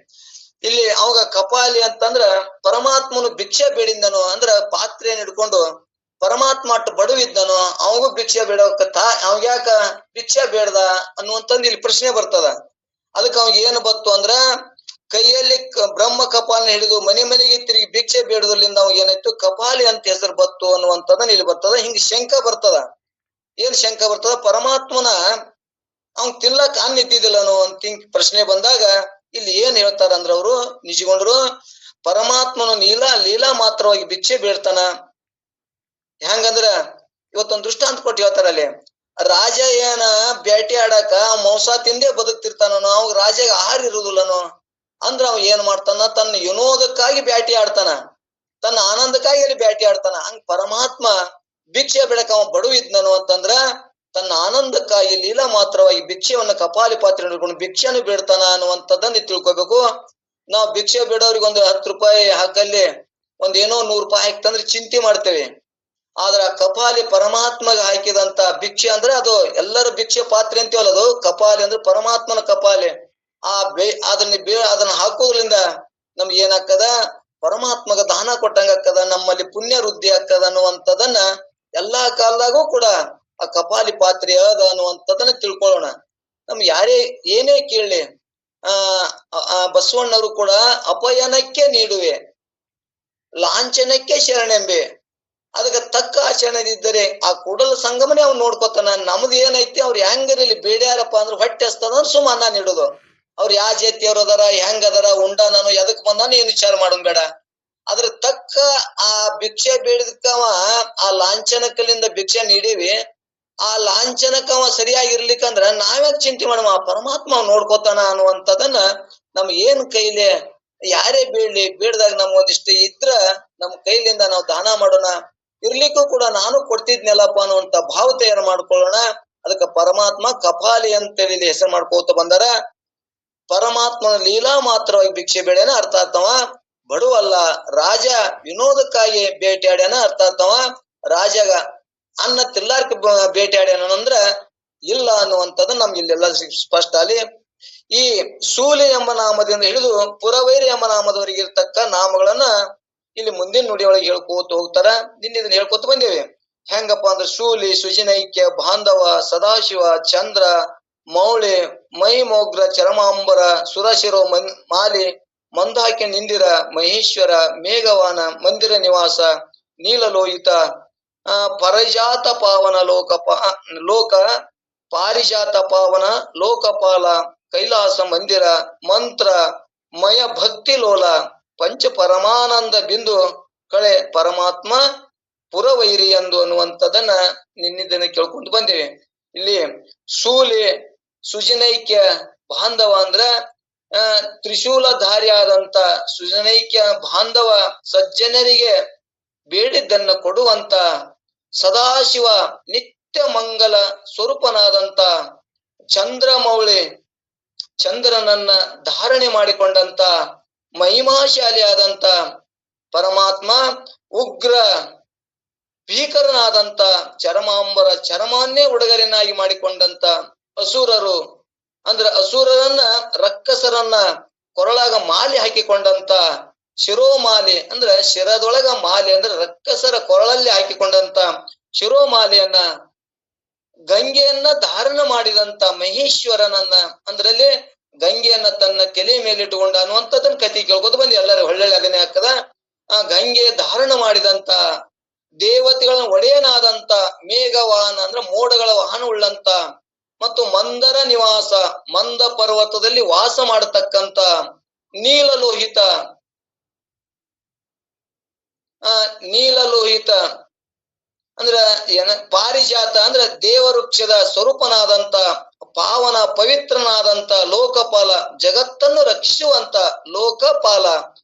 A: ಇಲ್ಲಿ ಅವಾಗ ಕಪಾಲಿ ಅಂತಂದ್ರ ಪರಮಾತ್ಮನು ಭಿಕ್ಷೆ ಬೇಡಿದ್ದನು, ಅಂದ್ರ ಪಾತ್ರೆಯನ್ನು ಹಿಡ್ಕೊಂಡು ಪರಮಾತ್ಮ ಅಟ್ಟು ಬಡವಿದ್ದನು, ಅವಂಗೂ ಭಿಕ್ಷೆ ಬೇಡಕತ್ತ, ಅವಾಗ ಯಾಕ ಭಿಕ್ಷೆ ಬೇಡ್ದ ಅನ್ನುವಂತಂದ್ ಇಲ್ಲಿ ಪ್ರಶ್ನೆ ಬರ್ತದ. ಅದಕ್ಕೆ ಅವಾಗ ಏನು ಬತ್ತು ಅಂದ್ರ ಕೈಯಲ್ಲಿ ಬ್ರಹ್ಮ ಕಪಾಲನ ಹಿಡಿದು ಮನೆ ಮನೆಗೆ ತಿರುಗಿ ಭಿಕ್ಷೆ ಬೇಡದ್ರಲಿಂದ ಅವಾಗ ಏನಾಯ್ತು ಕಪಾಲಿ ಅಂತ ಹೆಸರು ಬತ್ತು ಅನ್ನುವಂಥದ್ದನ್ನ ಇಲ್ಲಿ ಬರ್ತದ. ಹಿಂಗ ಶಂಕ ಬರ್ತದ. ಏನ್ ಶಂಕ ಬರ್ತದ, ಪರಮಾತ್ಮನ ಅವ್ನ್ ತಿನ್ಲಕ್ ಅನ್ನ ಇದ್ದಿದ್ದಿಲ್ಲನು ಅಂತ ಪ್ರಶ್ನೆ ಬಂದಾಗ ಇಲ್ಲಿ ಏನ್ ಹೇಳ್ತಾರಂದ್ರ ಅವರು ನಿಜಗೊಂಡ್ರು, ಪರಮಾತ್ಮನು ಲೀಲಾ ಮಾತ್ರವಾಗಿ ಭಿಕ್ಷೆ ಬೇಡ್ತಾನ. ಹೆಂಗಂದ್ರ ಇವತ್ತೊಂದು ದೃಷ್ಟಾಂತ ಕೊಟ್ಟು ಹೇಳ್ತಾರ ಅಲ್ಲಿ, ರಾಜ ಏನ ಬೇಟೆ ಆಡಾಕ ಮಾಂಸ ತಿಂದೇ ಬದುಕ್ತಿರ್ತಾನೋ, ಅವಾಗ ರಾಜಾಗ ಆಹಾರ ಇರುದಿಲ್ಲನು, ಅಂದ್ರ ಅವ ಏನ್ ಮಾಡ್ತಾನ, ತನ್ನ ವಿನೋದಕ್ಕಾಗಿ ಬ್ಯಾಟಿ ಆಡ್ತಾನ, ತನ್ನ ಆನಂದಕ್ಕಾಗಿ ಅಲ್ಲಿ ಬ್ಯಾಟಿ ಆಡ್ತಾನ. ಹಂಗ ಪರಮಾತ್ಮ ಭಿಕ್ಷೆ ಬೇಡಕ ಅವ ಬಡವಿದ್ನನು ಅಂತಂದ್ರ ತನ್ನ ಆನಂದಕ್ಕಾಗಿ ಲೀಲಾ ಮಾತ್ರವಾಗಿ ಭಿಕ್ಷೆಯನ್ನ ಕಪಾಲಿ ಪಾತ್ರೆ ಹಿಡ್ಕೊಂಡು ಭಿಕ್ಷೆನು ಬೇಡ್ತಾನ ಅನ್ನುವಂಥದ್ದನ್ನ ತಿಳ್ಕೊಬೇಕು. ನಾವು ಭಿಕ್ಷೆ ಬೇಡವ್ರಿಗೆ ಒಂದು 10 ರೂಪಾಯಿ ಹಾಕಲ್ಲಿ ಒಂದೇನೋ 100 ರೂಪಾಯಿ ಹಾಕ್ತಂದ್ರೆ ಚಿಂತೆ ಮಾಡ್ತೇವೆ. ಆದ್ರ ಕಪಾಲಿ ಪರಮಾತ್ಮಗ ಹಾಕಿದಂತ ಭಿಕ್ಷೆ ಅಂದ್ರೆ ಅದು ಎಲ್ಲರ ಭಿಕ್ಷೆ ಪಾತ್ರೆ ಅಂತೀವಲ್ಲ, ಅದು ಕಪಾಲಿ ಅಂದ್ರೆ ಪರಮಾತ್ಮನ ಕಪಾಲಿ. ಅದನ್ನ ಹಾಕೋದ್ರಿಂದ ನಮ್ಗೆ ಏನಾಗ್ತದ, ಪರಮಾತ್ಮಗ ದಾನ ಕೊಟ್ಟಂಗ ಆಗ್ತದ, ನಮ್ಮಲ್ಲಿ ಪುಣ್ಯ ವೃದ್ಧಿ ಆಗ್ತದ ಅನ್ನುವಂಥದ್ದನ್ನ ಎಲ್ಲಾ ಕಾಲದಾಗೂ ಕೂಡ ಆ ಕಪಾಲಿ ಪಾತ್ರೆ ಅದ ಅನ್ನುವಂಥದ್ದನ್ನ ತಿಳ್ಕೊಳ್ಳೋಣ. ನಮ್ಗೆ ಯಾರೇ ಏನೇ ಕೇಳಲಿ, ಬಸವಣ್ಣವರು ಕೂಡ ಅಪಯನಕ್ಕೆ ನೀಡುವೆ, ಲಾಂಛನಕ್ಕೆ ಶರಣೆಂಬೆ. ಅದಕ್ಕೆ ತಕ್ಕ ಆಚರಣೆದಿದ್ದರೆ ಆ ಕೂಡಲ ಸಂಗಮನೇ ಅವ್ನು ನೋಡ್ಕೊತಾನ. ನಮ್ದು ಏನೈತಿ ಅವ್ರು ಹೆಂಗಿರಲಿ ಬೇಡ್ಯಾರಪ್ಪ ಅಂದ್ರೆ ಹೊಟ್ಟೆ ಹಸ್ತದ ಸುಮ್ಮ ಅನ್ನ ನೀಡುದು. ಅವ್ರು ಯಾವ ಜಾತಿಯವ್ರು ಅದಾರ, ಹೆಂಗ್ ಅದಾರ, ಉಂಡ ನಾನು ಎದಕ್ ಬಂದಾನ ಏನ್ ವಿಚಾರ ಮಾಡೋದ್ ಬೇಡ. ಅದ್ರ ತಕ್ಕ ಆ ಭಿಕ್ಷೆ ಬೇಡಿದಕ್ಕವ ಆ ಲಾಂಛನಕಲಿಂದ ಭಿಕ್ಷೆ ನೀಡೀವಿ. ಆ ಲಾಂಛನಕ್ಕವ ಸರಿಯಾಗಿರ್ಲಿಕ್ಕಂದ್ರ ನಾವ್ಯಾಕ್ ಚಿಂತೆ ಮಾಡಮ್ಮ, ಆ ಪರಮಾತ್ಮ ನೋಡ್ಕೋತಾನ ಅನ್ನುವಂಥದನ್ನ ನಮ್ಗೆ ಏನ್ ಕೈಲಿ ಯಾರೇ ಬೇಡ್ಲಿ, ಬೇಡ್ದಾಗ ನಮ್ ಒಂದಿಷ್ಟು ಇದ್ರ ನಮ್ ಕೈಲಿಂದ ನಾವು ದಾನ ಮಾಡೋಣ. ಇರ್ಲಿಕ್ಕೂ ಕೂಡ ನಾನು ಕೊಡ್ತಿದ್ನಲ್ಲಪ್ಪ ಅನ್ನುವಂತ ಭಾವ ತಯಾರು ಮಾಡ್ಕೊಳ್ಳೋಣ. ಅದಕ್ಕೆ ಪರಮಾತ್ಮ ಕಪಾಲಿ ಅಂತೇಳಿ ಹೆಸರು ಮಾಡ್ಕೋತ ಬಂದಾರ. ಪರಮಾತ್ಮನ ಲೀಲಾ ಮಾತ್ರವಾಗಿ ಭಿಕ್ಷೆ ಬೇಡ್ಯಾನ, ಅರ್ಥ ಆಗ್ತವ. ಬಡವಲ್ಲ, ರಾಜ ವಿನೋದಕ್ಕಾಗಿ ಬೇಟೆಯಾಡ್ಯಾನ, ಅರ್ಥ ಆಗ್ತವ. ರಾಜಗ ಅನ್ನ ತಿಲ್ಲಾರ್ಕ ಬೇಟೆಯಾಡ್ಯಾನ ಅಂದ್ರ ಇಲ್ಲ ಅನ್ನುವಂಥದ್ದು ನಮ್ಗೆ ಇಲ್ಲೆಲ್ಲ ಸ್ಪಷ್ಟ ಅಲ್ಲಿ. ಈ ಸೂಲಿ ಎಂಬ ನಾಮದಿಂದ ಹಿಡಿದು ಪುರವೈರಿ ಎಂಬ ನಾಮದವರೆಗೆ ಇರ್ತಕ್ಕ ನಾಮಗಳನ್ನ ಇಲ್ಲಿ ಮುಂದಿನ ನುಡಿಯೊಳಗೆ ಹೇಳ್ಕೋತ ಹೋಗ್ತಾರ. ಇದನ್ನ ಹೇಳ್ಕೊತ ಬಂದೇವಿ. ಹೆಂಗಪ್ಪ ಅಂದ್ರೆ ಶೂಲಿ, ಸುಜಿನೈಕ್ಯ, ಬಾಂಧವ, ಸದಾಶಿವ, ಚಂದ್ರ, ಮೌಳಿ, ಮೈ ಮೋಗ್ರ, ಚರಮಾಂಬರ, ಸುರಶಿರೋ ಮಾಲಿ, ಮಂದಾಕಿ ನಿಂದಿರ, ಮಹೇಶ್ವರ, ಮೇಘವಾನ, ಮಂದಿರ ನಿವಾಸ, ನೀಲಲೋಹಿತ, ಪರಿಜಾತ ಪಾವನ, ಲೋಕ ಪಾರಿಜಾತ ಪಾವನ, ಲೋಕಪಾಲ, ಕೈಲಾಸ ಮಂದಿರ, ಮಂತ್ರ ಮಯ ಭಕ್ತಿ ಲೋಲ, ಪಂಚ ಪರಮಾನಂದ ಬಿಂದು ಕಳೆ ಪರಮಾತ್ಮ ಪುರವೈರಿ ಎಂದು ಅನ್ನುವಂಥದ್ದನ್ನ ನಿನ್ನಿದ್ದನ್ನ ಕೇಳ್ಕೊಂಡು ಬಂದೇವೆ. ಇಲ್ಲಿ ಶೂಲಿ, ಸುಜನೈಕ್ಯ, ಬಾಂಧವ ಅಂದ್ರ ತ್ರಿಶೂಲಧಾರಿಯಾದಂತ ಸುಜನೈಕ್ಯ ಬಾಂಧವ ಸಜ್ಜನರಿಗೆ ಬೇಡಿದ್ದನ್ನ ಕೊಡುವಂತ ಸದಾಶಿವ ನಿತ್ಯ ಮಂಗಲ ಸ್ವರೂಪನಾದಂತ ಚಂದ್ರಮೌಳಿ, ಚಂದ್ರನನ್ನ ಧಾರಣೆ ಮಾಡಿಕೊಂಡಂತ ಮಹಿಮಾಶಾಲಿಯಾದಂತ ಪರಮಾತ್ಮ, ಉಗ್ರ ಭೀಕರನಾದಂತ ಚರಮಾಂಬರ, ಚರಮಾನ್ನೇ ಉಡುಗೊರೆನಾಗಿ ಮಾಡಿಕೊಂಡಂತ ಅಸುರರು ಅಂದ್ರ ಅಸುರರನ್ನ ರಕ್ಕಸರನ್ನ ಕೊರಳಾಗ ಮಾಲಿ ಹಾಕಿಕೊಂಡಂತ ಶಿರೋಮಾಲಿ ಅಂದ್ರ ಶಿರದೊಳಗ ಮಾಲಿ ಅಂದ್ರೆ ರಕ್ಕಸರ ಕೊರಳಲ್ಲಿ ಹಾಕಿಕೊಂಡಂತ ಶಿರೋಮಾಲಿಯನ್ನ, ಗಂಗೆಯನ್ನ ಧಾರಣ ಮಾಡಿದಂತ ಮಹೇಶ್ವರನನ್ನ ಅಂದ್ರಲ್ಲಿ ಗಂಗೆಯನ್ನ ತನ್ನ ತಲೆ ಮೇಲಿಟ್ಟುಕೊಂಡ ಅನ್ನುವಂಥದ್ದನ್ನ ಕತಿ ಕೇಳ್ಕೊತ ಬಂದಿ ಎಲ್ಲರೂ ಒಳ್ಳೆ ಅದನ್ನೇ ಆಗ್ತದ. ಆ ಗಂಗೆ ಧಾರಣ ಮಾಡಿದಂತ ದೇವತೆಗಳ ಒಡೆಯನಾದಂತ ಮೇಘವಾಹನ ಅಂದ್ರ ಮೋಡಗಳ ವಾಹನ ಉಳ್ಳಂತ ಮತ್ತು ಮಂದರ ನಿವಾಸ, ಮಂದ ಪರ್ವತದಲ್ಲಿ ವಾಸ ಮಾಡತಕ್ಕಂತ ನೀಲಲೋಹಿತ, ನೀಲಲೋಹಿತ ಅಂದ್ರ ಏನ ಪಾರಿಜಾತ ಅಂದ್ರ ದೇವವೃಕ್ಷದ ಸ್ವರೂಪನಾದಂತ ಪಾವನ ಪವಿತ್ರನಾದಂತ ಲೋಕಪಾಲ, ಜಗತ್ತನ್ನು ರಕ್ಷಿಸುವಂತ ಲೋಕಪಾಲ,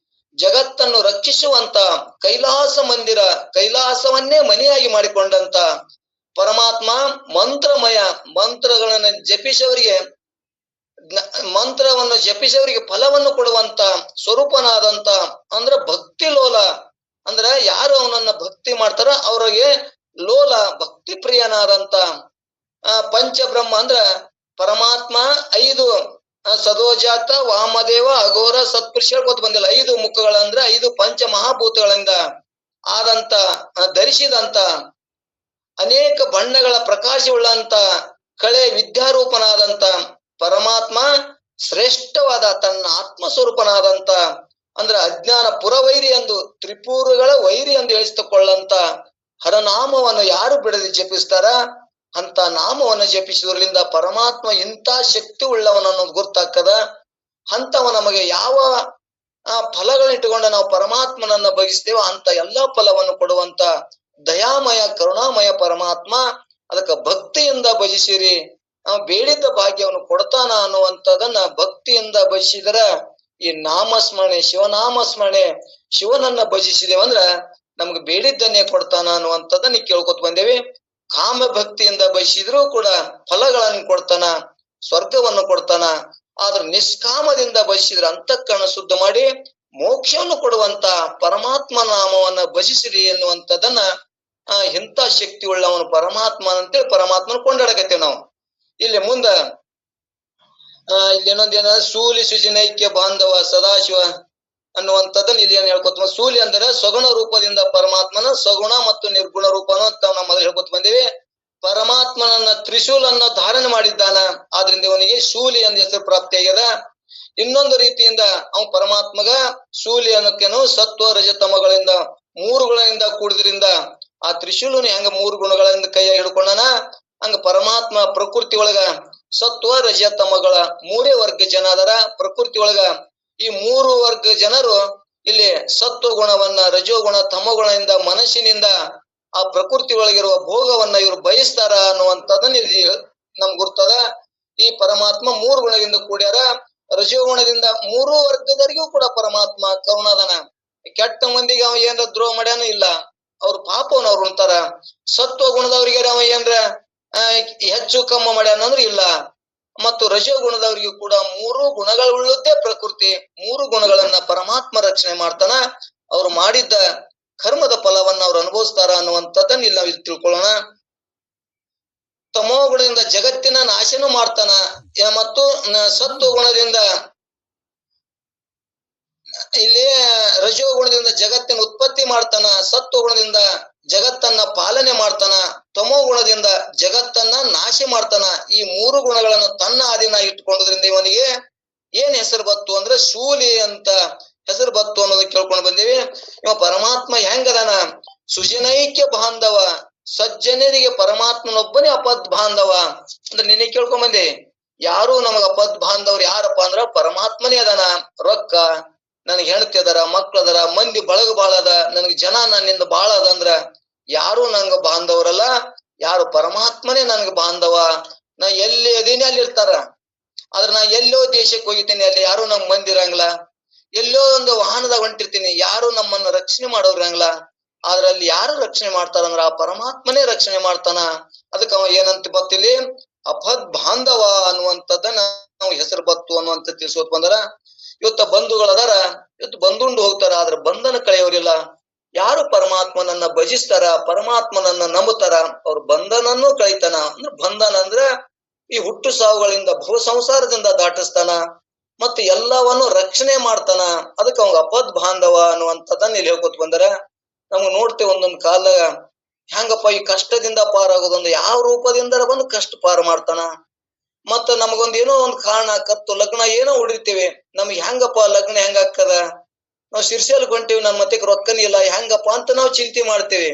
A: ಜಗತ್ತನ್ನು ರಕ್ಷಿಸುವಂತ ಕೈಲಾಸ ಮಂದಿರ, ಕೈಲಾಸವನ್ನೇ ಮನೆಯಾಗಿ ಮಾಡಿಕೊಂಡಂತ ಪರಮಾತ್ಮ ಮಂತ್ರಮಯ, ಮಂತ್ರಗಳನ್ನ ಜಪಿಸವರಿಗೆ ಮಂತ್ರವನ್ನು ಜಪಿಸವರಿಗೆ ಫಲವನ್ನು ಕೊಡುವಂತ ಸ್ವರೂಪನಾದಂತ ಅಂದ್ರ ಭಕ್ತಿ ಲೋಲ ಅಂದ್ರ ಯಾರು ಅವನನ್ನ ಭಕ್ತಿ ಮಾಡ್ತಾರ ಅವ್ರಿಗೆ ಲೋಲ ಭಕ್ತಿ ಪ್ರಿಯನಾದಂತ ಪಂಚಬ್ರಹ್ಮ ಅಂದ್ರ ಪರಮಾತ್ಮ 5 ಸದೋಜಾತ, ವಾಮದೇವ, ಅಘೋರ, ಸತ್ಪುರುಷ ಹೇಳ್ಕೊತ ಬಂದಿಲ್ಲ. 5 ಮುಖಗಳಂದ್ರ 5 ಪಂಚ ಮಹಾಭೂತಗಳಿಂದ ಆದಂತ ಧರಿಸಿದಂತ ಅನೇಕ ಬಣ್ಣಗಳ ಪ್ರಕಾಶವುಳ್ಳಂತ ಕಳೆ ವಿದ್ಯಾರೂಪನಾದಂತ ಪರಮಾತ್ಮ ಶ್ರೇಷ್ಠವಾದ ತನ್ನ ಆತ್ಮಸ್ವರೂಪನಾದಂತ ಅಂದ್ರ ಅಜ್ಞಾನ ಪುರವೈರಿ ಎಂದು ತ್ರಿಪುರಗಳ ವೈರಿ ಎಂದು ಹೇಳಿಸಿಕೊಳ್ಳಂತ ಹರನಾಮವನ್ನು ಯಾರು ಬಿಡದೆ ಜಪಿಸ್ತಾರ ಅಂತ ನಾಮವನ್ನು ಜಪಿಸುವುದರಿಂದ ಪರಮಾತ್ಮ ಇಂಥ ಶಕ್ತಿ ಉಳ್ಳವನನ್ನೋದು ಗೊತ್ತಾಗ್ತದ. ಅಂತವ ನಮಗೆ ಯಾವ ಫಲಗಳನ್ನಿಟ್ಟುಕೊಂಡು ನಾವು ಪರಮಾತ್ಮನನ್ನ ಬಯಸ್ತೇವೋ ಅಂತ ಎಲ್ಲಾ ಫಲವನ್ನು ಕೊಡುವಂತ ದಯಾಮಯ ಕರುಣಾಮಯ ಪರಮಾತ್ಮ. ಅದಕ್ಕೆ ಭಕ್ತಿಯಿಂದ ಭಜಿಸಿರಿ, ನಾವು ಬೇಡಿದ್ದ ಭಾಗ್ಯವನ್ನು ಕೊಡ್ತಾನ ಅನ್ನುವಂಥದನ್ನ ಭಕ್ತಿಯಿಂದ ಭಜಿಸಿದ್ರ ಈ ನಾಮಸ್ಮರಣೆ, ಶಿವನಾಮಸ್ಮರಣೆ, ಶಿವನನ್ನ ಭಜಿಸಿದೇವಂದ್ರ ನಮ್ಗೆ ಬೇಡಿದ್ದನ್ನೇ ಕೊಡ್ತಾನ ಅನ್ನುವಂಥದ್ದನ್ನ ಕೇಳ್ಕೊತ ಬಂದೇವಿ. ಕಾಮ ಭಕ್ತಿಯಿಂದ ಭಜಿಸಿದ್ರು ಕೂಡ ಫಲಗಳನ್ನು ಕೊಡ್ತಾನ, ಸ್ವರ್ಗವನ್ನು ಕೊಡ್ತಾನ. ಆದ್ರೆ ನಿಷ್ಕಾಮದಿಂದ ಭಜಿಸಿದ್ರೆ ಅಂತಃಕರಣ ಶುದ್ಧ ಮಾಡಿ ಮೋಕ್ಷವನ್ನು ಕೊಡುವಂತ ಪರಮಾತ್ಮ ನಾಮವನ್ನ ಭಜಿಸಿರಿ ಎನ್ನುವಂಥದ್ದನ್ನ ಇಂಥ ಶಕ್ತಿ ಉಳ್ಳವನು ಪರಮಾತ್ಮ ಅಂತೇಳಿ ಪರಮಾತ್ಮನ ಕೊಂಡಾಡಕತ್ತೇವೆ ನಾವು. ಇಲ್ಲಿ ಮುಂದ ಇಲ್ಲಿ ಇನ್ನೊಂದೇನ ಸೂಲಿ, ಸುಜಿನೈಕ್ಯ, ಬಾಂಧವ, ಸದಾಶಿವ ಅನ್ನುವಂಥದ್ದನ್ನ ಇಲ್ಲಿ ಏನ್ ಹೇಳ್ಕೊತ ಸೂಲಿ ಅಂದ್ರೆ ಸಗುಣ ರೂಪದಿಂದ ಪರಮಾತ್ಮನ ಸಗುಣ ಮತ್ತು ನಿರ್ಗುಣ ರೂಪನು ಅಂತ ನಾವು ಮೊದಲು ಹೇಳ್ಕೊತ ಬಂದೇವಿ. ಪರಮಾತ್ಮನನ್ನ ತ್ರಿಶೂಲನ್ನ ಧಾರಣೆ ಮಾಡಿದ್ದಾನ, ಆದ್ರಿಂದ ಇವನಿಗೆ ಶೂಲಿ ಎಂದ ಹೆಸರು ಪ್ರಾಪ್ತಿಯಾಗ್ಯದ. ಇನ್ನೊಂದು ರೀತಿಯಿಂದ ಅವ ಪರಮಾತ್ಮಗ ಶೂಲಿ ಅನ್ನೋಕೇನು ಸತ್ವ ರಜತಮಗಳಿಂದ 3 ಗುಣದಿಂದ ಕೂಡಿದ್ರಿಂದ ಆ ತ್ರಿಶೂಲನು ಹೆಂಗ 3 ಗುಣಗಳಿಂದ ಕೈಯ ಹಿಡ್ಕೊಂಡನ ಹಂಗ ಪರಮಾತ್ಮ ಪ್ರಕೃತಿ ಒಳಗ ಸತ್ವ ರಜತಮಗಳ 3 ವರ್ಗ ಜನ ಅದರ ಪ್ರಕೃತಿ ಒಳಗ ಈ 3 ವರ್ಗ ಜನರು ಇಲ್ಲಿ ಸತ್ವ ಗುಣವನ್ನ ರಜೋಗುಣ ತಮಗುಣದಿಂದ ಮನಸ್ಸಿನಿಂದ ಆ ಪ್ರಕೃತಿ ಒಳಗಿರುವ ಭೋಗವನ್ನ ಇವರು ಬಯಸ್ತಾರ ಅನ್ನುವಂಥದ್ದನ್ನ ಇಲ್ಲಿ ನಮ್ಗೆ ಗುರ್ತದ. ಈ ಪರಮಾತ್ಮ 3 ಗುಣದಿಂದ ಕೂಡ್ಯಾರ. ರಜೋಗುಣದಿಂದ 3 ವರ್ಗದವರಿಗೂ ಕೂಡ ಪರಮಾತ್ಮ ಕರುಣಾದನ. ಕೆಟ್ಟ ಮಂದಿಗೆ ಅವ ಏನ್ರ ದ್ರೋಹ ಮಾಡ್ಯಾನ ಇಲ್ಲ, ಅವ್ರ ಪಾಪವನ್ನ ಅವ್ರು ಉಣ್ತಾರ. ಸತ್ವ ಗುಣದವ್ರಿಗೆ ಅವ ಏನ್ರ ಹೆಚ್ಚು ಕಮ್ಮ ಮಾಡ್ಯಾನ ಅಂದ್ರೆ ಇಲ್ಲ. ಮತ್ತು ರಜೋಗುಣದವರಿಗೂ ಕೂಡ 3 ಗುಣಗಳುಳ್ಳದ್ದೇ ಪ್ರಕೃತಿ. 3 ಗುಣಗಳನ್ನ ಪರಮಾತ್ಮ ರಕ್ಷಣೆ ಮಾಡ್ತಾನ. ಅವ್ರು ಮಾಡಿದ್ದ ಕರ್ಮದ ಫಲವನ್ನ ಅವ್ರು ಅನುಭವಿಸ್ತಾರ ಅನ್ನುವಂಥದ್ದನ್ನ ಇಲ್ಲಿ ನಾವು ಇಲ್ಲಿ ತಿಳ್ಕೊಳ್ಳೋಣ. ತಮೋ ಗುಣದಿಂದ ಜಗತ್ತಿನ ನಾಶನೂ ಮಾಡ್ತಾನ ಮತ್ತು ಸತ್ವ ಗುಣದಿಂದ ಇಲ್ಲಿ ರಜೋಗುಣದಿಂದ ಜಗತ್ತಿನ ಉತ್ಪತ್ತಿ ಮಾಡ್ತಾನ, ಸತ್ವ ಗುಣದಿಂದ ಜಗತ್ತನ್ನ ಪಾಲನೆ ಮಾಡ್ತಾನ, ತಮೋ ಗುಣದಿಂದ ಜಗತ್ತನ್ನ ನಾಶ ಮಾಡ್ತಾನ. ಈ 3 ಗುಣಗಳನ್ನ ತನ್ನ ಅಧೀನ ಇಟ್ಕೊಂಡ್ರಿಂದ ಇವನಿಗೆ ಏನ್ ಹೆಸರು ಬತ್ತು ಅಂದ್ರೆ ಶೂಲಿ ಅಂತ ಹೆಸರು ಬತ್ತು ಅನ್ನೋದು ಕೇಳ್ಕೊಂಡು ಬಂದೀವಿ. ಇವ ಪರಮಾತ್ಮ ಹೆಂಗದಾನ? ಸುಜನೈಕ್ಯ ಬಾಂಧವ, ಸಜ್ಜನರಿಗೆ ಪರಮಾತ್ಮನೊಬ್ಬನೇ ಅಪದ್ ಬಾಂಧವ ಅಂದ್ರೆ ನಿನ್ನೆ ಕೇಳ್ಕೊಂಡ್ ಬಂದೆ. ಯಾರು ನಮಗ ಅಪದ್ ಬಾಂಧವ್ರು ಯಾರಪ್ಪ ಅಂದ್ರ ಪರಮಾತ್ಮನೇ ಅದಾನ. ರೊಕ್ಕ ನನಗೆ ಹೆಂಡತಿ ಅದಾರ, ಮಕ್ಳದಾರ, ಮಂದಿ ಬಳಗ ಬಾಳ ಅದ, ನನಗೆ ಜನ ನನ್ನಿಂದ ಬಾಳ ಅದ ಅಂದ್ರ ಯಾರು ನಂಗ ಬಾಂಧವರಲ್ಲ. ಯಾರು ಪರಮಾತ್ಮನೇ ನನ್ಗ ಬಾಂಧವ. ನಾ ಎಲ್ಲಿ ಅದೀನಿ ಅಲ್ಲಿ ಇರ್ತಾರ. ಆದ್ರ ನಾ ಎಲ್ಲೋ ದೇಶಕ್ಕೆ ಹೋಗಿದ್ದೀನಿ, ಅಲ್ಲಿ ಯಾರು ನಮ್ ಮಂದಿ ಇರಂಗಿಲ್ಲ. ಎಲ್ಲೋ ಒಂದು ವಾಹನದಾಗ ಹೊಂಟಿರ್ತೀನಿ, ಯಾರು ನಮ್ಮನ್ನ ರಕ್ಷಣೆ ಮಾಡೋರಂಗಿಲ್ಲ. ಆದ್ರ ಅಲ್ಲಿ ಯಾರು ರಕ್ಷಣೆ ಮಾಡ್ತಾರಂದ್ರ ಆ ಪರಮಾತ್ಮನೇ ರಕ್ಷಣೆ ಮಾಡ್ತಾನ. ಅದಕ್ಕೆ ಅವ ಏನಂತ ಬತ್ತಿಲ್ಲಿ ಅಪದ್ ಬಾಂಧವ ಅನ್ನುವಂಥದ್ದನ್ನ ನಾವು ಹೆಸರು ಬತ್ತು ಅನ್ನುವಂತ ತಿಳಿಸೋತ್ ಬಂದಾರ. ಇವತ್ತ ಬಂಧುಗಳದಾರ, ಇವತ್ತು ಬಂದುಂಡು ಹೋಗ್ತಾರ, ಆದ್ರ ಬಂಧನ ಕಳೆಯೋರಿಲ್ಲ. ಯಾರು ಪರಮಾತ್ಮನನ್ನ ಭಜಿಸ್ತಾರ, ಪರಮಾತ್ಮನನ್ನ ನಂಬುತ್ತಾರ, ಅವ್ರ ಬಂಧನನ್ನು ಕಳೀತಾನ. ಅಂದ್ರೆ ಬಂಧನ ಅಂದ್ರ ಈ ಹುಟ್ಟು ಸಾವುಗಳಿಂದ ಭವ ಸಂಸಾರದಿಂದ ದಾಟಿಸ್ತಾನ ಮತ್ತು ಎಲ್ಲವನ್ನು ರಕ್ಷಣೆ ಮಾಡ್ತಾನ. ಅದಕ್ಕೆ ಅವಂಗ ಅಪದ್ ಬಾಂಧವ ಅನ್ನುವಂಥದ್ದನ್ನ ಇಲ್ಲಿ ಹೇಳ್ಕೊತ್ ಬಂದಾರ. ನಮ್ಗೆ ನೋಡ್ತೇವೆ ಒಂದೊಂದ್ ಕಾಲದಾಗ ಹೆಂಗಪ್ಪ ಈ ಕಷ್ಟದಿಂದ ಪಾರಾಗೋದೊಂದು ಯಾವ ರೂಪದಿಂದ ಬಂದು ಕಷ್ಟ ಪಾರು ಮಾಡ್ತಾನ. ಮತ್ತ ನಮಗೊಂದ್ ಏನೋ ಒಂದ್ ಕಾರಣ ಕತ್ತು ಲಗ್ನ ಏನೋ ಉಡಿರ್ತೇವೆ, ನಮ್ಗೆ ಹೆಂಗಪ್ಪ ಲಗ್ನ ಹೆಂಗ ಆಗ್ತದ, ನಾವ್ ಶಿರ್ಷಲ್ ಕೊಂಟೇವಿ, ನಮ್ ಮತ್ತಕ್ಕೆ ರೊಕ್ಕನೇ ಇಲ್ಲ, ಹೆಂಗಪ್ಪ ಅಂತ ನಾವು ಚಿಂತೆ ಮಾಡ್ತೇವೆ.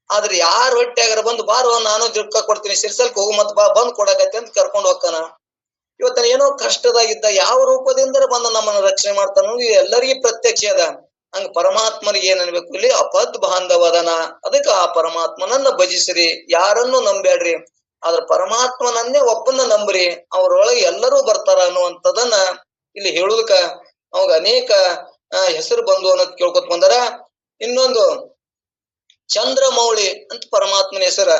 A: ಆದ್ರೆ ಯಾರ ಹೊಟ್ಟೆಗಾರ ಬಂದು ಬಾರೋ ನಾನು ರೊಕ್ಕ ಕೊಡ್ತೀನಿ, ಶಿರ್ಸಲ್ಕ್ ಹೋಗು ಮತ್ ಬಾ ಬಂದ್ ಕೊಡಕತ್ತೆ ಅಂತ ಕರ್ಕೊಂಡ್ ಹೋಗ್ತಾನ. ಇವತ್ತ ಏನೋ ಕಷ್ಟದಾಗಿದ್ದ ಯಾವ ರೂಪದಿಂದ ಬಂದು ನಮ್ಮನ್ನ ರಕ್ಷಣೆ ಮಾಡ್ತಾನ ಎಲ್ಲರಿಗೂ ಪ್ರತ್ಯಕ್ಷ ಅದ. ಹಂಗ ಪರಮಾತ್ಮನಿಗೆ ಏನ್ ಅನ್ಬೇಕು ಇಲ್ಲಿ ಅಪದ್ ಬಾಂಧವದನ. ಅದಕ್ಕ ಆ ಪರಮಾತ್ಮನನ್ನ ಭಜಿಸ್ರಿ, ಯಾರನ್ನು ನಂಬ್ಯಾಡ್ರಿ, ಆದ್ರ ಪರಮಾತ್ಮನನ್ನೇ ಒಬ್ಬನ ನಂಬ್ರಿ, ಅವ್ರೊಳಗೆ ಎಲ್ಲರೂ ಬರ್ತಾರ ಅನ್ನುವಂಥದನ್ನ ಇಲ್ಲಿ ಹೇಳುದಕ್ಕ ಅವಾಗ ಅನೇಕ ಹೆಸರು ಬಂದು ಅನ್ನೋದ್ ಕೇಳ್ಕೊತ್ ಬಂದಾರ. ಇನ್ನೊಂದು ಚಂದ್ರಮೌಳಿ ಅಂತ ಪರಮಾತ್ಮನ ಹೆಸರ.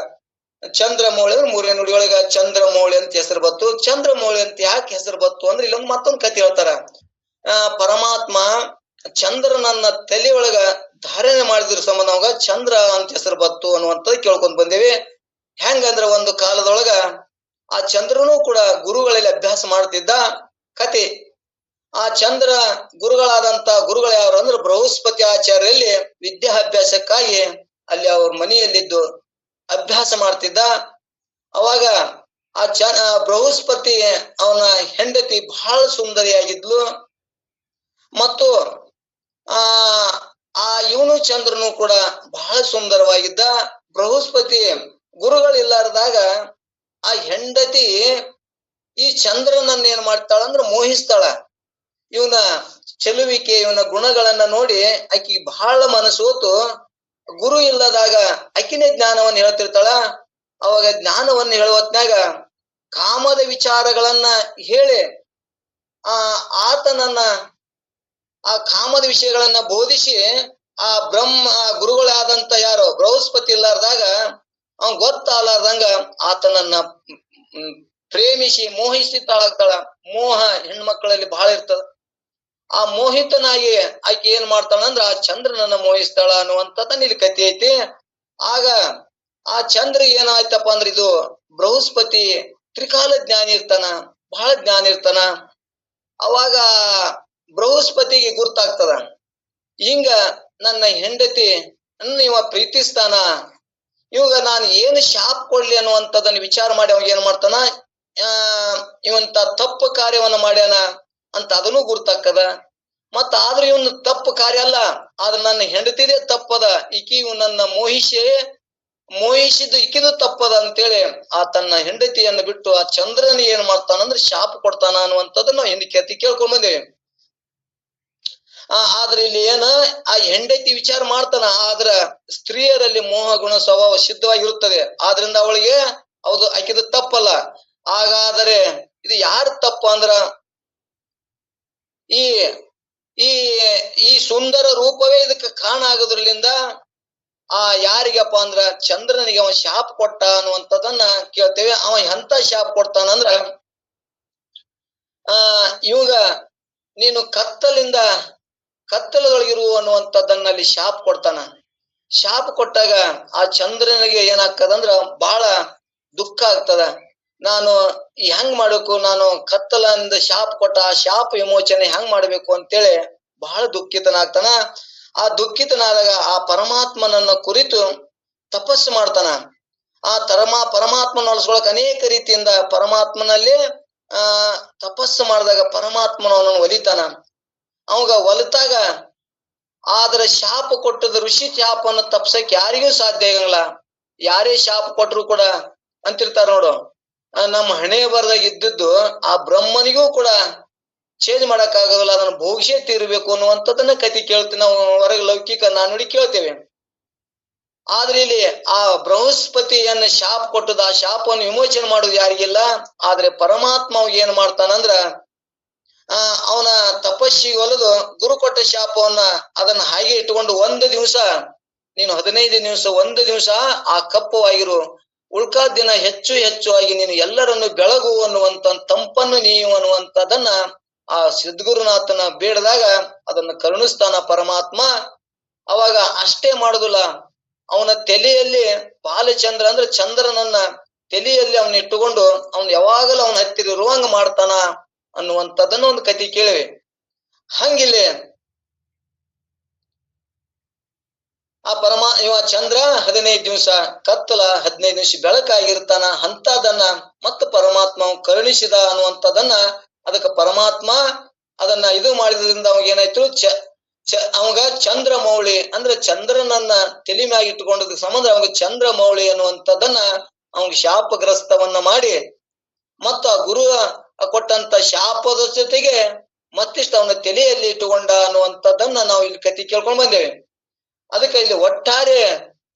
A: ಚಂದ್ರಮೌಳಿ ಅಂದ್ರೆ 3ನೇ ನುಡಿಯೊಳಗ ಚಂದ್ರಮೌಳಿ ಅಂತ ಹೆಸರು ಬತ್ತು. ಚಂದ್ರಮೌಳಿ ಅಂತ ಯಾಕೆ ಹೆಸರು ಬತ್ತು ಅಂದ್ರೆ ಇಲ್ಲೊಂದು ಮತ್ತೊಂದು ಕಥೆ ಹೇಳ್ತಾರ. ಪರಮಾತ್ಮ ಚಂದ್ರನನ್ನ ತಲೆಯೊಳಗ ಧಾರಣೆ ಮಾಡಿದ್ರ ಸಂಬಂಧ ಅವಾಗ ಚಂದ್ರ ಅಂತ ಹೆಸರು ಬತ್ತು ಅನ್ನುವಂಥದ್ದು ಕೇಳ್ಕೊಂಡ್ ಬಂದೇವಿ. ಹೆಂಗಂದ್ರ ಒಂದು ಕಾಲದೊಳಗ ಆ ಚಂದ್ರನು ಕೂಡ ಗುರುಗಳಲ್ಲಿ ಅಭ್ಯಾಸ ಮಾಡ್ತಿದ್ದ ಕತೆ. ಆ ಚಂದ್ರ ಗುರುಗಳಾದಂತ ಗುರುಗಳು ಯಾರು ಅಂದ್ರೆ ಬೃಹಸ್ಪತಿ ಆಚಾರ್ಯಲ್ಲಿ ವಿದ್ಯಾಭ್ಯಾಸಕ್ಕಾಗಿ ಅಲ್ಲಿ ಅವ್ರ ಮನೆಯಲ್ಲಿದ್ದು ಅಭ್ಯಾಸ ಮಾಡ್ತಿದ್ದ. ಅವಾಗ ಆ ಬೃಹಸ್ಪತಿ ಅವನ ಹೆಂಡತಿ ಬಹಳ ಸುಂದರಿಯಾಗಿದ್ಲು. ಮತ್ತು ಆ ಇವನು ಚಂದ್ರನು ಕೂಡ ಬಹಳ ಸುಂದರವಾಗಿದ್ದ. ಬೃಹಸ್ಪತಿ ಗುರುಗಳಿಲ್ಲಾರ್ದಾಗ ಆ ಹೆಂಡತಿ ಈ ಚಂದ್ರನನ್ನ ಏನ್ ಮಾಡ್ತಾಳಂದ್ರ ಮೋಹಿಸ್ತಾಳ. ಇವನ ಚೆಲುವಿಕೆ, ಇವನ ಗುಣಗಳನ್ನ ನೋಡಿ ಆಕಿ ಬಹಳ ಮನಸೋತು ಗುರು ಇಲ್ಲದಾಗ ಆಕಿನೇ ಜ್ಞಾನವನ್ನ ಹೇಳ್ತಿರ್ತಾಳ. ಅವಾಗ ಜ್ಞಾನವನ್ನ ಹೇಳುವತ್ನಾಗ ಕಾಮದ ವಿಚಾರಗಳನ್ನ ಹೇಳಿ ಆತನನ್ನ ಆ ಕಾಮದ ವಿಷಯಗಳನ್ನ ಬೋಧಿಸಿ ಆ ಗುರುಗಳಾದಂತ ಯಾರು ಬೃಹಸ್ಪತಿ ಇಲ್ಲಾರ್ದಾಗ ಅವನ್ ಗೊತ್ತಾಲಾರ್ದಂಗ ಆತನನ್ನ ಪ್ರೇಮಿಸಿ ಮೋಹಿಸಿ ತಾಳಾಗ್ತಾಳ. ಮೋಹ ಹೆಣ್ಮಕ್ಳಲ್ಲಿ ಬಹಳ ಇರ್ತದ. ಆ ಮೋಹಿತನಾಗಿ ಆಕೆ ಏನ್ ಮಾಡ್ತಾಳಂದ್ರ ಆ ಚಂದ್ರನನ್ನ ಮೋಹಿಸ್ತಾಳ ಅನ್ನುವಂಥದ್ದನ್ನ ಇಲ್ಲಿ ಕಥೆ ಐತಿ. ಆಗ ಆ ಚಂದ್ರ ಏನಾಯ್ತಪ್ಪ ಅಂದ್ರೆ ಇದು ಬೃಹಸ್ಪತಿ ತ್ರಿಕಾಲ ಜ್ಞಾನಿ ಇರ್ತಾನ, ಬಹಳ ಜ್ಞಾನಿ ಇರ್ತಾನ. ಅವಾಗ ಬೃಹಸ್ಪತಿಗೆ ಗುರ್ತಾಗ್ತದ, ಹಿಂಗ ನನ್ನ ಹೆಂಡತಿ ಇವ ಪ್ರೀತಿಸ್ತಾನ, ಇವಾಗ ನಾನು ಏನು ಶಾಪ್ ಕೊಡ್ಲಿ ಅನ್ನುವಂಥದ್ದನ್ನ ವಿಚಾರ ಮಾಡಿ ಅವಾಗ ಏನ್ ಮಾಡ್ತಾನ, ಇವಂತ ತಪ್ಪು ಕಾರ್ಯವನ್ನ ಮಾಡ್ಯಾನ, ಅಂತ ಅದನ್ನು ಗುರ್ತಾಕದ. ಮತ್ತ ಆದ್ರೆ ಇವನು ತಪ್ಪು ಕಾರ್ಯ ಅಲ್ಲ, ಆದ್ರೆ ನನ್ನ ಹೆಂಡತಿದೇ ತಪ್ಪದ, ಈಕಿ ನನ್ನ ಮೋಹಿಸಿದ್ದು ಈಕಿದು ತಪ್ಪದ ಅಂತೇಳಿ ಆ ತನ್ನ ಹೆಂಡತಿಯನ್ನು ಬಿಟ್ಟು ಆ ಚಂದ್ರನ ಏನ್ ಮಾಡ್ತಾನಂದ್ರೆ ಶಾಪ ಕೊಡ್ತಾನ ಅನ್ನುವಂಥದ್ದನ್ನ ನಾವು ಹಿಂದೆ ಕತಿ ಕೇಳ್ಕೊಂಡ್ ಬಂದೇವೆ. ಆದ್ರೆ ಇಲ್ಲಿ ಏನ ಆ ಹೆಂಡತಿ ವಿಚಾರ ಮಾಡ್ತಾನ, ಆದ್ರ ಸ್ತ್ರೀಯರಲ್ಲಿ ಮೋಹ ಗುಣ ಸ್ವಭಾವ ಸಿದ್ಧವಾಗಿರುತ್ತದೆ. ಆದ್ರಿಂದ ಅವಳಿಗೆ ಹೌದು ಆಕಿದು ತಪ್ಪಲ್ಲ. ಹಾಗಾದರೆ ಇದು ಯಾರ ತಪ್ಪ ಅಂದ್ರ ಈ ಈ ಈ ಸುಂದರ ರೂಪವೇ ಇದಕ್ಕೆ ಕಾರಣ ಆಗೋದ್ರಲಿಂದ ಆ ಯಾರಿಗಪ್ಪ ಅಂದ್ರ ಚಂದ್ರನಿಗೆ ಅವ ಶಾಪ ಕೊಟ್ಟ ಅನ್ನುವಂಥದ್ದನ್ನ ಕೇಳ್ತೇವೆ. ಅವ ಎಂತ ಶಾಪ ಕೊಡ್ತಾನಂದ್ರ ಇವಾಗ ನೀನು ಕತ್ತಲದೊಳಗಿರು ಅನ್ನುವಂಥದ್ದನ್ನ ಅಲ್ಲಿ ಶಾಪ ಕೊಡ್ತಾನ. ಶಾಪ ಕೊಟ್ಟಾಗ ಆ ಚಂದ್ರನಿಗೆ ಏನಾಗ್ತದಂದ್ರ ಬಹಳ ದುಃಖ ಆಗ್ತದ. ನಾನು ಹೆಂಗ್ ಮಾಡ್ಬೇಕು, ನಾನು ಕತ್ತಲಿಂದ ಶಾಪ ಕೊಟ್ಟ ಆ ಶಾಪ ವಿಮೋಚನೆ ಹೆಂಗ್ ಮಾಡ್ಬೇಕು ಅಂತೇಳಿ ಬಹಳ ದುಃಖಿತನಾಗ್ತಾನ. ಆ ದುಃಖಿತನಾದಾಗ ಆ ಪರಮಾತ್ಮನನ್ನ ಕುರಿತು ತಪಸ್ಸು ಮಾಡ್ತಾನ. ಆ ಪರಮಾತ್ಮ ನೋಡ್ಸ್ಕೊಳಕ್ ಅನೇಕ ರೀತಿಯಿಂದ ಪರಮಾತ್ಮನಲ್ಲಿ ತಪಸ್ಸು ಮಾಡಿದಾಗ ಪರಮಾತ್ಮನ ಅವನನ್ನು ಒಲಿತಾನ. ಅವಾಗ ಒಲಿತಾಗ ಆದ್ರ ಶಾಪ ಕೊಟ್ಟದ ಋಷಿ ಶಾಪವನ್ನು ತಪ್ಸಕ್ ಯಾರಿಗೂ ಸಾಧ್ಯ ಆಗಂಗಿಲ್ಲ. ಯಾರೇ ಶಾಪ ಕೊಟ್ಟರು ಕೂಡ ಅಂತಿರ್ತಾರ ನೋಡು, ನಮ್ಮ ಹಣೆ ಬರದಾಗ ಇದ್ದದ್ದು ಆ ಬ್ರಹ್ಮನಿಗೂ ಕೂಡ ಚೇಂಜ್ ಮಾಡಕ್ ಆಗೋದಿಲ್ಲ, ಅದನ್ನ ಭೋಗಿಸೇ ತೀರ್ಬೇಕು ಅನ್ನುವಂಥದ್ದನ್ನ ಕತಿ ಕೇಳ್ತೀವಿ ನಾವು. ಹೊರಗೆ ಲೌಕಿಕ ನಾನುಡಿ ಕೇಳ್ತೇವೆ. ಆದ್ರೆ ಇಲ್ಲಿ ಆ ಬೃಹಸ್ಪತಿಯನ್ನ ಶಾಪ ಕೊಟ್ಟದ ಆ ಶಾಪವನ್ನು ವಿಮೋಚನೆ ಮಾಡುದು ಯಾರಿಗಿಲ್ಲ. ಆದ್ರೆ ಪರಮಾತ್ಮ ಏನ್ ಮಾಡ್ತಾನಂದ್ರ ಅವನ ತಪಸ್ಸಿಗೆ ಒಲಿದು ಗುರು ಕೊಟ್ಟ ಶಾಪವನ್ನ ಅದನ್ನ ಹಾಗೆ ಇಟ್ಟುಕೊಂಡು ಒಂದು ದಿವಸ ನೀನು 15 ದಿವಸ ಒಂದು ದಿವಸ ಆ ಕಪ್ಪವಾಗಿರು, ಉಳ್ಕಾದ ದಿನ ಹೆಚ್ಚು ಆಗಿ ನೀನು ಎಲ್ಲರನ್ನು ಬೆಳಗು ಅನ್ನುವಂತ ತಂಪನ್ನು ನೀವು ಅನ್ನುವಂಥದ್ದನ್ನ ಆ ಸಿದ್ಧಗುರುನಾಥನ ಬೇಡದಾಗ ಅದನ್ನ ಕರುಣಿಸ್ತಾನ ಪರಮಾತ್ಮ. ಅವಾಗ ಅಷ್ಟೇ ಮಾಡುದಿಲ್ಲ, ಅವನ ತಲೆಯಲ್ಲಿ ಬಾಲಚಂದ್ರ ಅಂದ್ರೆ ಚಂದ್ರನನ್ನ ತಲೆಯಲ್ಲಿ ಅವನ ಇಟ್ಟುಕೊಂಡು ಅವನ್ ಯಾವಾಗಲೂ ಅವನ ಹತ್ತಿರ ಇರುವಂಗ ಮಾಡ್ತಾನ ಅನ್ನುವಂಥದ್ದನ್ನ ಒಂದು ಕತಿ ಕೇಳಿವೆ. ಹಂಗಿಲ್ಲಿ ಆ ಇವ ಚಂದ್ರ 15 ದಿವಸ ಕತ್ತಲ 15 ದಿವಸ ಬೆಳಕಾಗಿರ್ತಾನ. ಅಂತದನ್ನ ಮತ್ತೆ ಪರಮಾತ್ಮ ಕರುಣಿಸಿದ ಅನ್ನುವಂಥದ್ದನ್ನ ಅದಕ್ಕೆ ಪರಮಾತ್ಮ ಅದನ್ನ ಇದು ಮಾಡಿದ್ರಿಂದ ಅವಾಗ ಏನಾಯ್ತು, ಅವಾಗ ಚಂದ್ರಮೌಳಿ ಅಂದ್ರೆ ಚಂದ್ರನನ್ನ ತಲೆ ಮ್ಯಾಗ ಇಟ್ಟುಕೊಂಡದ ಸಂಬಂಧ ಅವಾಗ ಚಂದ್ರಮೌಳಿ ಅನ್ನುವಂಥದ್ದನ್ನ ಅವಾಗ ಶಾಪಗ್ರಸ್ತವನ್ನ ಮಾಡಿ ಮತ್ತ ಗುರು ಕೊಟ್ಟಂತ ಶಾಪದ ಜೊತೆಗೆ ಮತ್ತಿಷ್ಟು ಅವನ ತಲೆಯಲ್ಲಿ ಇಟ್ಟುಕೊಂಡ ಅನ್ನುವಂಥದ್ದನ್ನ ನಾವು ಇಲ್ಲಿ ಕತಿ ಕೇಳ್ಕೊಂಡ್ ಬಂದೇವೆ. ಅದಕ್ಕೆ ಇಲ್ಲಿ ಒಟ್ಟಾರೆ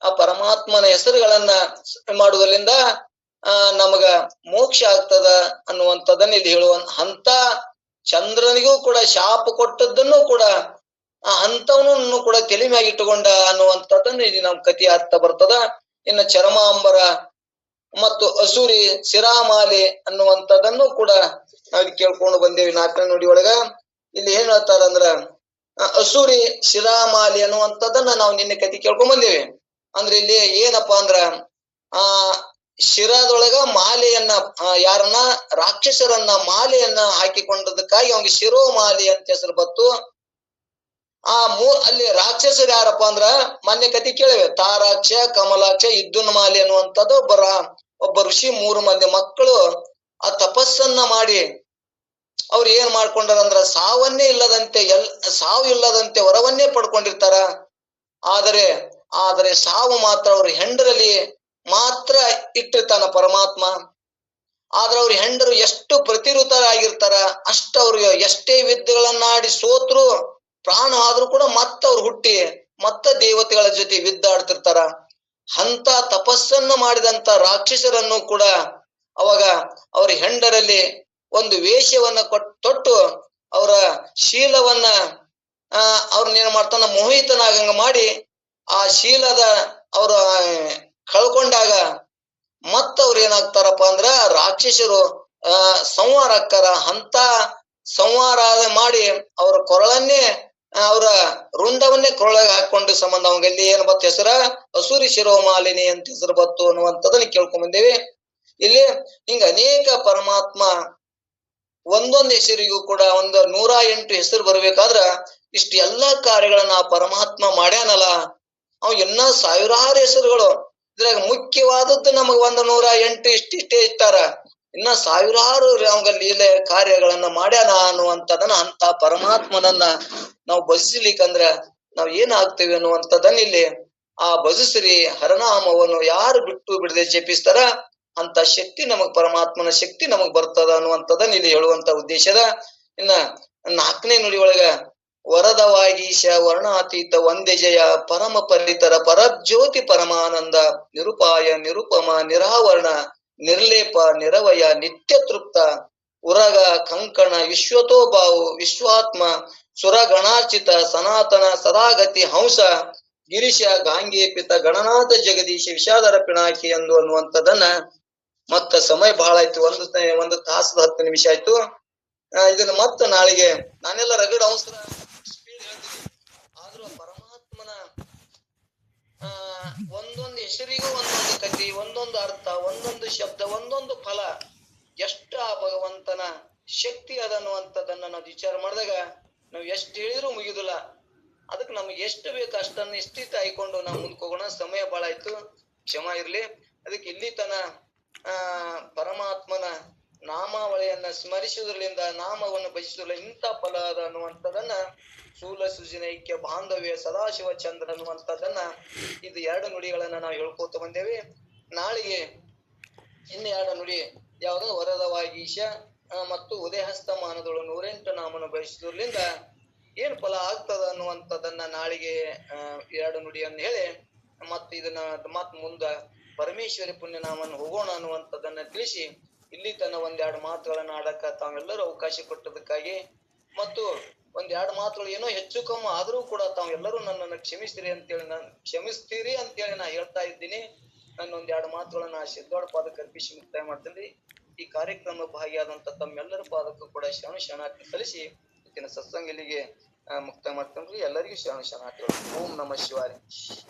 A: ಆ ಪರಮಾತ್ಮನ ಹೆಸರುಗಳನ್ನ ಮಾಡುವುದರಿಂದ ನಮಗ ಮೋಕ್ಷ ಆಗ್ತದ ಅನ್ನುವಂಥದ್ದನ್ನ ಇಲ್ಲಿ ಹೇಳುವ. ಅಂತ ಚಂದ್ರನಿಗೂ ಕೂಡ ಶಾಪ ಕೊಟ್ಟದ್ದನ್ನು ಕೂಡ ಅಂತವನನ್ನು ಕೂಡ ತಲೆ ಮ್ಯಾಗ ಇಟ್ಟುಕೊಂಡ ಅನ್ನುವಂಥದ್ದನ್ನ ಇಲ್ಲಿ ನಮ್ ಕತಿ ಆಗ್ತಾ ಬರ್ತದ. ಇನ್ನು ಚರ್ಮಾಂಬರ ಮತ್ತು ಅಸುರಿ ಶಿರಾಮಾಲೆ ಅನ್ನುವಂಥದ್ದನ್ನು ಕೂಡ ನಾವು ಕೇಳ್ಕೊಂಡು ಬಂದೇವಿ. 4ನೇ ನುಡಿ ಒಳಗ ಇಲ್ಲಿ ಏನ್ ಹೇಳ್ತಾರ ಅಂದ್ರ ಅಸುರಿ ಶಿರಾಮಾಲಿ ಅನ್ನುವಂಥದ್ದನ್ನ ನಾವು ನಿನ್ನೆ ಕತಿ ಕೇಳ್ಕೊಂಡ್ ಬಂದೇವಿ. ಅಂದ್ರೆ ಇಲ್ಲಿ ಏನಪ್ಪಾ ಅಂದ್ರ ಶಿರದೊಳಗ ಮಾಲೆಯನ್ನ ಯಾರನ್ನ ರಾಕ್ಷಸರನ್ನ ಮಾಲೆಯನ್ನ ಹಾಕಿಕೊಂಡದಕ್ಕಾಗಿ ಅವ್ನಿಗೆ ಶಿರೋಮಾಲಿ ಅಂತ ಹೆಸರು ಬತ್ತು. ಅಲ್ಲಿ ರಾಕ್ಷಸರು ಯಾರಪ್ಪ ಅಂದ್ರ ಮೊನ್ನೆ ಕತಿ ಕೇಳಿವೆ, ತಾರಾಕ್ಷ ಕಮಲಾಕ್ಷ ಇದ್ದುನ್ಮಾಲಿ ಅನ್ನುವಂಥದ್ದು ಒಬ್ಬ ಋಷಿ 3 ಮಂದಿ ಮಕ್ಕಳು ಆ ತಪಸ್ಸನ್ನ ಮಾಡಿ ಅವ್ರು ಏನ್ ಮಾಡ್ಕೊಂಡಾರಂದ್ರ ಸಾವನ್ನೇ ಇಲ್ಲದಂತೆ ಸಾವು ಇಲ್ಲದಂತೆ ವರವನ್ನೇ ಪಡ್ಕೊಂಡಿರ್ತಾರ. ಆದರೆ ಸಾವು ಮಾತ್ರ ಅವ್ರ ಹೆಂಡರಲ್ಲಿ ಮಾತ್ರ ಇಟ್ಟಿರ್ತಾನ ಪರಮಾತ್ಮ. ಆದ್ರೆ ಅವ್ರ ಹೆಂಡರು ಎಷ್ಟು ಪ್ರತಿರುತರಾಗಿರ್ತಾರ, ಅಷ್ಟ ಅವ್ರಿಗೆ ಎಷ್ಟೇ ವಿದ್ಯೆಗಳನ್ನಾಡಿ ಸೋತ್ರು ಪ್ರಾಣ ಆದ್ರೂ ಕೂಡ ಮತ್ತ ಅವ್ರು ಹುಟ್ಟಿ ಮತ್ತ ದೇವತೆಗಳ ಜೊತೆ ವಿದ್ದಾಡ್ತಿರ್ತಾರ. ಅಂತ ತಪಸ್ಸನ್ನು ಮಾಡಿದಂತ ರಾಕ್ಷಸರನ್ನು ಕೂಡ ಅವಾಗ ಅವ್ರ ಹೆಂಡರಲ್ಲಿ ಒಂದು ವೇಷವನ್ನ ತೊಟ್ಟು ಅವರ ಶೀಲವನ್ನ ಅವ್ರನ್ನೇನ್ ಮಾಡ್ತಾನ ಮೋಹಿತನಾಗಂಗ ಮಾಡಿ ಆ ಶೀಲದ ಅವ್ರ ಕಳ್ಕೊಂಡಾಗ ಮತ್ತ ಅವ್ರ ಏನಾಗ್ತಾರಪ್ಪ ಅಂದ್ರ ರಾಕ್ಷಸರು ಸಂಹಾರ ಆಕ್ಕಾರ. ಅಂತ ಸಂಹಾರ ಮಾಡಿ ಅವ್ರ ಕೊರಳನ್ನೇ ಅವರ ರುಂಡವನ್ನೇ ಕೊರಳಾಗ ಹಾಕೊಂಡು ಸಂಬಂಧ ಅವಂಗಲ್ಲಿ ಏನ್ ಬತ್ತು ಹೆಸರ ಅಸುರಿ ಶಿರೋಮಾಲಿನಿ ಅಂತ ಹೆಸರು ಬತ್ತು ಅನ್ನುವಂಥದ್ದನ್ನ ಕೇಳ್ಕೊಂಡ್ ಬಂದೇವಿ. ಇಲ್ಲಿ ಹಿಂಗ ಅನೇಕ ಪರಮಾತ್ಮ ಒಂದೊಂದು ಹೆಸರಿಗೂ ಕೂಡ 108 ಹೆಸರು ಬರ್ಬೇಕಾದ್ರ ಇಷ್ಟ ಎಲ್ಲಾ ಕಾರ್ಯಗಳನ್ನ ಆ ಪರಮಾತ್ಮ ಮಾಡ್ಯಾನಲ್ಲ. ಅವ್ ಇನ್ನ ಸಾವಿರಾರು ಹೆಸರುಗಳು, ಇದ್ರಾಗ ಮುಖ್ಯವಾದದ್ದು ನಮಗ್ 108 ಇಷ್ಟೇ ಇಟ್ಟಾರ. ಇನ್ನ ಸಾವಿರಾರು ಅವಂಗ ಲೀಲೆ ಕಾರ್ಯಗಳನ್ನ ಮಾಡ್ಯಾನ ಅನ್ನುವಂಥದನ್ನ ಅಂತ ಪರಮಾತ್ಮನನ್ನ ನಾವು ಭಜಿಸ್ಲಿಕ್ಕಂದ್ರ ನಾವ್ ಏನಾಗ್ತೇವೆ ಅನ್ನುವಂಥದನ್ನ ಇಲ್ಲಿ ಆ ಭಜಿಸ್ರಿ ಹರನಾಮವನ್ನು ಯಾರು ಬಿಟ್ಟು ಬಿಡದೆ ಜಪಿಸ್ತಾರ ಅಂತ ಶಕ್ತಿ ನಮಗ್ ಪರಮಾತ್ಮನ ಶಕ್ತಿ ನಮಗ್ ಬರ್ತದ ಅನ್ನುವಂಥದನ್ನ ಇಲ್ಲಿ ಹೇಳುವಂತ ಉದ್ದೇಶದ. ಇನ್ನ 4ನೇ ನುಡಿ ಒಳಗ ವರದವಾಗೀಶ ವರ್ಣಾತೀತ ಒಂದೇ ಜಯ ಪರಮ ಪರಿತರ ಪರಜ್ಯೋತಿ ಪರಮಾನಂದ ನಿರುಪಾಯ ನಿರುಪಮ ನಿರಾವರಣ ನಿರ್ಲೇಪ ನಿರವಯ ನಿತ್ಯ ತೃಪ್ತ ಉರಗ ಕಂಕಣ ವಿಶ್ವತೋಭಾವು ವಿಶ್ವಾತ್ಮ ಸುರಗಣಾರ್ಚಿತ ಸನಾತನ ಸದಾಗತಿ ಹಂಸ ಗಿರೀಶ ಗಾಂಗೇಪಿತ ಗಣನಾಥ ಜಗದೀಶ ವಿಷಾದರ ಪಿಣಾಕಿ ಎಂದು ಅನ್ನುವಂಥದ್ದನ್ನ ಮತ್ತ ಸಮಯ ಬಹಳ ಆಯ್ತು. ಒಂದು ತಾಸದ 10 ನಿಮಿಷ ಆಯ್ತು. ಇದನ್ನ ಮತ್ತ ನಾಳೆಗೆ ನಾನೆಲ್ಲ ರಗಡ್ ಅವಸರ ಸ್ಪೀಡ್ ಹೇಳ್ತೀನಿ. ಆದ್ರೂ ಪರಮಾತ್ಮನ ಒಂದೊಂದು ಹೆಸರಿಗೂ ಒಂದೊಂದು ಕತಿ, ಒಂದೊಂದು ಅರ್ಥ, ಒಂದೊಂದು ಶಬ್ದ, ಒಂದೊಂದು ಫಲ, ಎಷ್ಟ ಆ ಭಗವಂತನ ಶಕ್ತಿ ಅದನ್ನುವಂಥದ್ದನ್ನ ನಾವು ವಿಚಾರ ಮಾಡಿದಾಗ ನಾವ್ ಎಷ್ಟು ಹೇಳಿದ್ರು ಮುಗಿದಿಲ್ಲ. ಅದಕ್ಕೆ ನಮ್ಗೆ ಎಷ್ಟು ಬೇಕು ಅಷ್ಟನ್ನ ಇಷ್ಟಿತ್ತು ಆಯ್ಕೊಂಡು ನಾವು ಮುಂದಕ್ಕೆ ಹೋಗೋಣ. ಸಮಯ ಬಹಳ ಆಯ್ತು, ಕ್ಷಮ ಇರ್ಲಿ. ಅದಕ್ಕೆ ಇಲ್ಲಿ ತನ ಪರಮಾತ್ಮನ ನಾಮಾವಳಿಯನ್ನ ಸ್ಮರಿಸುವುದರಿಂದ ನಾಮವನ್ನು ಭಜಿಸುವುದಿಲ್ಲ ಇಂಥ ಫಲ ಅದ ಅನ್ನುವಂಥದ್ದನ್ನ ಸ್ಥೂಲ ಸೃಜನೈಕ್ಯ ಬಾಂಧವ್ಯ ಸದಾಶಿವ ಚಂದ್ರ ಅನ್ನುವಂಥದ್ದನ್ನ ಇದು 2 ನುಡಿಗಳನ್ನ ನಾವು ಹೇಳ್ಕೋತ ಬಂದೇವಿ. ನಾಳೆಗೆ ಇನ್ನು 2 ನುಡಿ ಯಾವುದು ವರದವಾಗೀಶ ಮತ್ತು ಉದಯಹಸ್ತಮಾನದೊಳು 108 ನಾಮನ ಬಯಸುವುದರಿಂದ ಏನ್ ಫಲ ಆಗ್ತದ ಅನ್ನುವಂಥದ್ದನ್ನ ನಾಳೆಗೆ 2 ನುಡಿಯನ್ನು ಹೇಳಿ ಮತ್ ಇದನ್ನ ಮತ್ ಮುಂದ ಪರಮೇಶ್ವರಿ ಪುಣ್ಯನಾಮನ್ನು ಹೋಗೋಣ ಅನ್ನುವಂಥದ್ದನ್ನ ತಿಳಿಸಿ ಇಲ್ಲಿ ತನ್ನ 1-2 ಮಾತುಗಳನ್ನ ಆಡಕ ತಾವೆಲ್ಲರೂ ಅವಕಾಶ ಕೊಟ್ಟದಕ್ಕಾಗಿ ಮತ್ತು 1-2 ಮಾತುಗಳು ಏನೋ ಹೆಚ್ಚು ಕಮ್ಮಿ ಆದ್ರೂ ಕೂಡ ತಾವೆಲ್ಲರೂ ನನ್ನನ್ನು ಕ್ಷಮಿಸ್ತೀರಿ ಅಂತೇಳಿ ನಾ ಹೇಳ್ತಾ ಇದ್ದೀನಿ. ನನ್ನ 1-2 ಮಾತುಗಳನ್ನ ಸಿದ್ದೋಡ ಪಾದಕ್ಕೆ ಅರ್ಪಿಸಿ ಮುಕ್ತಾಯ ಮಾಡ್ತೀನಿ. ಈ ಕಾರ್ಯಕ್ರಮ ಭಾಗಿಯಾದಂತ ತಮ್ಮೆಲ್ಲರ ಪಾದಕ್ಕೂ ಕೂಡ ಶರಣಾರ್ಥಿ ಸಲ್ಲಿಸಿ ಇವತ್ತಿನ ಸತ್ಸಂಗ ಇಲ್ಲಿಗೆ ಮುಕ್ತಾಯ ಮಾಡ್ತೀನಿ. ಎಲ್ಲರಿಗೂ ಶರಣಾರ್ಥಿಗಳು. ಓಂ ನಮಃ ಶಿವಾಯ.